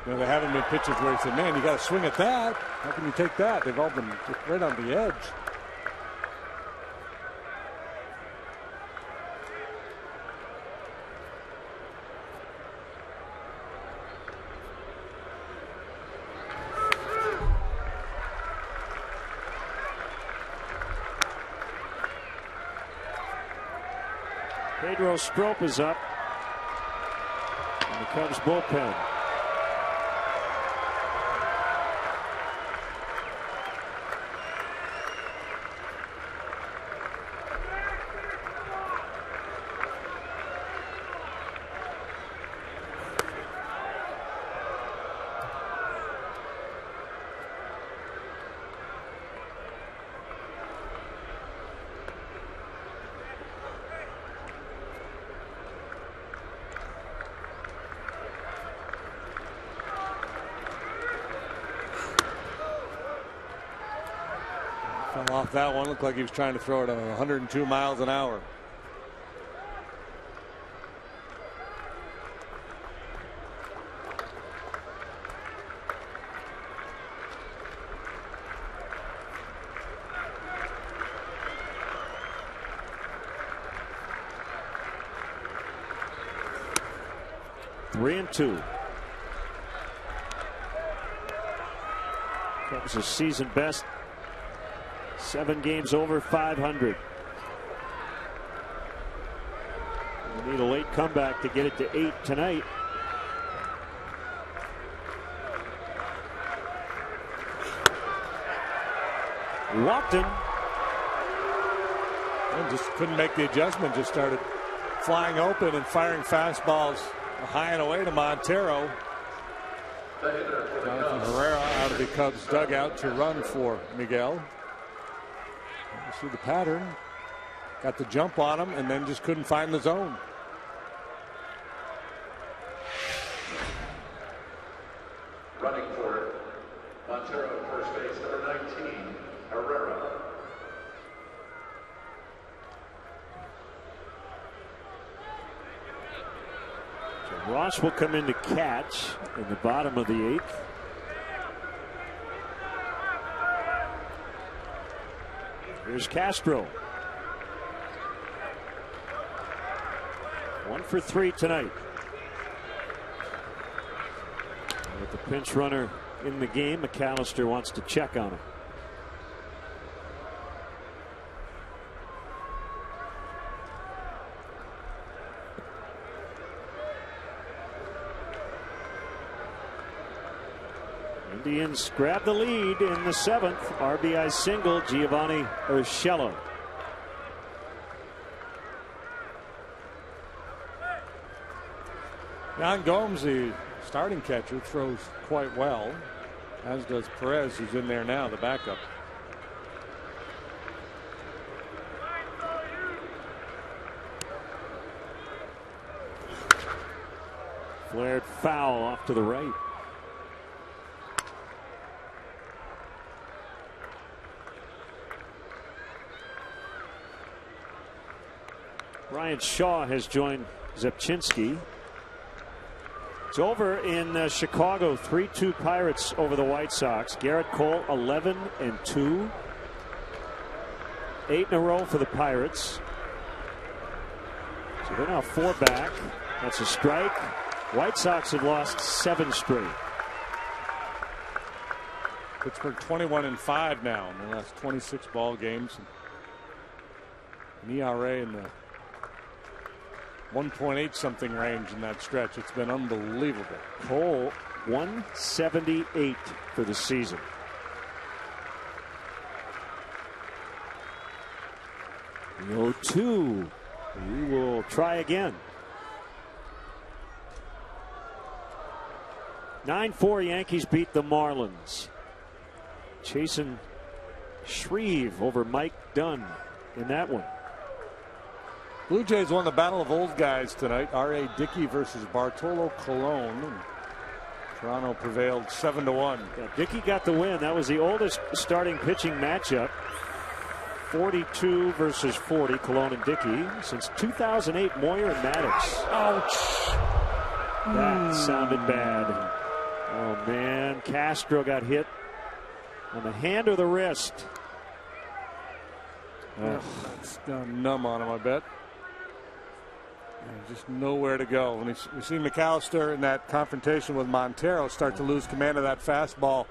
You know, they haven't been pitches where he said, man, you got to swing at that. How can you take that? They've all been right on the edge. Pedro Strop is up. And the Cubs bullpen. Fell off that one. Looked like he was trying to throw it at 102 miles an hour. Three and two. Cubs a season best. 7 games over 500. We need a late comeback to get it to 8 tonight. Walked him. And just couldn't make the adjustment. Just started flying open and firing fastballs high and away to Montero. Jonathan Herrera out of the Cubs dugout to run for Miguel. You see the pattern. Got the jump on him and then just couldn't find the zone. Running for it, Montero, first base, number 19, Herrera. So Ross will come in to catch in the bottom of the 8th. Here's Castro. 1 for 3 tonight. With the pinch runner in the game, McAllister wants to check on him. Indians grab the lead in the 7th. RBI single, Giovanni Urshela. Yan Gomes, the starting catcher, throws quite well, as does Perez, who's in there now, the backup. Flared foul off to the right. Ryan Shaw has joined Zepchinski. It's over in Chicago. 3-2 Pirates over the White Sox. Garrett Cole 11-2. 8 in a row for the Pirates. So they're now 4 back. That's a strike. White Sox have lost 7 straight. Pittsburgh 21-5 now in the last 26 ball games. An ERA in the 1.8 something range in that stretch. It's been unbelievable. Cole 178 for the season. The 0-2. We will try again. 9-4 Yankees beat the Marlins. Chasen Shreve over Mike Dunn in that one. Blue Jays won the battle of old guys tonight. R.A. Dickey versus Bartolo Colon. Toronto prevailed 7-1. Yeah, Dickey got the win. That was the oldest starting pitching matchup. 42 versus 40, Colon and Dickey. Since 2008, Moyer and Maddox. Ouch. That sounded bad. Oh, man. Castro got hit on the hand or the wrist. It's gone numb on him, I bet. Just nowhere to go. And we see McAllister in that confrontation with Montero start to lose command of that fastball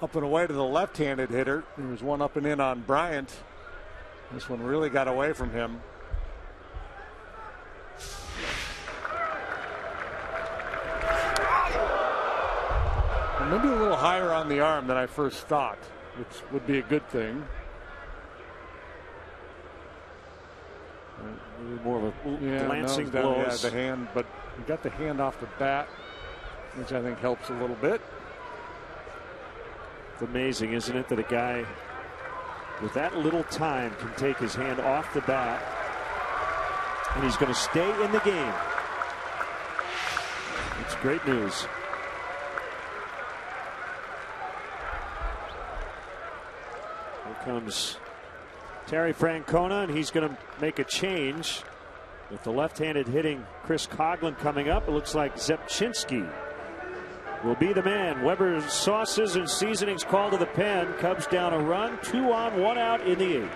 up and away to the left-handed hitter. There was one up and in on Bryant. This one really got away from him. Maybe a little higher on the arm than I first thought, which would be a good thing. More of a glancing blows. Yeah, the hand, but he got the hand off the bat, which I think helps a little bit. It's amazing, isn't it, that a guy with that little time can take his hand off the bat, and he's going to stay in the game. It's great news. Here comes Terry Francona, and he's going to make a change with the left-handed hitting Chris Coghlan coming up. It looks like Zepchinski will be the man. Weber's sauces and seasonings called to the pen. Cubs down a run, 2 on, 1 out in the 8th.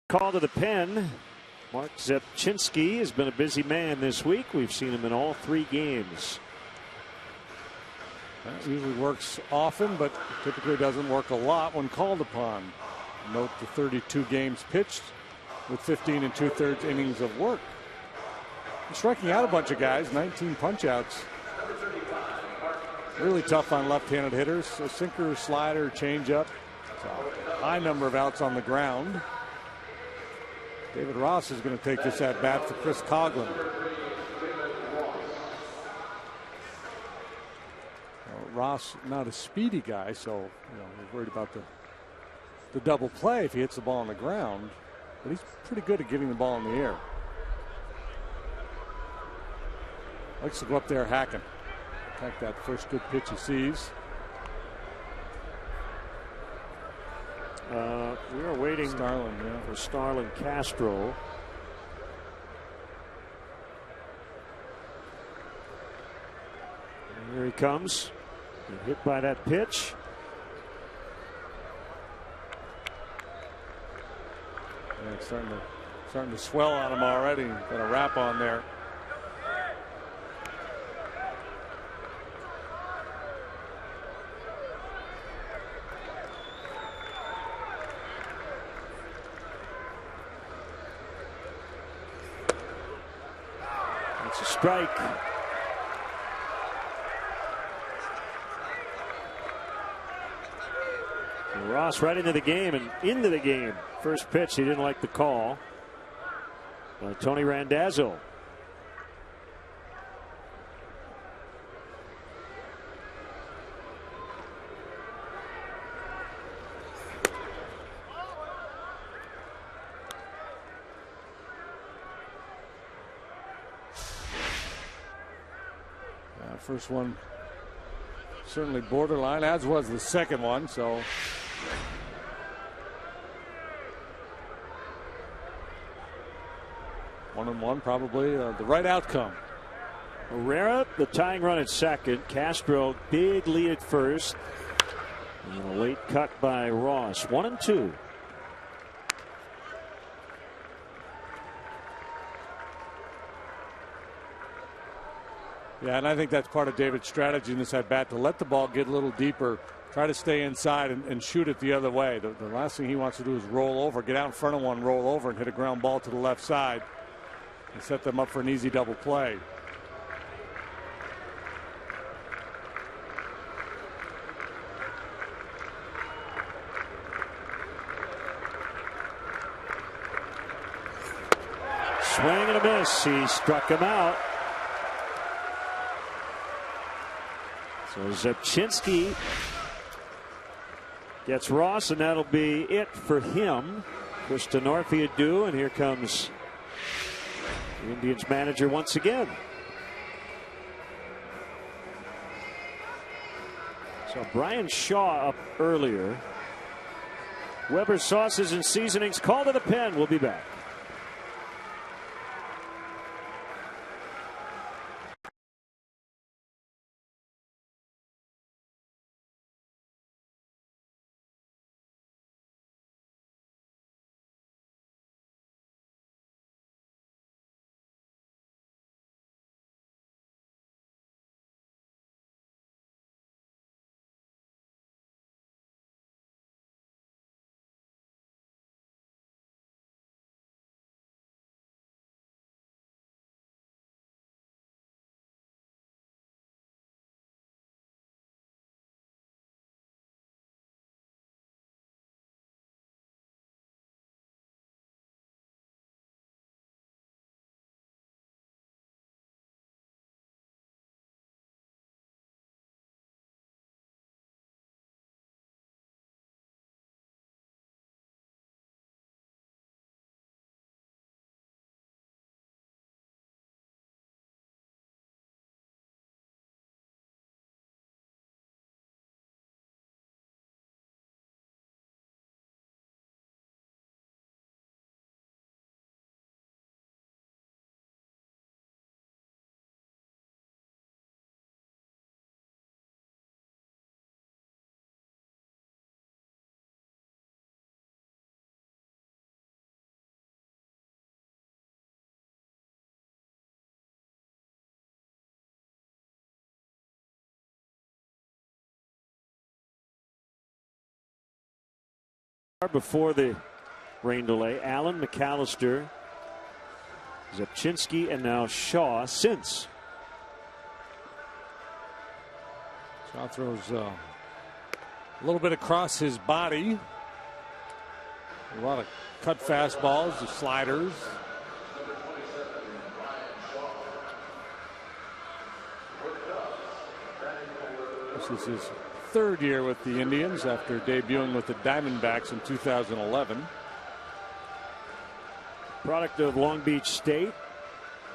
Call to the pen. Mark Zepchinski has been a busy man this week. We've seen him in all 3 games. That usually works often, but typically doesn't work a lot when called upon. Note the 32 games pitched with 15 2/3 innings of work. He's striking out a bunch of guys, 19 punch-outs. Really tough on left-handed hitters. A sinker, slider, changeup. So high number of outs on the ground. David Ross is going to take this at bat for Chris Coghlan. Ross, not a speedy guy, so he's worried about the double play if he hits the ball on the ground. But he's pretty good at getting the ball in the air. Likes to go up there hacking. Attack that first good pitch he sees. We are waiting for Starlin Castro. And here he comes. Hit by that pitch. Yeah, it's starting to swell on him already. Got a wrap on there. It's a strike. Ross right into the game and into the game. First pitch, he didn't like the call by Tony Randazzo. First one certainly borderline, as was the second one. So 1-1, probably the right outcome. Herrera, the tying run at second. Castro, big lead at first. And a late cut by Ross. 1-2. Yeah, and I think that's part of David's strategy in this at-bat, to let the ball get a little deeper, try to stay inside and shoot it the other way. The last thing he wants to do is roll over, get out in front of one, roll over, and hit a ground ball to the left side and set them up for an easy double play. Swing and a miss. He struck him out. So Zepchinski gets Ross, and that'll be it for him. Chris Denorfia due, and here comes the Indians manager once again. So Brian Shaw up earlier. Weber Sauces and Seasonings. Call to the pen. We'll be back. Before the rain delay, Allen, McAllister, Zepchinski, and now Shaw since. Shaw throws a little bit across his body. A lot of cut fastballs, the sliders. This is his third year with the Indians after debuting with the Diamondbacks in 2011. Product of Long Beach State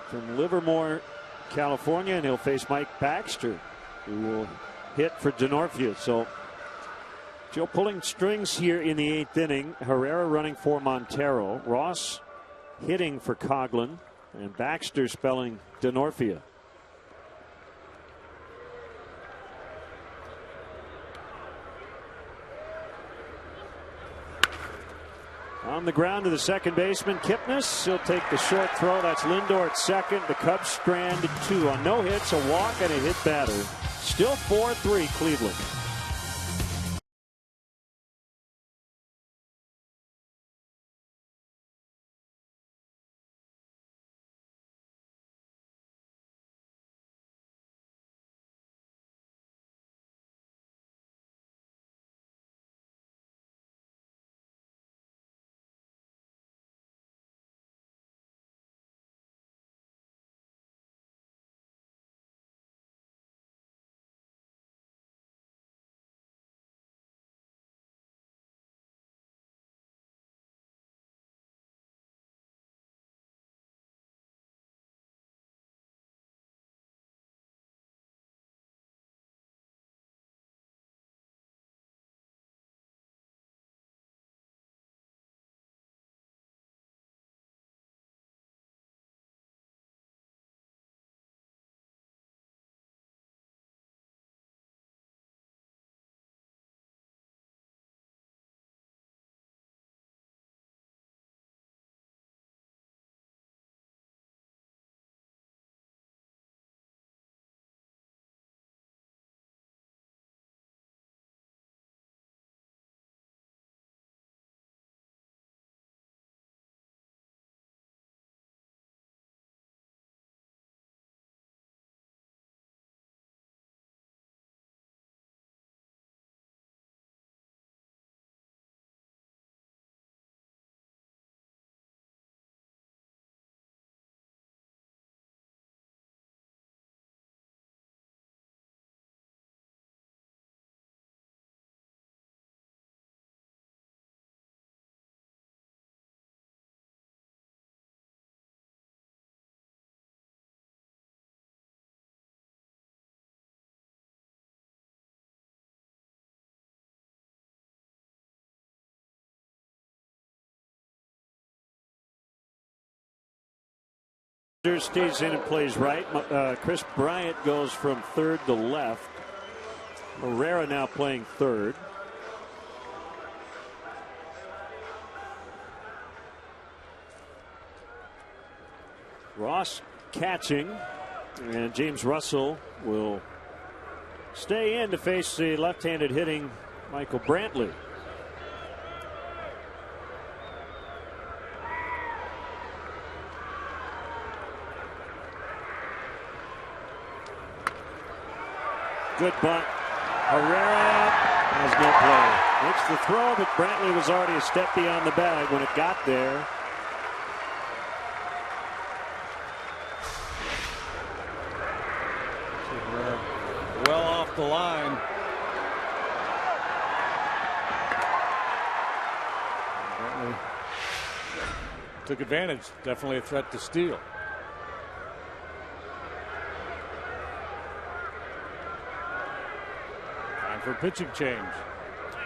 from Livermore, California, and he'll face Mike Baxter, who will hit for Denorfia. So Joe pulling strings here in the 8th inning. Herrera running for Montero, Ross hitting for Coghlan, and Baxter spelling Denorfia. On the ground to the second baseman, Kipnis. He'll take the short throw. That's Lindor at second. The Cubs stranded 2 on no hits, a walk, and a hit batter. Still 4-3 Cleveland. Stays in and plays right. Chris Bryant goes from third to left. Herrera now playing third. Ross catching, and James Russell will stay in to face the left-handed hitting Michael Brantley. Good bunt. Herrera has no play. Makes the throw, but Brantley was already a step beyond the bag when it got there. Well off the line. Brantley took advantage. Definitely a threat to steal. For pitching change.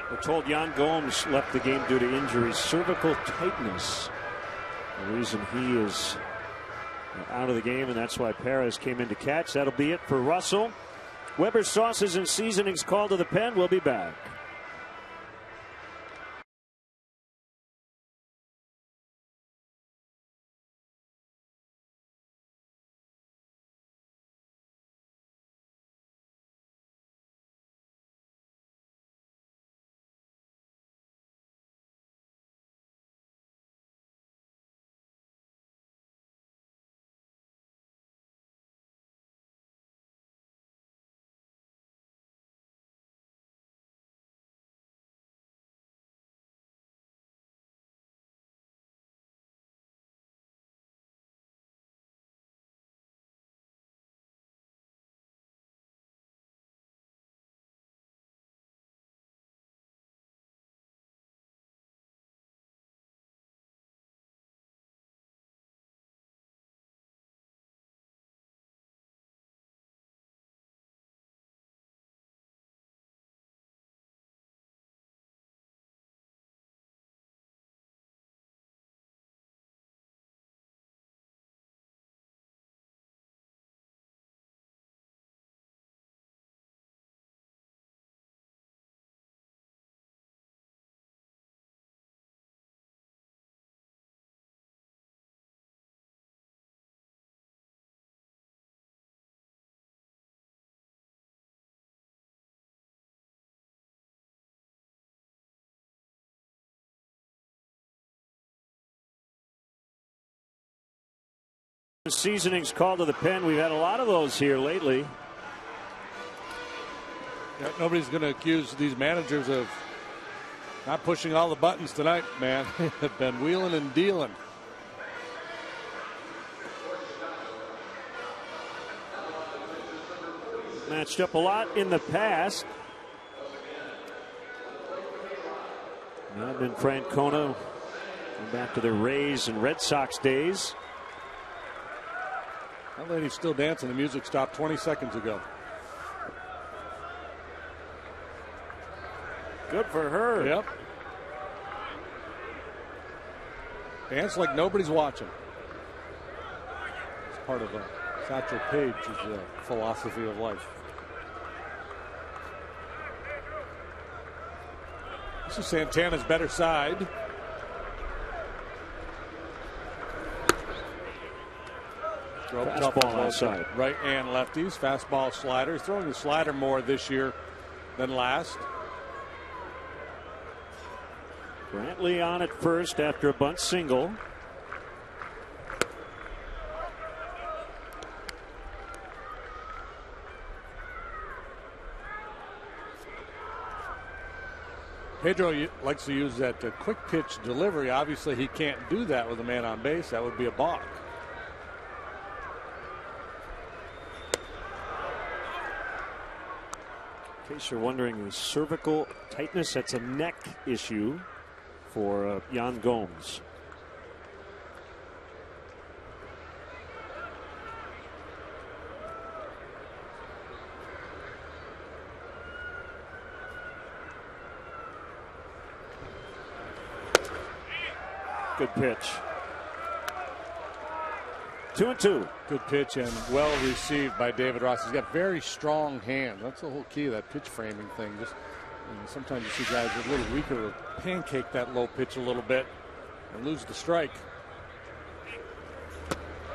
We're told Yan Gomes left the game due to injury, cervical tightness. The reason he is out of the game, and that's why Perez came in to catch. That'll be it for Russell. Weber's Sauces and Seasonings called to the pen. We'll be back. Seasonings called to the pen. We've had a lot of those here lately. Yeah, nobody's going to accuse these managers of not pushing all the buttons tonight, man. They've been wheeling and dealing. Matched up a lot in the past. Not been Francona. Going back to the Rays and Red Sox days. That lady's still dancing. The music stopped 20 seconds ago. Good for her. Yep. Dance like nobody's watching. It's part of Satchel Paige's philosophy of life. This is Santana's better side. Fastball outside. Right and lefties. Fastball, slider. He's throwing the slider more this year than last. Brantley on at first after a bunt single. Pedro likes to use that quick pitch delivery. Obviously, he can't do that with a man on base. That would be a balk. In case you're wondering, the cervical tightness, that's a neck issue for Yan Gomes. Good pitch. 2-2. Good pitch and well received by David Ross. He's got very strong hands. That's the whole key of that pitch framing thing. Just sometimes you see guys a little weaker who pancake that low pitch a little bit and lose the strike.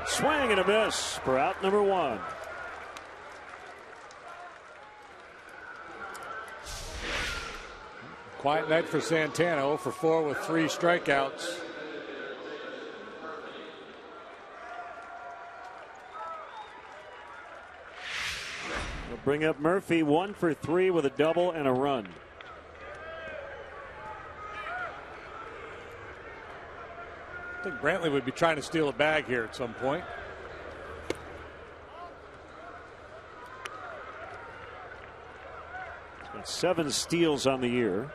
Swing and a miss for out number 1. Quiet night for Santana. 0 for 4 with 3 strikeouts. We'll bring up Murphy, 1 for 3 with a double and a run. I think Brantley would be trying to steal a bag here at some point. He's got 7 steals on the year.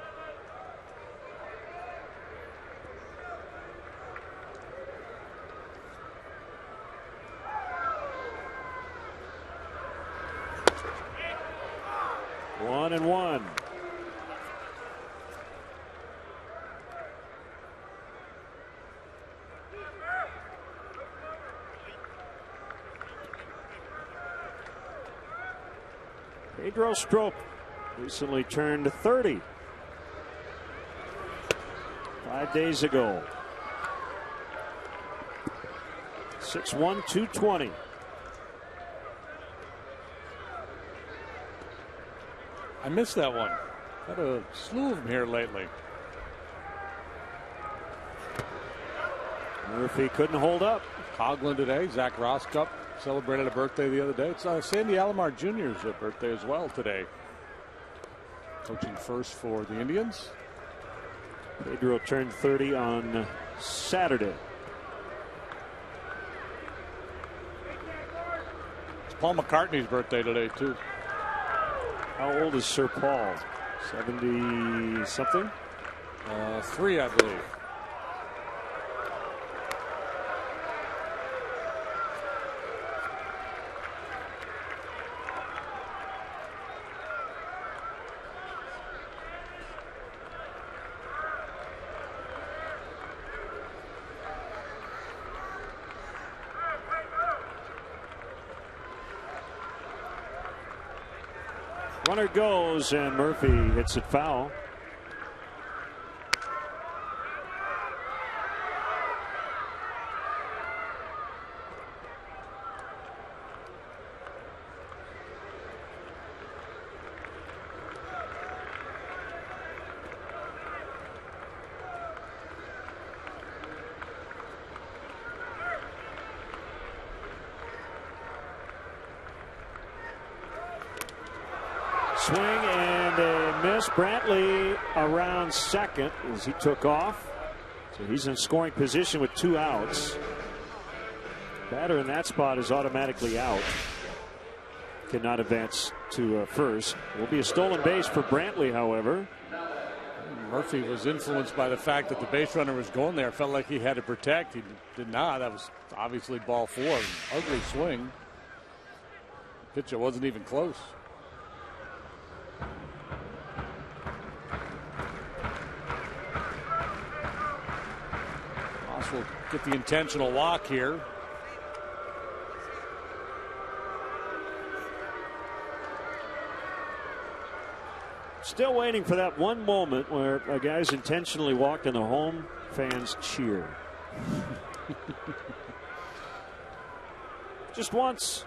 One and one. Pedro Strop recently turned 30. 5 days ago. 6'1", 220. I missed that one. Had a slew of them here lately. Murphy couldn't hold up. Coghlan today. Zach Rosscup celebrated a birthday the other day. It's Sandy Alomar Jr.'s birthday as well today. Coaching first for the Indians. Pedro turned 30 on Saturday. It's Paul McCartney's birthday today, too. How old is Sir Paul? 70 something? 3, I believe. Runner goes, and Murphy hits it foul. Swing and a miss. Brantley around second as he took off. So he's in scoring position with 2 outs. Batter in that spot is automatically out. Cannot advance to first. Will be a stolen base for Brantley, however. Murphy was influenced by the fact that the base runner was going there. Felt like he had to protect. He did not. That was obviously ball 4. Ugly swing. Pitcher wasn't even close. Will get the intentional walk here. Still waiting for that one moment where a guy's intentionally walked and the home fans cheer. Just once.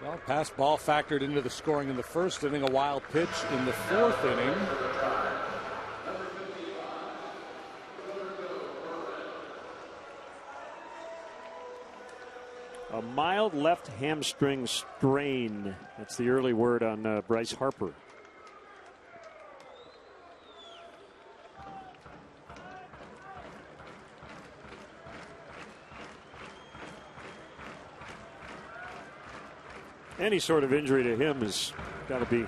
Well, pass ball factored into the scoring in the first inning. A wild pitch in the 4th inning. A mild left hamstring strain. That's the early word on Bryce Harper. Any sort of injury to him has got to be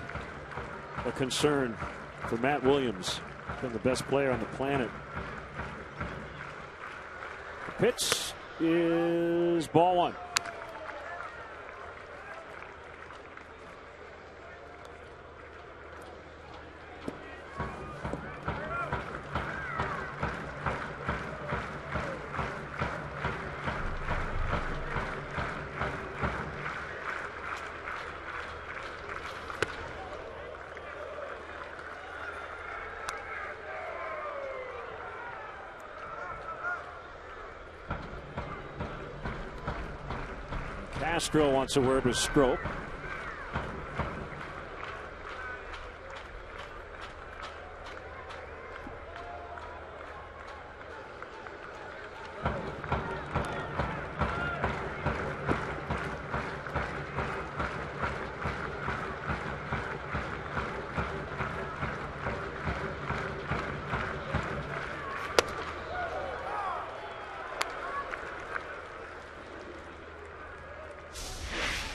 a concern for Matt Williams. Been the best player on the planet. The pitch is ball one. Castro wants a word with Strop.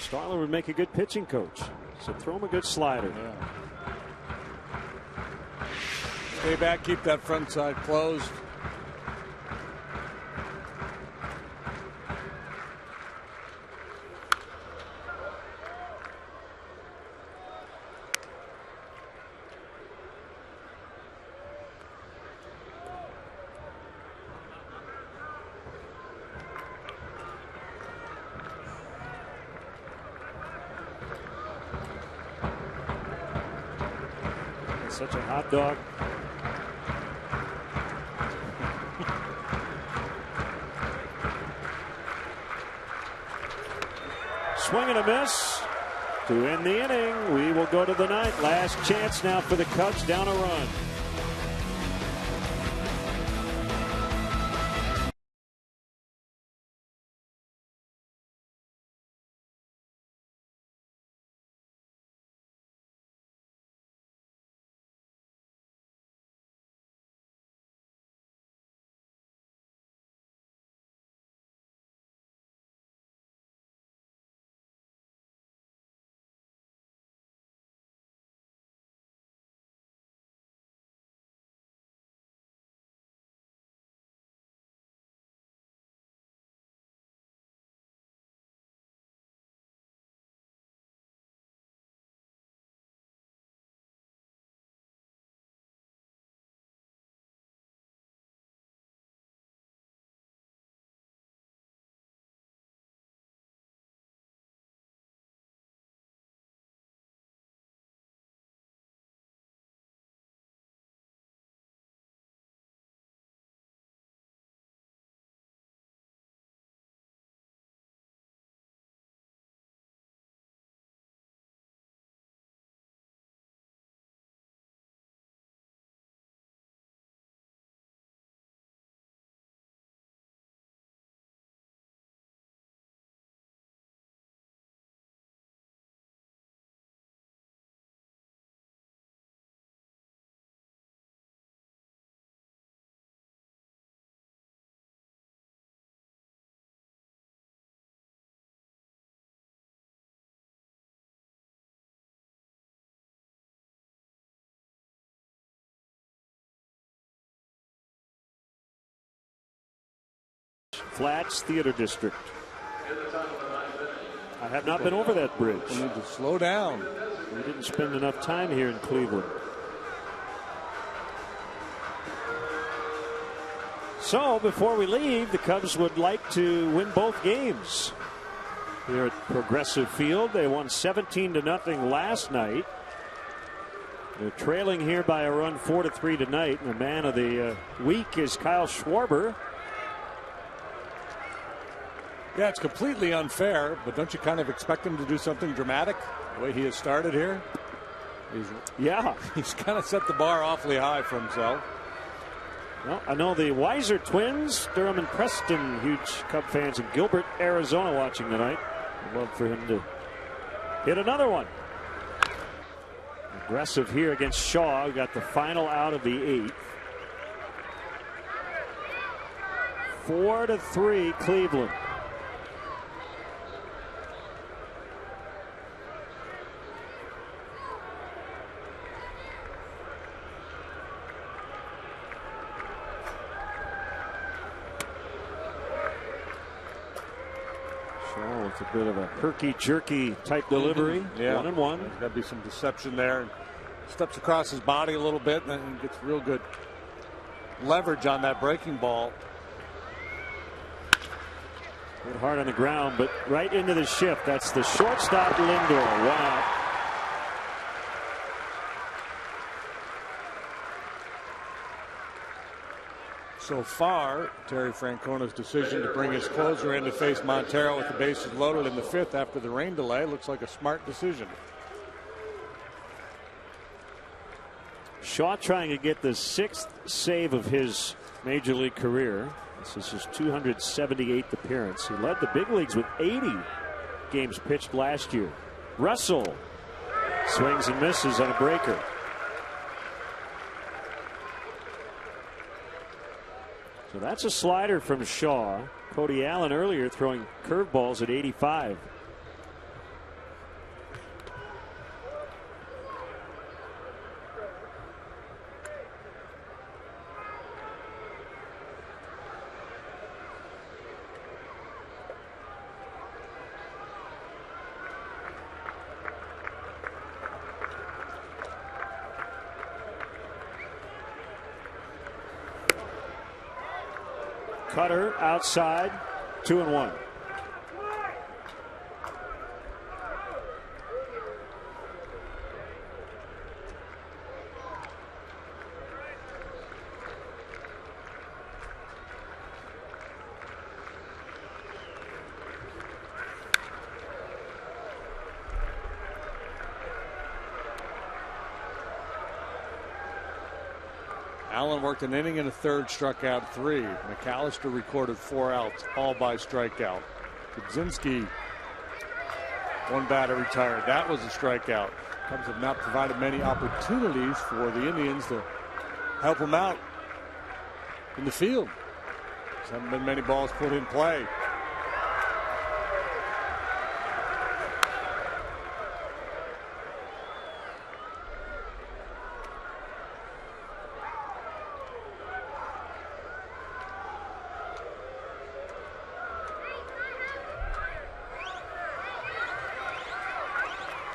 Starler would make a good pitching coach. So throw him a good slider. Yeah. Stay back, keep that front side closed. Such a hot dog. Swing and a miss to end the inning. We will go to the ninth. Last chance now for the Cubs, down a run. Flats Theater District. I have not been over that bridge. You need to slow down. We didn't spend enough time here in Cleveland. So before we leave, the Cubs would like to win both games here at Progressive Field. They won 17-0 last night. They're trailing here by a run 4-3 tonight. And the man of the week is Kyle Schwarber. Yeah, it's completely unfair, but don't you kind of expect him to do something dramatic the way he has started here? He's kind of set the bar awfully high for himself. Well, I know the Weiser twins, Durham and Preston, huge Cub fans in Gilbert, Arizona, watching tonight. I'd love for him to hit another one. Aggressive here against Shaw. Got the final out of the 8th. 4-3 Cleveland. Shaw with a bit of a herky-jerky type delivery. Yeah. 1-1. There's got to be some deception there. Steps across his body a little bit and then gets real good leverage on that breaking ball. Good hard on the ground, but right into the shift. That's the shortstop, Lindor. 1 out. So far, Terry Francona's decision to bring his closer in to face Montero with the bases loaded in the 5th after the rain delay looks like a smart decision. Shaw trying to get the 6th save of his major league career. This is his 278th appearance. He led the big leagues with 80 games pitched last year. Russell swings and misses on a breaker. So that's a slider from Shaw. Cody Allen earlier throwing curveballs at 85. Cutter outside, 2-1. Allen worked an inning and a third, struck out 3. McAllister recorded 4 outs, all by strikeout. Kudzinski, 1 batter retired. That was a strikeout. Cubs have not provided many opportunities for the Indians to help them out in the field. There haven't been many balls put in play.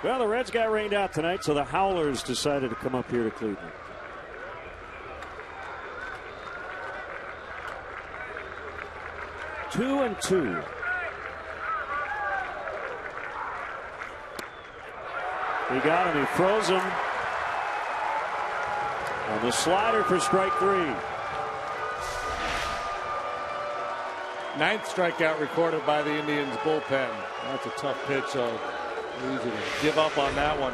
Well, the Reds got rained out tonight, so the Howlers decided to come up here to Cleveland. Two and two. He got him. He froze him. On the slider for strike 3. 9th strikeout recorded by the Indians bullpen. That's a tough pitch, so easy to give up on that one.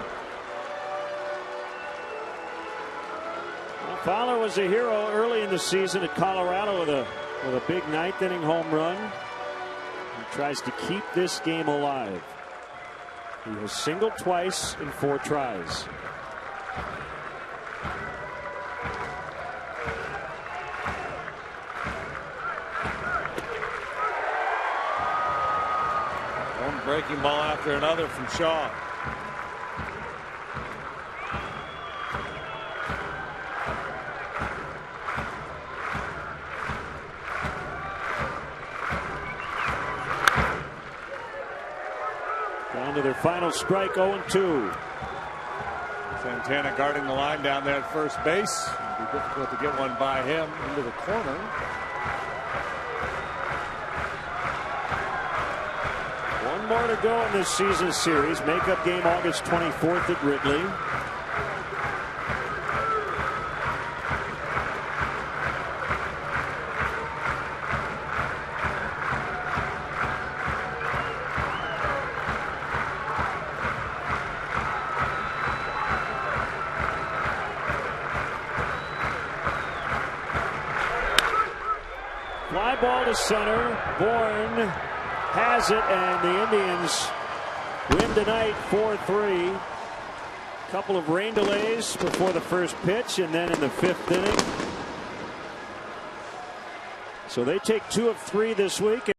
Well, Fowler was a hero early in the season at Colorado with a big 9th inning home run. He tries to keep this game alive. He has singled twice in 4 tries. One breaking ball after another from Shaw. Down to their final strike, 0-2. Santana guarding the line down there at first base. It'll be difficult to get one by him into the corner. One more to go in this season series. Makeup game August 24th at Wrigley. Fly ball to center. Bourne has it, and the Indians win tonight 4-3. Couple of rain delays before the first pitch, and then in the 5th inning. So they take 2 of 3 this week.